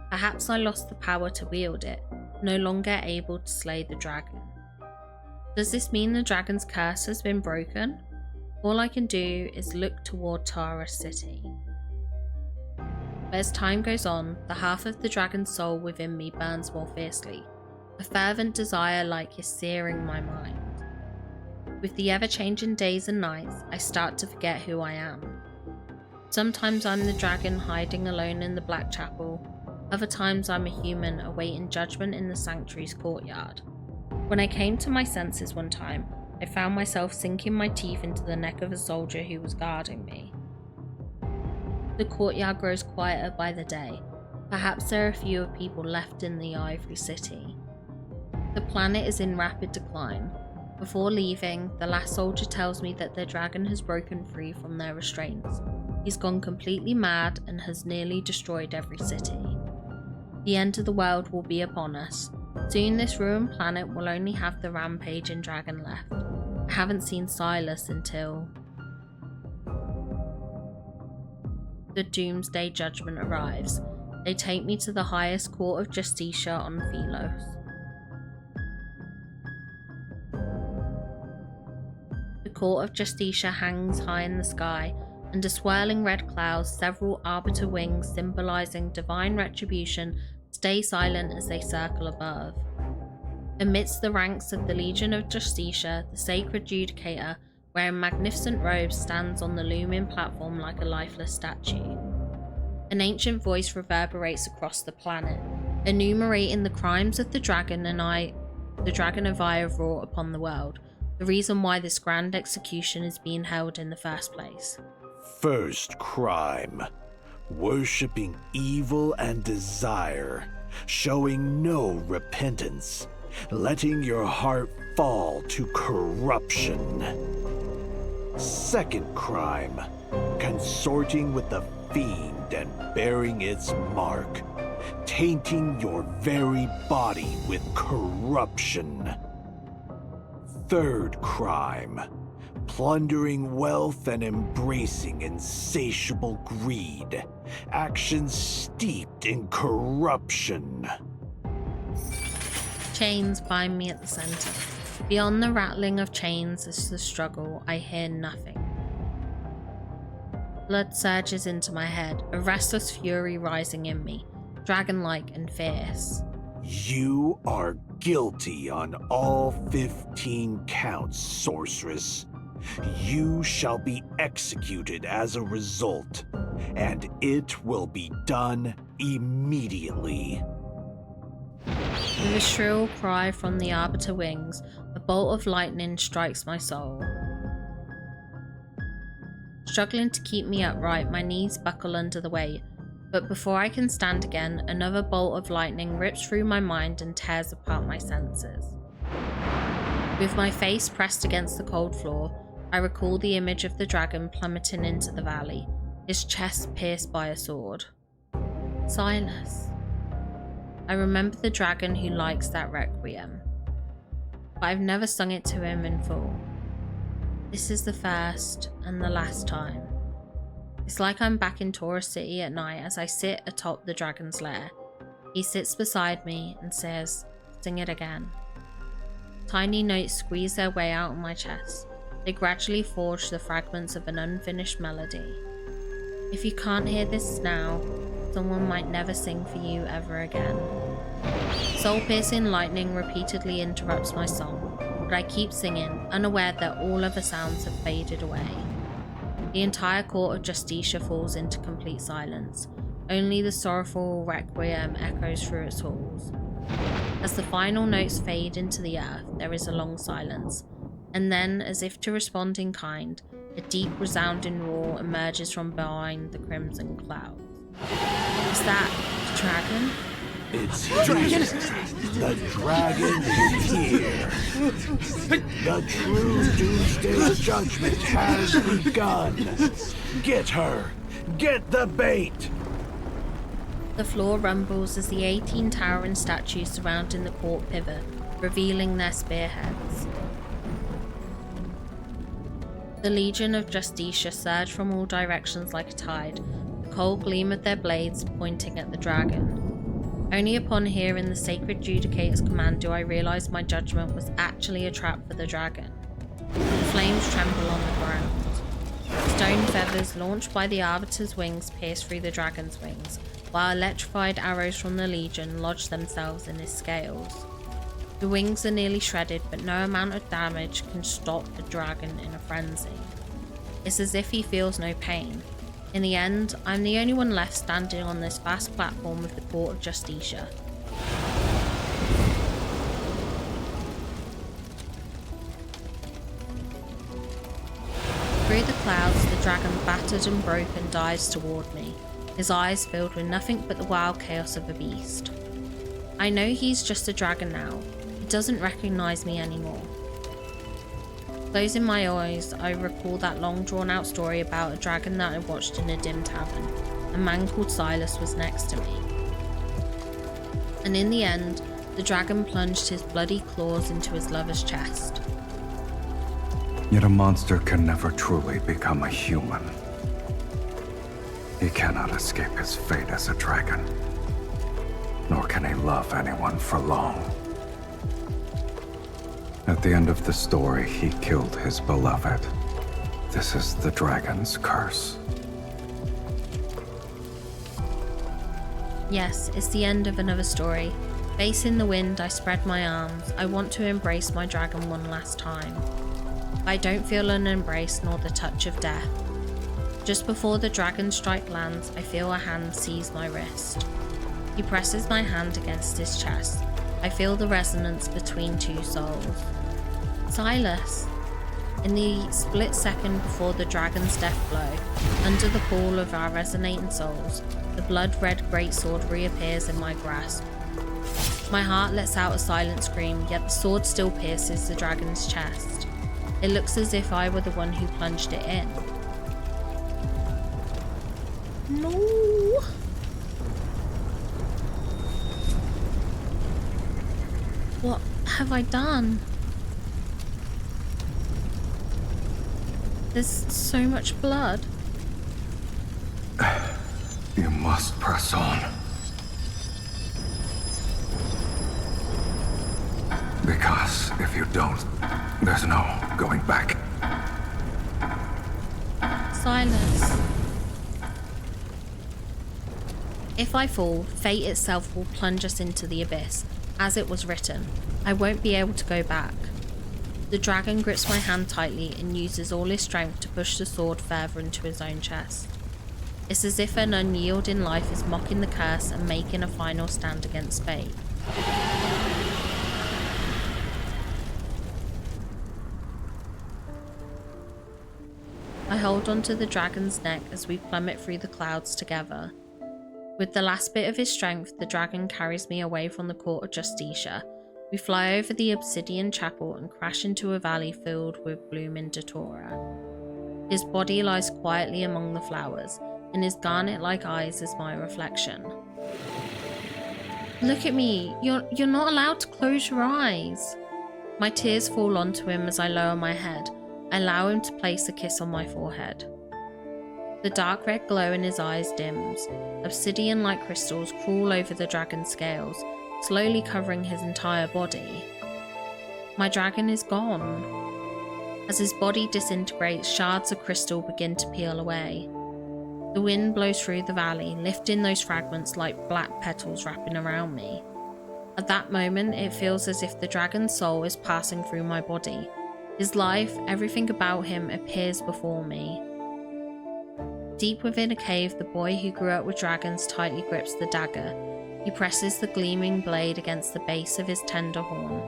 Speaker 1: Perhaps I lost the power to wield it, no longer able to slay the dragon. Does this mean the dragon's curse has been broken? All I can do is look toward Tara's city. But as time goes on, the half of the dragon's soul within me burns more fiercely, a fervent desire like is searing my mind. With the ever-changing days and nights, I start to forget who I am. Sometimes I'm the dragon hiding alone in the Black Chapel, other times I'm a human awaiting judgment in the sanctuary's courtyard. When I came to my senses one time, I found myself sinking my teeth into the neck of a soldier who was guarding me. The courtyard grows quieter by the day. Perhaps there are fewer people left in the Ivory City. The planet is in rapid decline. Before leaving, the last soldier tells me that their dragon has broken free from their restraints. He's gone completely mad and has nearly destroyed every city. The end of the world will be upon us. Soon this ruined planet will only have the rampaging dragon left. I haven't seen Sylus until the Doomsday Judgment arrives. They take me to the highest court of Justicia on Sylus. The court of Justicia hangs high in the sky. Under swirling red clouds, several arbiter wings symbolizing divine retribution stay silent as they circle above. Amidst the ranks of the Legion of Justicia, the sacred judicator, wearing magnificent robes, stands on the looming platform like a lifeless statue. An ancient voice reverberates across the planet, enumerating the crimes of the dragon and I have wrought upon the world, the reason why this grand execution is being held in the first place.
Speaker 4: First crime. Worshipping evil and desire, showing no repentance, letting your heart fall to corruption. Second crime. Consorting with the fiend and bearing its mark, tainting your very body with corruption. Third crime. Plundering wealth and embracing insatiable greed, actions steeped in corruption.
Speaker 1: Chains bind me at the center. Beyond the rattling of chains as the struggle, I hear nothing. Blood surges into my head, a restless fury rising in me, dragon-like and fierce.
Speaker 4: You are guilty on all 15 counts, sorceress. You shall be executed as a result, and it will be done immediately.
Speaker 1: With a shrill cry from the arbiter wings, a bolt of lightning strikes my soul. Struggling to keep me upright, my knees buckle under the weight, but before I can stand again, another bolt of lightning rips through my mind and tears apart my senses. With my face pressed against the cold floor, I recall the image of the dragon plummeting into the valley. his chest pierced by a sword. Sylus. I remember the dragon who likes that requiem, but I've never sung it to him in full. This is the first and the last time. It's like I'm back in Taurus City at night as I sit atop the dragon's lair. He sits beside me and says, "Sing it again." Tiny notes squeeze their way out of my chest. They gradually forge the fragments of an unfinished melody. If you can't hear this now, someone might never sing for you ever again. Soul-piercing lightning repeatedly interrupts my song, but I keep singing, unaware that all other sounds have faded away. The entire court of Justicia falls into complete silence. Only the sorrowful requiem echoes through its halls. As the final notes fade into the earth, there is a long silence, and then, as if to respond in kind, a deep resounding roar emerges from behind the crimson clouds. Is that the dragon?
Speaker 4: It's here. The dragon is here. The true Doomsday judgment has begun. Get her. Get the bait.
Speaker 1: The floor rumbles as the 18 towering statues surrounding the court pivot, revealing their spearheads. The Legion of Justicia surge from all directions like a tide, the cold gleam of their blades pointing at the dragon. Only upon hearing the Sacred Judicator's command do I realise my judgment was actually a trap for the dragon. The flames tremble on the ground. Stone feathers launched by the Arbiter's wings pierce through the dragon's wings, while electrified arrows from the Legion lodge themselves in his scales. The wings are nearly shredded, but no amount of damage can stop the dragon in a frenzy. It's as if he feels no pain. In the end, I'm the only one left standing on this vast platform of the Court of Justicia. Through the clouds, the dragon, battered and broken, dives toward me, his eyes filled with nothing but the wild chaos of a beast. I know he's just a dragon now. He doesn't recognize me anymore. Closing my eyes, I recall that long drawn-out story about a dragon that I watched in a dim tavern. A man called Sylus was next to me. And in the end, the dragon plunged his bloody claws into his lover's chest.
Speaker 3: Yet a monster can never truly become a human. He cannot escape his fate as a dragon, nor can he love anyone for long. At the end of the story, he killed his beloved. This is the dragon's curse.
Speaker 1: Yes, it's the end of another story. Facing the wind, I spread my arms. I want to embrace my dragon one last time. I don't feel an embrace nor the touch of death. Just before the dragon strike lands, I feel a hand seize my wrist. He presses my hand against his chest. I feel the resonance between two souls. Sylus. In the split second before the dragon's death blow, under the pool of our resonating souls, the blood-red greatsword reappears in my grasp. My heart lets out a silent scream, yet the sword still pierces the dragon's chest. It looks as if I were the one who plunged it in. No! What have I done? There's so much blood.
Speaker 3: You must press on. Because if you don't, there's no going back.
Speaker 1: Silence. If I fall, fate itself will plunge us into the abyss. As it was written, I won't be able to go back. The dragon grips my hand tightly and uses all his strength to push the sword further into his own chest. It's as if an unyielding life is mocking the curse and making a final stand against fate. I hold onto the dragon's neck as we plummet through the clouds together. With the last bit of his strength, the dragon carries me away from the Court of Justicia. We fly over the obsidian chapel and crash into a valley filled with blooming datura. His body lies quietly among the flowers, In his garnet-like eyes is my reflection. Look at me. You're not allowed to close your eyes. My tears fall onto him as I lower my head. I allow him to place a kiss on my forehead. The dark red glow in his eyes dims. Obsidian-like crystals crawl over the dragon's scales, slowly covering his entire body. My dragon is gone. As his body disintegrates, shards of crystal begin to peel away. The wind blows through the valley, lifting those fragments like black petals wrapping around me. At that moment, it feels as if the dragon's soul is passing through my body. His life, everything about him, appears before me. Deep within a cave, the boy who grew up with dragons tightly grips the dagger. He presses the gleaming blade against the base of his tender horn.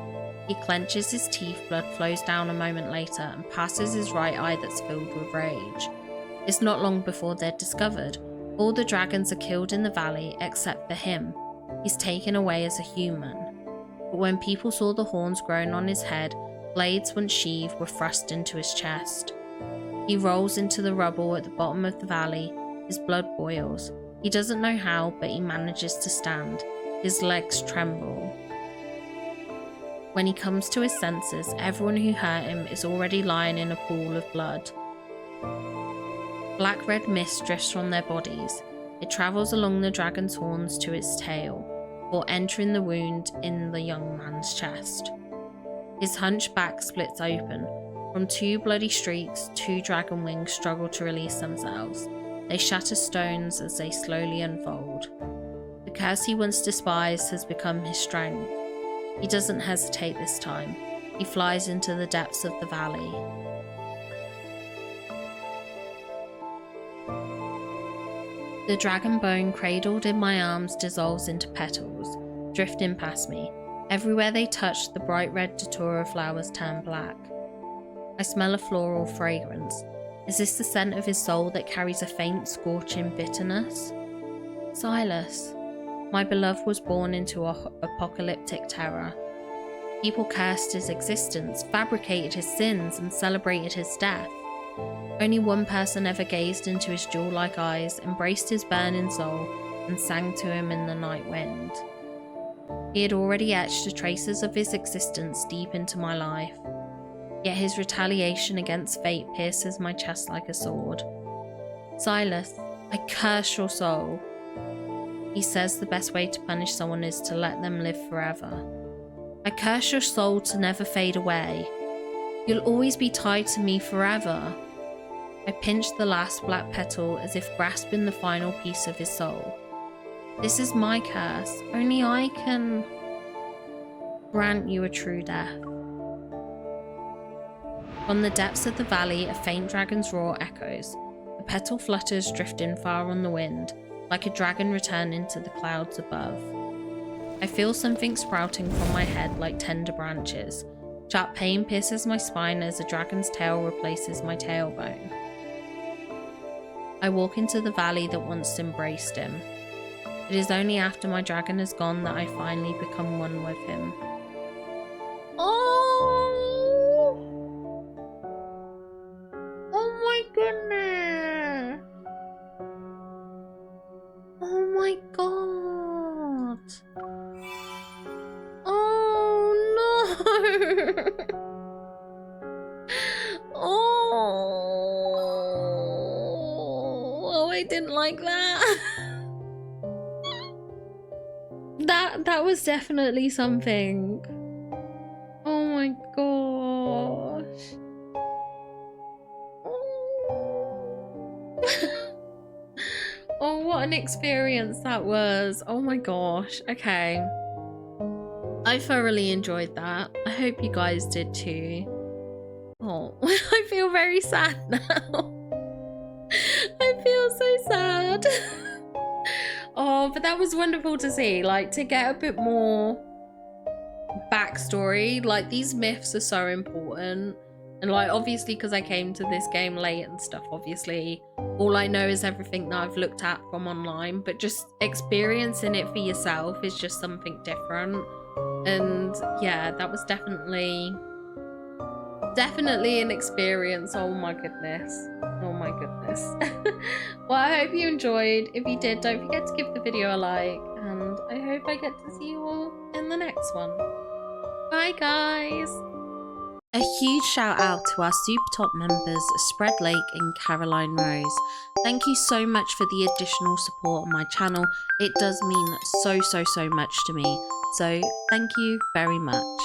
Speaker 1: He clenches his teeth, blood flows down a moment later, and passes his right eye that's filled with rage. It's not long before they're discovered. All the dragons are killed in the valley except for him. He's taken away as a human. But when people saw the horns grown on his head, blades once sheathed were thrust into his chest. He rolls into the rubble at the bottom of the valley. His blood boils. He doesn't know how, but he manages to stand. His legs tremble. When he comes to his senses, everyone who hurt him is already lying in a pool of blood. Black-red mist drifts from their bodies. It travels along the dragon's horns to its tail, before entering the wound in the young man's chest. His hunched back splits open. From 2 bloody streaks, 2 dragon wings struggle to release themselves. They shatter stones as they slowly unfold. The curse he once despised has become his strength. He doesn't hesitate this time. He flies into the depths of the valley. The dragon bone cradled in my arms dissolves into petals, drifting past me. Everywhere they touch, the bright red datura flowers turn black. I smell a floral fragrance. Is this the scent of his soul that carries a faint, scorching bitterness? Sylus. My beloved was born into apocalyptic terror. People cursed his existence, fabricated his sins, and celebrated his death. Only one person ever gazed into his jewel-like eyes, embraced his burning soul, and sang to him in the night wind. He had already etched the traces of his existence deep into my life. Yet his retaliation against fate pierces my chest like a sword. Sylus, I curse your soul. He says the best way to punish someone is to let them live forever. I curse your soul to never fade away. You'll always be tied to me forever. I pinched the last black petal as if grasping the final piece of his soul. This is my curse. Only I can grant you a true death. From the depths of the valley, a faint dragon's roar echoes. The petal flutters, drifting far on the wind, like a dragon returning to the clouds above. I feel something sprouting from my head like tender branches. Sharp pain pierces my spine as a dragon's tail replaces my tailbone. I walk into the valley that once embraced him. It is only after my dragon is gone that I finally become one with him. Oh! Oh my goodness! Oh my god! Oh no! Oh, I didn't like that. That was definitely something. Oh my gosh. Oh, what an experience that was. Oh my gosh. Okay. I thoroughly enjoyed that. I hope you guys did too. Oh, I feel very sad now. I feel so sad. Oh, but that was wonderful to see, like, to get a bit more backstory. Like, these myths are so important, and like, obviously, because I came to this game late and stuff, obviously all I know is everything that I've looked at from online, but just experiencing it for yourself is just something different. And yeah, that was definitely definitely an experience. Oh my goodness. Oh my goodness. Well, I hope you enjoyed. If you did, don't forget to give the video a like, and I hope I get to see you all in the next one. Bye guys. A huge shout out to our super top members Spread Lake and Caroline Rose. Thank you so much for the additional support on my channel. It does mean so much to me. So thank you very much.